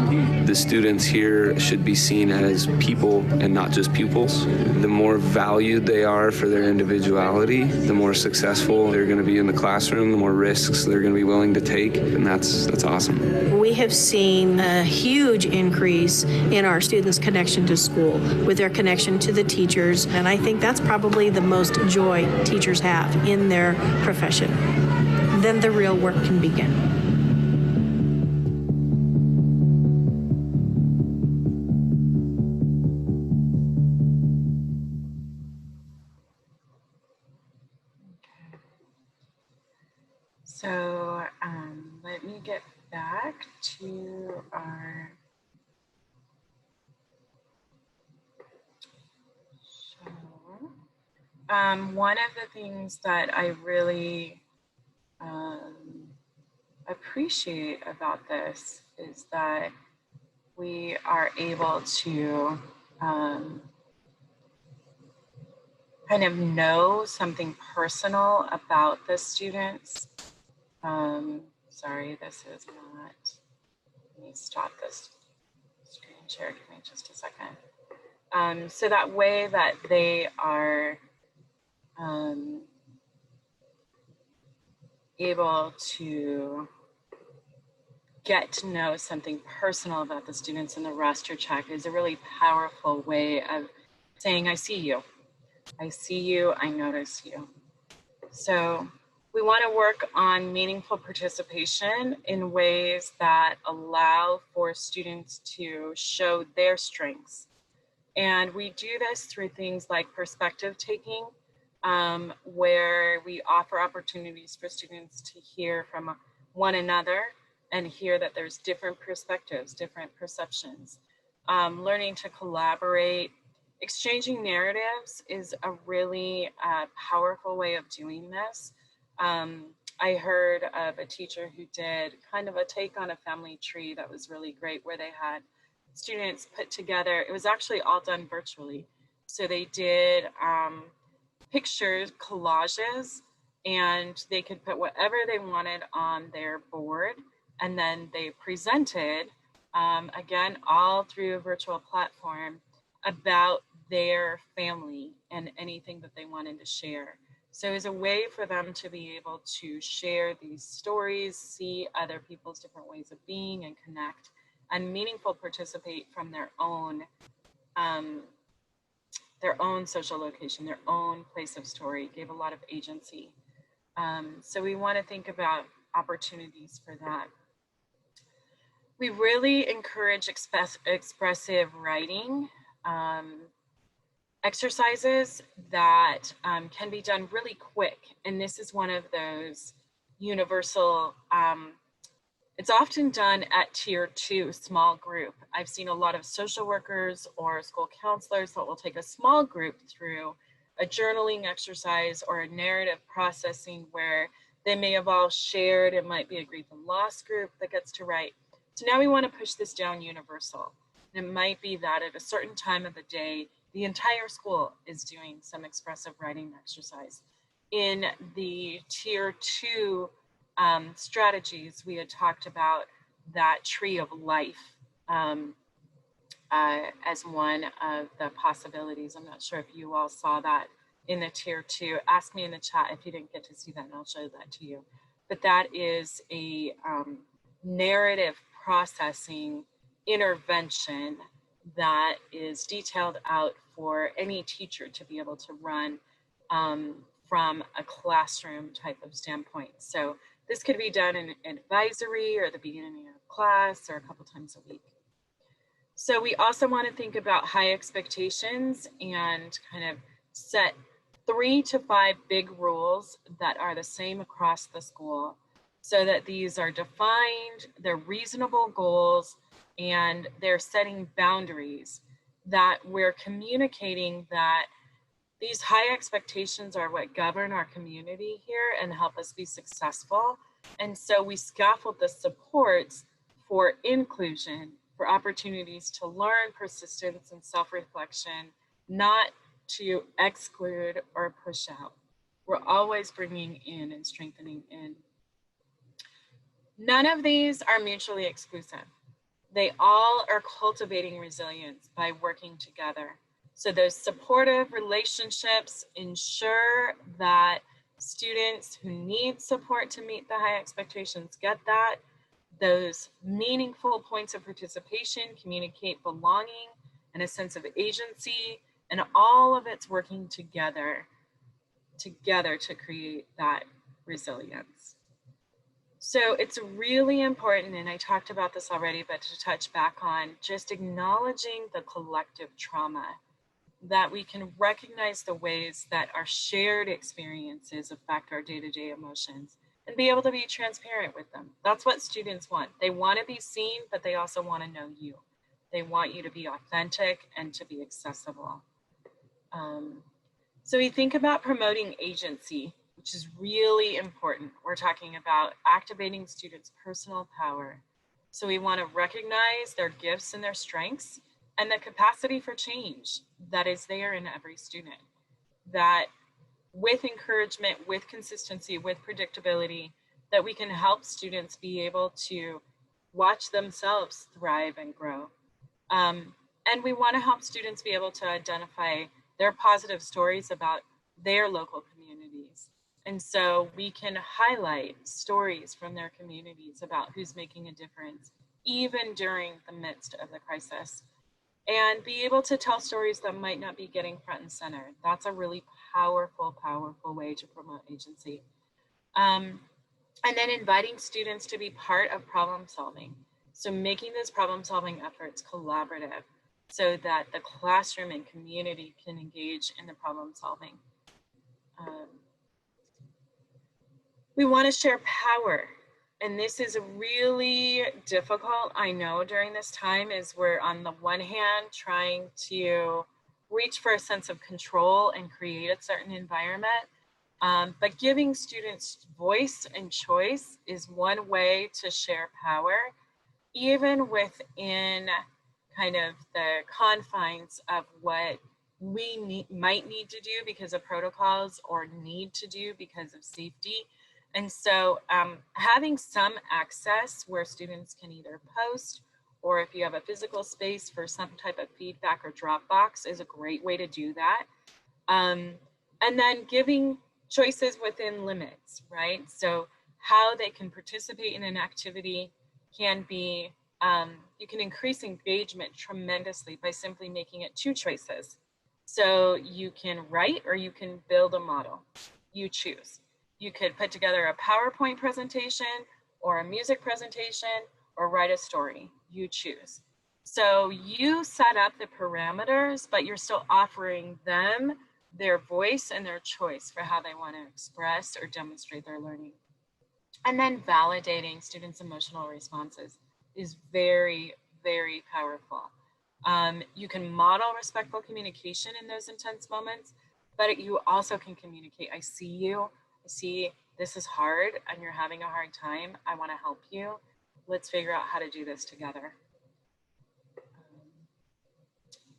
The students here should be seen as people and not just pupils. The more valued they are for their individuality, the more successful they're going to be in the classroom, the more risks they're going to be willing to take, and that's awesome. We have seen a huge increase in our students' connection to school, with their connection to the teachers, and I think that's probably the most joy teachers have in their profession. Then the real work can begin. So let me get back to our show. One of the things that I really appreciate about this is that we are able to kind of know something personal about the students. Sorry, this is not, let me stop this screen share, give me just a second. So that way that they are able to get to know something personal about the students in the roster check is a really powerful way of saying, I see you, I notice you. So we want to work on meaningful participation in ways that allow for students to show their strengths. And we do this through things like perspective taking, where we offer opportunities for students to hear from one another and hear that there's different perspectives, different perceptions. Learning to collaborate, exchanging narratives is a really powerful way of doing this. I heard of a teacher who did kind of a take on a family tree that was really great, where they had students put together, it was actually all done virtually. So they did pictures, collages, and they could put whatever they wanted on their board, and then they presented, again, all through a virtual platform, about their family and anything that they wanted to share. So as a way for them to be able to share these stories, see other people's different ways of being and connect and meaningful participate from their own social location, their own place of story, gave a lot of agency. So we want to think about opportunities for that. We really encourage expressive writing exercises that can be done really quick. And this is one of those universal, it's often done at tier 2, small group. I've seen a lot of social workers or school counselors that will take a small group through a journaling exercise or a narrative processing where they may have all shared. It might be a grief and loss group that gets to write. So now we want to push this down universal. It might be that at a certain time of the day, the entire school is doing some expressive writing exercise. In the tier 2 strategies, we had talked about that tree of life as one of the possibilities. I'm not sure if you all saw that in the tier 2. Ask me in the chat if you didn't get to see that and I'll show that to you. But that is a narrative processing intervention that is detailed out for any teacher to be able to run from a classroom type of standpoint. So this could be done in advisory or the beginning of class or a couple times a week. So we also want to think about high expectations and kind of set 3 to 5 big rules that are the same across the school so that these are defined, they're reasonable goals, and they're setting boundaries that we're communicating that these high expectations are what govern our community here and help us be successful. And so we scaffold the supports for inclusion, for opportunities to learn, persistence, and self-reflection, not to exclude or push out. We're always bringing in and strengthening in. None of these are mutually exclusive. They all are cultivating resilience by working together. So those supportive relationships ensure that students who need support to meet the high expectations get that. Those meaningful points of participation communicate belonging and a sense of agency, and all of it's working together to create that resilience. So it's really important, and I talked about this already, but to touch back on just acknowledging the collective trauma, that we can recognize the ways that our shared experiences affect our day-to-day emotions and be able to be transparent with them. That's what students want. They want to be seen, but they also want to know you. They want you to be authentic and to be accessible. So we think about promoting agency, which is really important. We're talking about activating students' personal power. So we want to recognize their gifts and their strengths and the capacity for change that is there in every student. That with encouragement, with consistency, with predictability, that we can help students be able to watch themselves thrive and grow. And we want to help students be able to identify their positive stories about their local communities. And so we can highlight stories from their communities about who's making a difference, even during the midst of the crisis. And be able to tell stories that might not be getting front and center. That's a really powerful, powerful way to promote agency. And then inviting students to be part of problem solving. So making those problem solving efforts collaborative so that the classroom and community can engage in the problem solving. We want to share power. And this is really difficult, I know, during this time, is we're on the one hand trying to reach for a sense of control and create a certain environment. But giving students voice and choice is one way to share power, even within kind of the confines of what we might need to do because of protocols or need to do because of safety. And so having some access where students can either post, or if you have a physical space for some type of feedback or Dropbox, is a great way to do that. And then giving choices within limits, right? So how they can participate in an activity can be, you can increase engagement tremendously by simply making it 2 choices. So you can write or you can build a model. You choose. You could put together a PowerPoint presentation or a music presentation or write a story. You choose. So you set up the parameters, but you're still offering them their voice and their choice for how they want to express or demonstrate their learning. And then validating students' emotional responses is very, very powerful. You can model respectful communication in those intense moments, but you also can communicate, I see you, I see this is hard and you're having a hard time. I want to help you. Let's figure out how to do this together.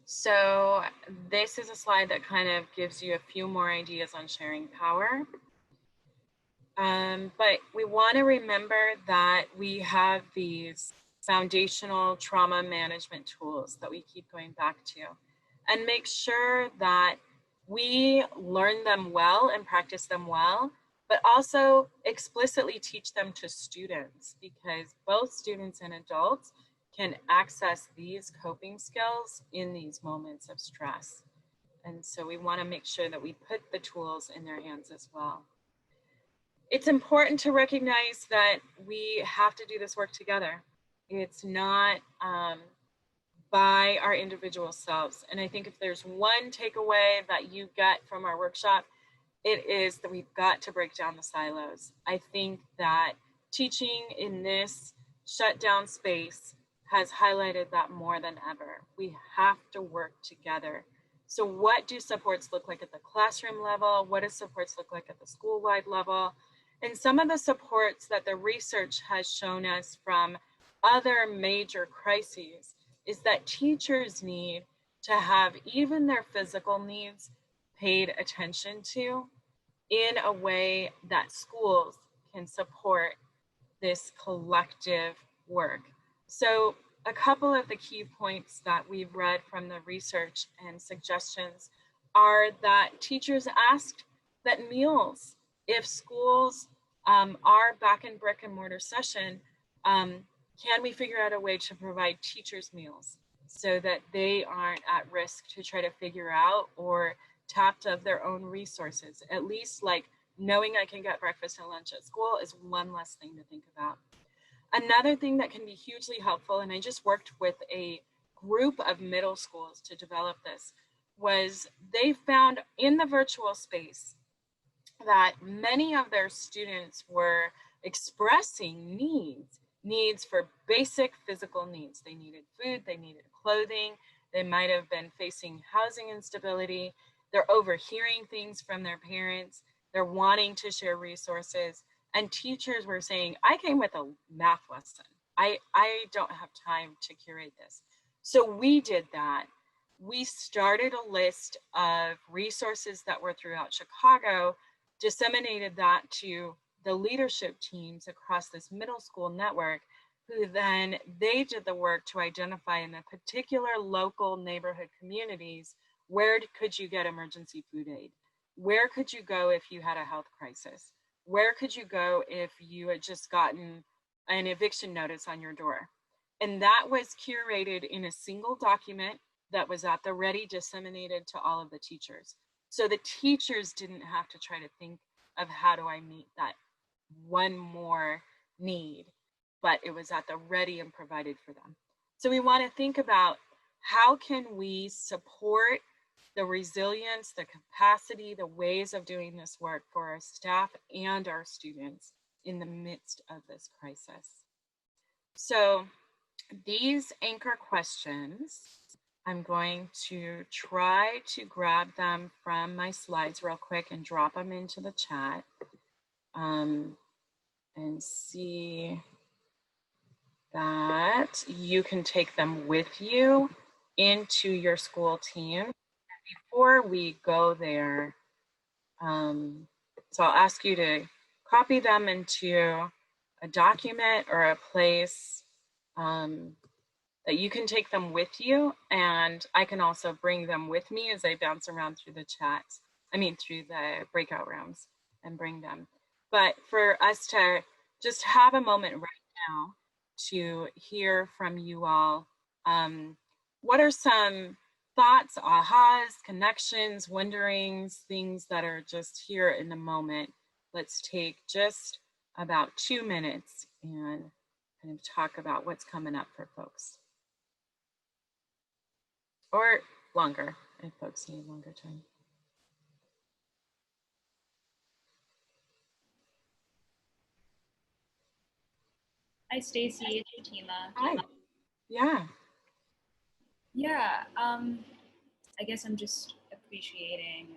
So this is a slide that kind of gives you a few more ideas on sharing power. But we want to remember that we have these foundational trauma management tools that we keep going back to, and make sure that we learn them well and practice them well, but also explicitly teach them to students, because both students and adults can access these coping skills in these moments of stress. And so we want to make sure that we put the tools in their hands as well. It's important to recognize that we have to do this work together. It's not by our individual selves. And I think if there's one takeaway that you get from our workshop, it is that we've got to break down the silos. I think that teaching in this shut down space has highlighted that more than ever. We have to work together. So what do supports look like at the classroom level? What do supports look like at the school-wide level? And some of the supports that the research has shown us from other major crises is that teachers need to have even their physical needs paid attention to in a way that schools can support this collective work. So a couple of the key points that we've read from the research and suggestions are that teachers asked that meals, if schools are back in brick and mortar session, can we figure out a way to provide teachers meals so that they aren't at risk to try to figure out or tapped of their own resources? At least like knowing I can get breakfast and lunch at school is one less thing to think about. Another thing that can be hugely helpful, and I just worked with a group of middle schools to develop this, was they found in the virtual space that many of their students were expressing needs for basic physical needs. They needed food, they needed clothing, they might have been facing housing instability, they're overhearing things from their parents, they're wanting to share resources, and teachers were saying, I came with a math lesson. I don't have time to curate this. So we did that. We started a list of resources that were throughout Chicago, disseminated that to the leadership teams across this middle school network, who then they did the work to identify in the particular local neighborhood communities, where could you get emergency food aid? Where could you go if you had a health crisis? Where could you go if you had just gotten an eviction notice on your door? And that was curated in a single document that was at the ready, disseminated to all of the teachers. So the teachers didn't have to try to think of how do I meet that one more need, but it was at the ready and provided for them. So we want to think about how can we support the resilience, the capacity, the ways of doing this work for our staff and our students in the midst of this crisis. So these anchor questions, I'm going to try to grab them from my slides real quick and drop them into the chat and see that you can take them with you into your school team. Before we go there, so I'll ask you to copy them into a document or a place that you can take them with you, and I can also bring them with me as I bounce around through the chats, through the breakout rooms. and bring them. But for us to just have a moment right now to hear from you all, what are some thoughts, ahas, connections, wonderings, things that are just here in the moment? Let's take just about 2 minutes and kind of talk about what's coming up for folks. Or longer, if folks need longer time. Hi, Stacy. It's Fatima. Hi. Yeah. Yeah. I guess I'm just appreciating,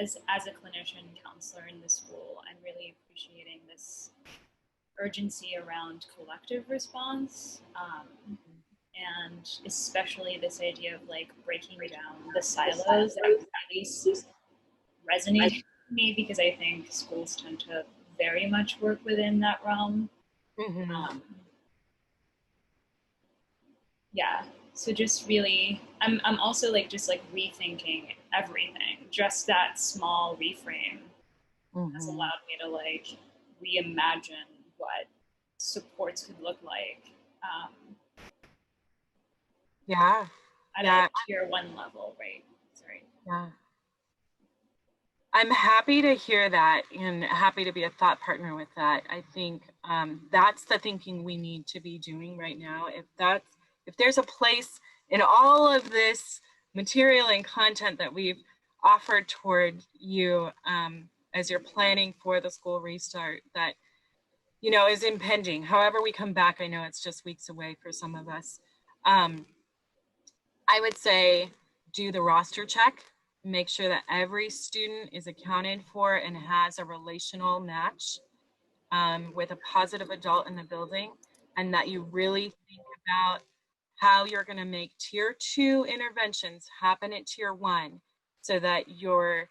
as a clinician counselor in the school, I'm really appreciating this urgency around collective response, and especially this idea of like breaking down the silos that at least resonate with me, because I think schools tend to very much work within that realm. Yeah, so just really, I'm also like just like rethinking everything. Just that small reframe has allowed me to like reimagine what supports could look like. Yeah. At a tier 1 level, right? Sorry. Yeah. I'm happy to hear that and happy to be a thought partner with that. I think that's the thinking we need to be doing right now. If there's a place in all of this material and content that we've offered toward you as you're planning for the school restart that, you know, is impending. However we come back, I know it's just weeks away for some of us. I would say do the roster check. Make sure that every student is accounted for and has a relational match with a positive adult in the building, and that you really think about how you're going to make tier 2 interventions happen at tier 1 so that you're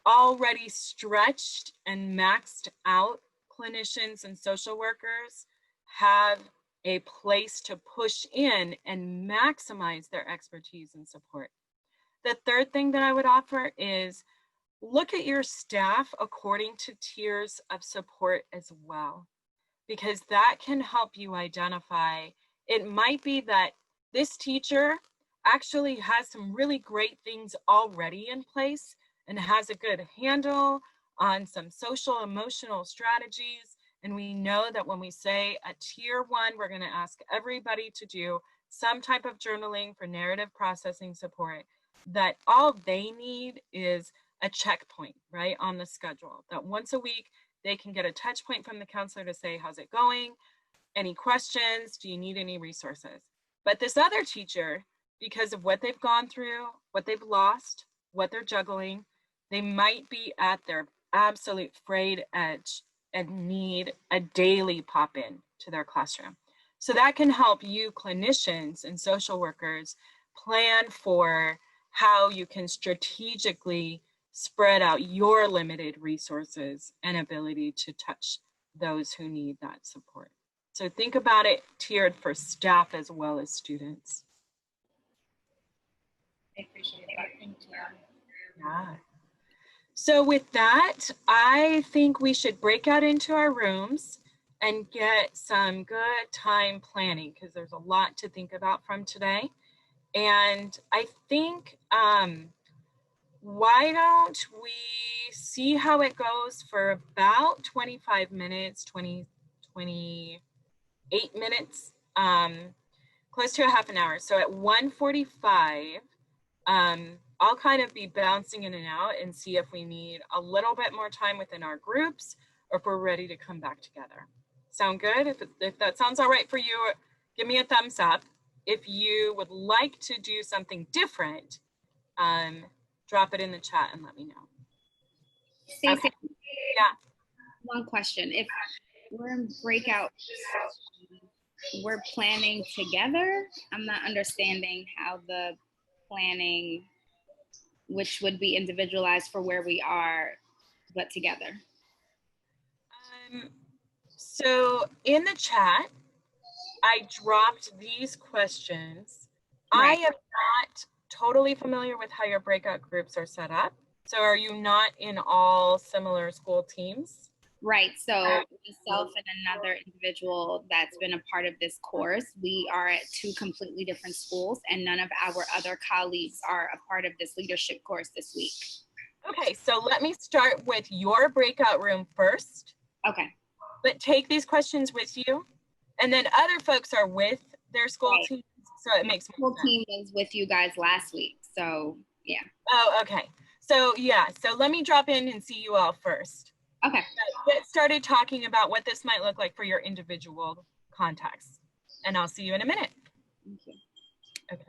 already stretched and maxed out clinicians and social workers have a place to push in and maximize their expertise and support. The third thing that I would offer is look at your staff according to tiers of support as well, because that can help you identify. It might be that this teacher actually has some really great things already in place and has a good handle on some social emotional strategies. And we know that when we say at tier 1, we're going to ask everybody to do some type of journaling for narrative processing support, that all they need is a checkpoint, right, on the schedule, that once a week they can get a touch point from the counselor to say, how's it going? Any questions? Do you need any resources? But this other teacher, because of what they've gone through, what they've lost, what they're juggling, they might be at their absolute frayed edge and need a daily pop in to their classroom. So that can help you clinicians and social workers plan for how you can strategically spread out your limited resources and ability to touch those who need that support. So think about it tiered for staff as well as students. I appreciate that. Thank you. Yeah. So with that, I think we should break out into our rooms and get some good time planning, because there's a lot to think about from today. And I think, why don't we see how it goes for about 25 minutes, 28 minutes, close to a half an hour. So at 1:45, I'll kind of be bouncing in and out and see if we need a little bit more time within our groups or if we're ready to come back together. Sound good? If that sounds all right for you, give me a thumbs up. If you would like to do something different, drop it in the chat and let me know. Stacey, okay. Yeah. One question. If we're in breakout, we're planning together. I'm not understanding how the planning, which would be individualized for where we are, but together. So in the chat, I dropped these questions. Right. I am not totally familiar with how your breakout groups are set up. So are you not in all similar school teams? Right. So myself and another individual that's been a part of this course, we are at 2 completely different schools, and none of our other colleagues are a part of this leadership course this week. Okay, so let me start with your breakout room first. Okay. But take these questions with you, and then other folks are with their school teams, so it makes more sense. School team was with you guys last week, so yeah. Oh, okay. So yeah, so let me drop in and see you all first. Okay. Get started talking about what this might look like for your individual contacts, and I'll see you in a minute. Thank you. Okay.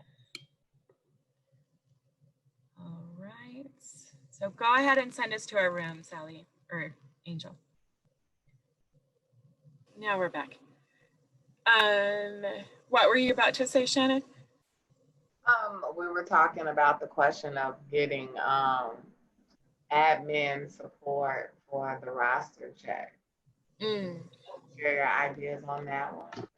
All right. So go ahead and send us to our room, Sally, or Angel. Now we're back. What were you about to say, Shannon? We were talking about the question of getting admin support for the roster check. Share your ideas on that one.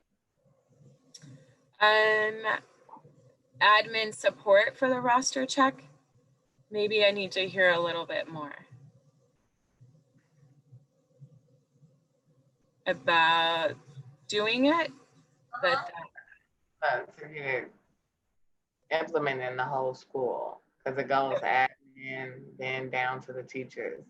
Admin support for the roster check. Maybe I need to hear a little bit more about doing it, but to get it implemented in the whole school, because it goes admin, then down to the teachers.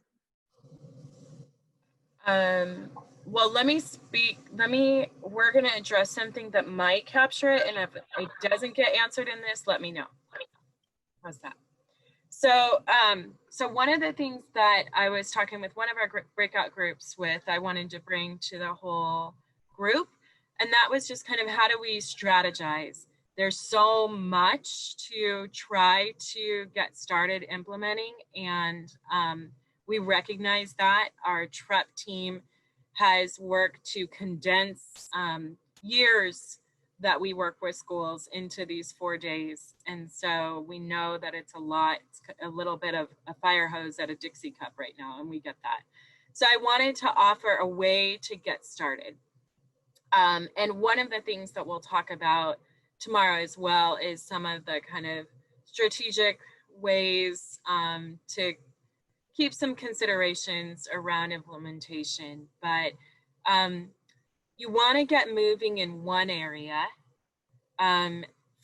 Well, we're going to address something that might capture it, and if it doesn't get answered in this, let me know. How's that? So, so one of the things that I was talking with one of our breakout groups with, I wanted to bring to the whole group, and that was just kind of how do we strategize? There's so much to try to get started implementing, and we recognize that our TREP team has worked to condense years that we work with schools into these 4 days. And so we know that it's a lot, it's a little bit of a fire hose at a Dixie cup right now, and we get that. So I wanted to offer a way to get started. And one of the things that we'll talk about tomorrow as well is some of the kind of strategic ways to keep some considerations around implementation. But you want to get moving in one area.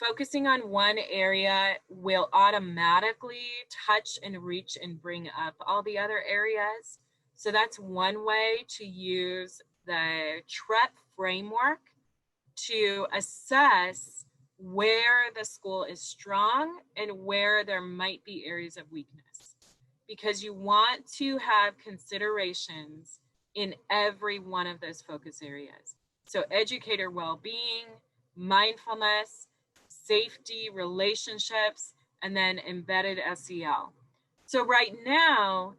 Focusing on one area will automatically touch and reach and bring up all the other areas. So that's one way to use the TREP framework to assess where the school is strong and where there might be areas of weakness, because you want to have considerations in every one of those focus areas. So educator well-being, mindfulness, safety, relationships, and then embedded SEL. So right now,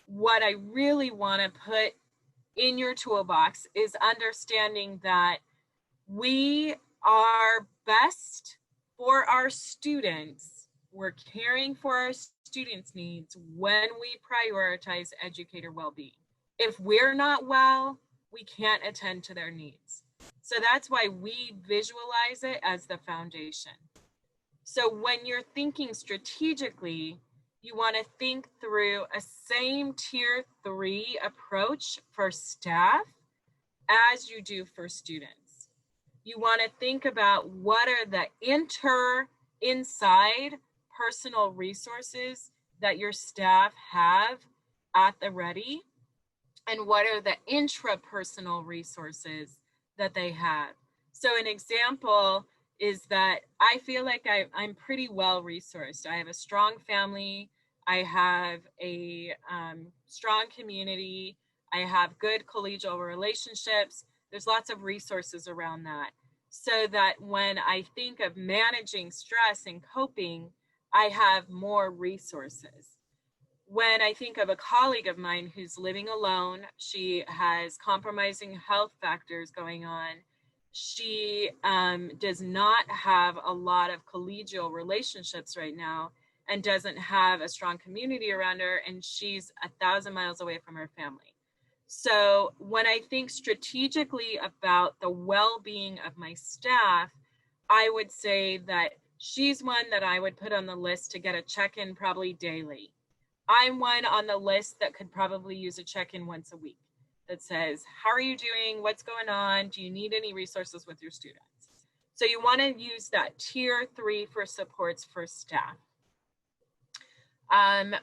what I really want to put in your toolbox is understanding that we are best for our students. We're caring for our students' needs when we prioritize educator well-being. If we're not well, we can't attend to their needs. So that's why we visualize it as the foundation. So when you're thinking strategically, you want to think through a same tier 3 approach for staff as you do for students. You want to think about what are the inside personal resources that your staff have at the ready, and what are the intrapersonal resources that they have. So an example is that I feel like I'm pretty well resourced. I have a strong family. I have a strong community. I have good collegial relationships. There's lots of resources around that, so that when I think of managing stress and coping, I have more resources. When I think of a colleague of mine who's living alone, she has compromising health factors going on. She does not have a lot of collegial relationships right now and doesn't have a strong community around her, and she's 1,000 miles away from her family. So when I think strategically about the well-being of my staff, I would say that she's one that I would put on the list to get a check-in probably daily. I'm one on the list that could probably use a check-in once a week that says, how are you doing? What's going on? Do you need any resources with your students? So you want to use that tier 3 for supports for staff.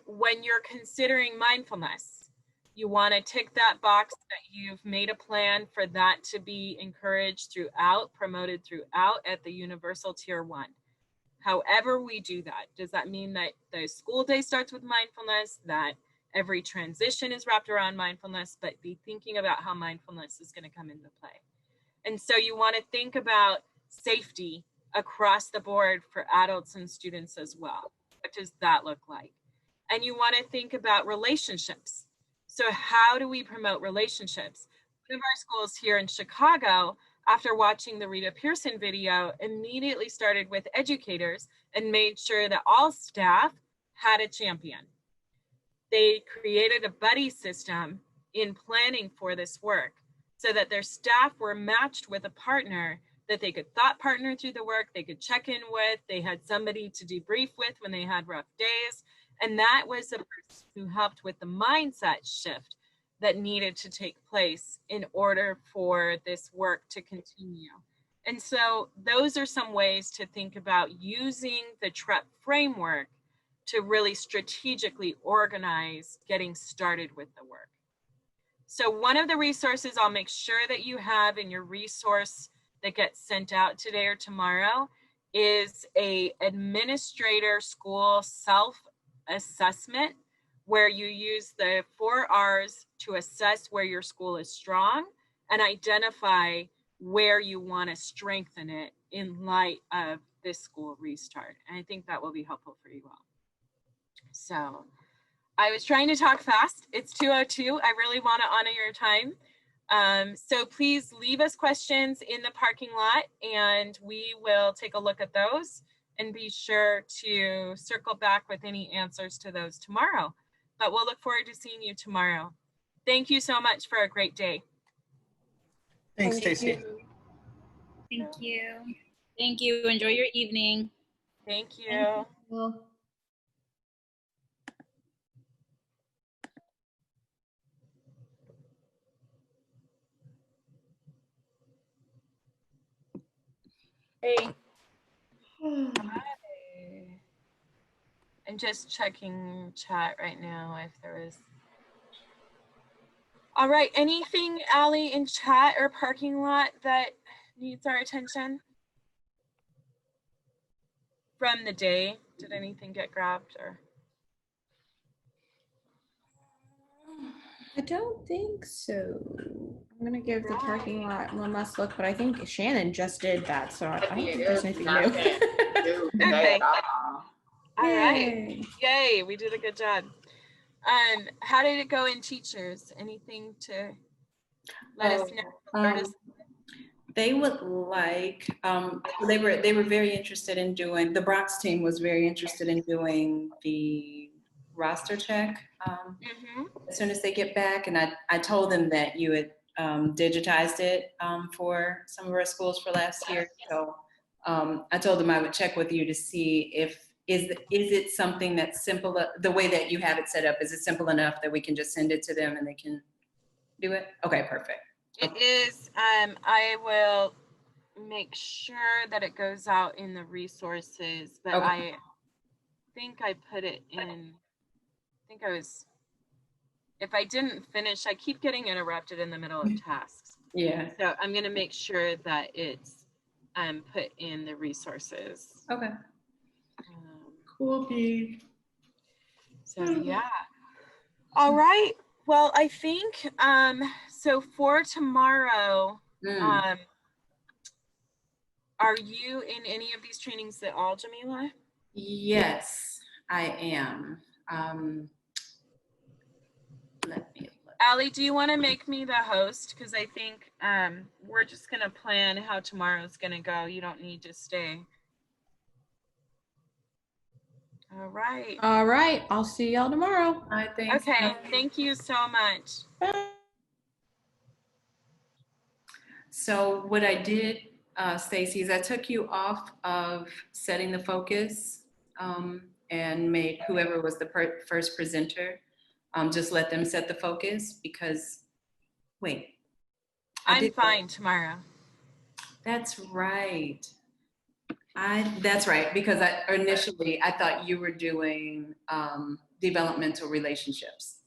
When you're considering mindfulness, you want to tick that box that you've made a plan for that to be encouraged throughout, promoted throughout at the universal tier 1. However we do that, does that mean that the school day starts with mindfulness, that every transition is wrapped around mindfulness, but be thinking about how mindfulness is going to come into play. And so you want to think about safety across the board for adults and students as well. What does that look like? And you want to think about relationships. So how do we promote relationships? One of our schools here in Chicago, after watching the Rita Pearson video, immediately started with educators and made sure that all staff had a champion. They created a buddy system in planning for this work so that their staff were matched with a partner that they could thought partner through the work, they could check in with, they had somebody to debrief with when they had rough days. And that was the person who helped with the mindset shift that needed to take place in order for this work to continue. And so those are some ways to think about using the TREP framework to really strategically organize getting started with the work. So one of the resources I'll make sure that you have in your resource that gets sent out today or tomorrow is a administrator school self-assessment where you use the 4 R's to assess where your school is strong and identify where you want to strengthen it in light of this school restart. And I think that will be helpful for you all. So I was trying to talk fast. It's 2:02. I really want to honor your time. So please leave us questions in the parking lot and we will take a look at those and be sure to circle back with any answers to those tomorrow. But we'll look forward to seeing you tomorrow. Thank you so much for a great day. Thanks, Stacy. Thank you. Thank you. Enjoy your evening. Thank you. Hey. Hi. I'm just checking chat right now if there is. All right, anything, Allie, in chat or parking lot that needs our attention? From the day, did anything get grabbed or? I don't think so. I'm gonna give the parking lot one last look, but I think Shannon just did that, so I don't think there's anything new. Okay. All right. Yay, we did a good job. How did it go in teachers? Anything to let us know? They would like, they were very interested in doing, the Bronx team was very interested in doing the roster check as soon as they get back. And I told them that you had digitized it for some of our schools for last year. So I told them I would check with you to see if, is it something that's simple, the way that you have it set up, is it simple enough that we can just send it to them and they can do it? Okay, perfect. It is. I will make sure that it goes out in the resources, but okay. I think I put it in, I think I was, if I didn't finish, I keep getting interrupted in the middle of tasks. Yeah. So I'm going to make sure that it's put in the resources. Okay. Cool. So yeah. All right. Well, I think, so for tomorrow, are you in any of these trainings at all, Jamila? Yes, I am. Let me look. Allie, do you want to make me the host? Because I think we're just going to plan how tomorrow's going to go. You don't need to stay. All right. All right. I'll see y'all tomorrow. I think. Okay. Thank you so much. Bye. So what I did, Stacy, is I took you off of setting the focus and made whoever was the first presenter, just let them set the focus because, wait. I'm fine tomorrow. That's right. That's right, because initially I thought you were doing developmental relationships.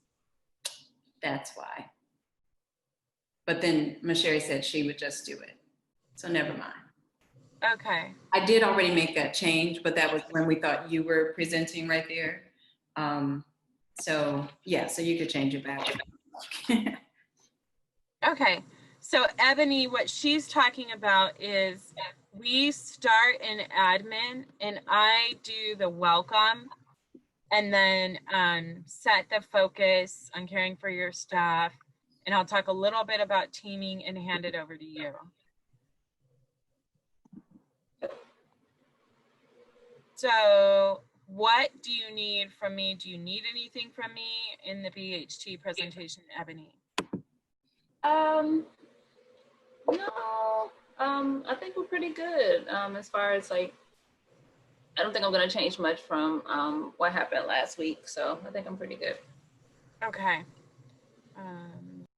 That's why. But then Masheri said she would just do it. So never mind. Okay. I did already make that change, but that was when we thought you were presenting right there. So yeah, so you could change it back. Okay. So Ebony, what she's talking about is we start in admin and I do the welcome and then set the focus on caring for your staff. And I'll talk a little bit about teaming and hand it over to you. So what do you need from me? Do you need anything from me in the BHT presentation, Ebony? No, I think we're pretty good. As far as like, I don't think I'm gonna change much from what happened last week. So I think I'm pretty good. Okay.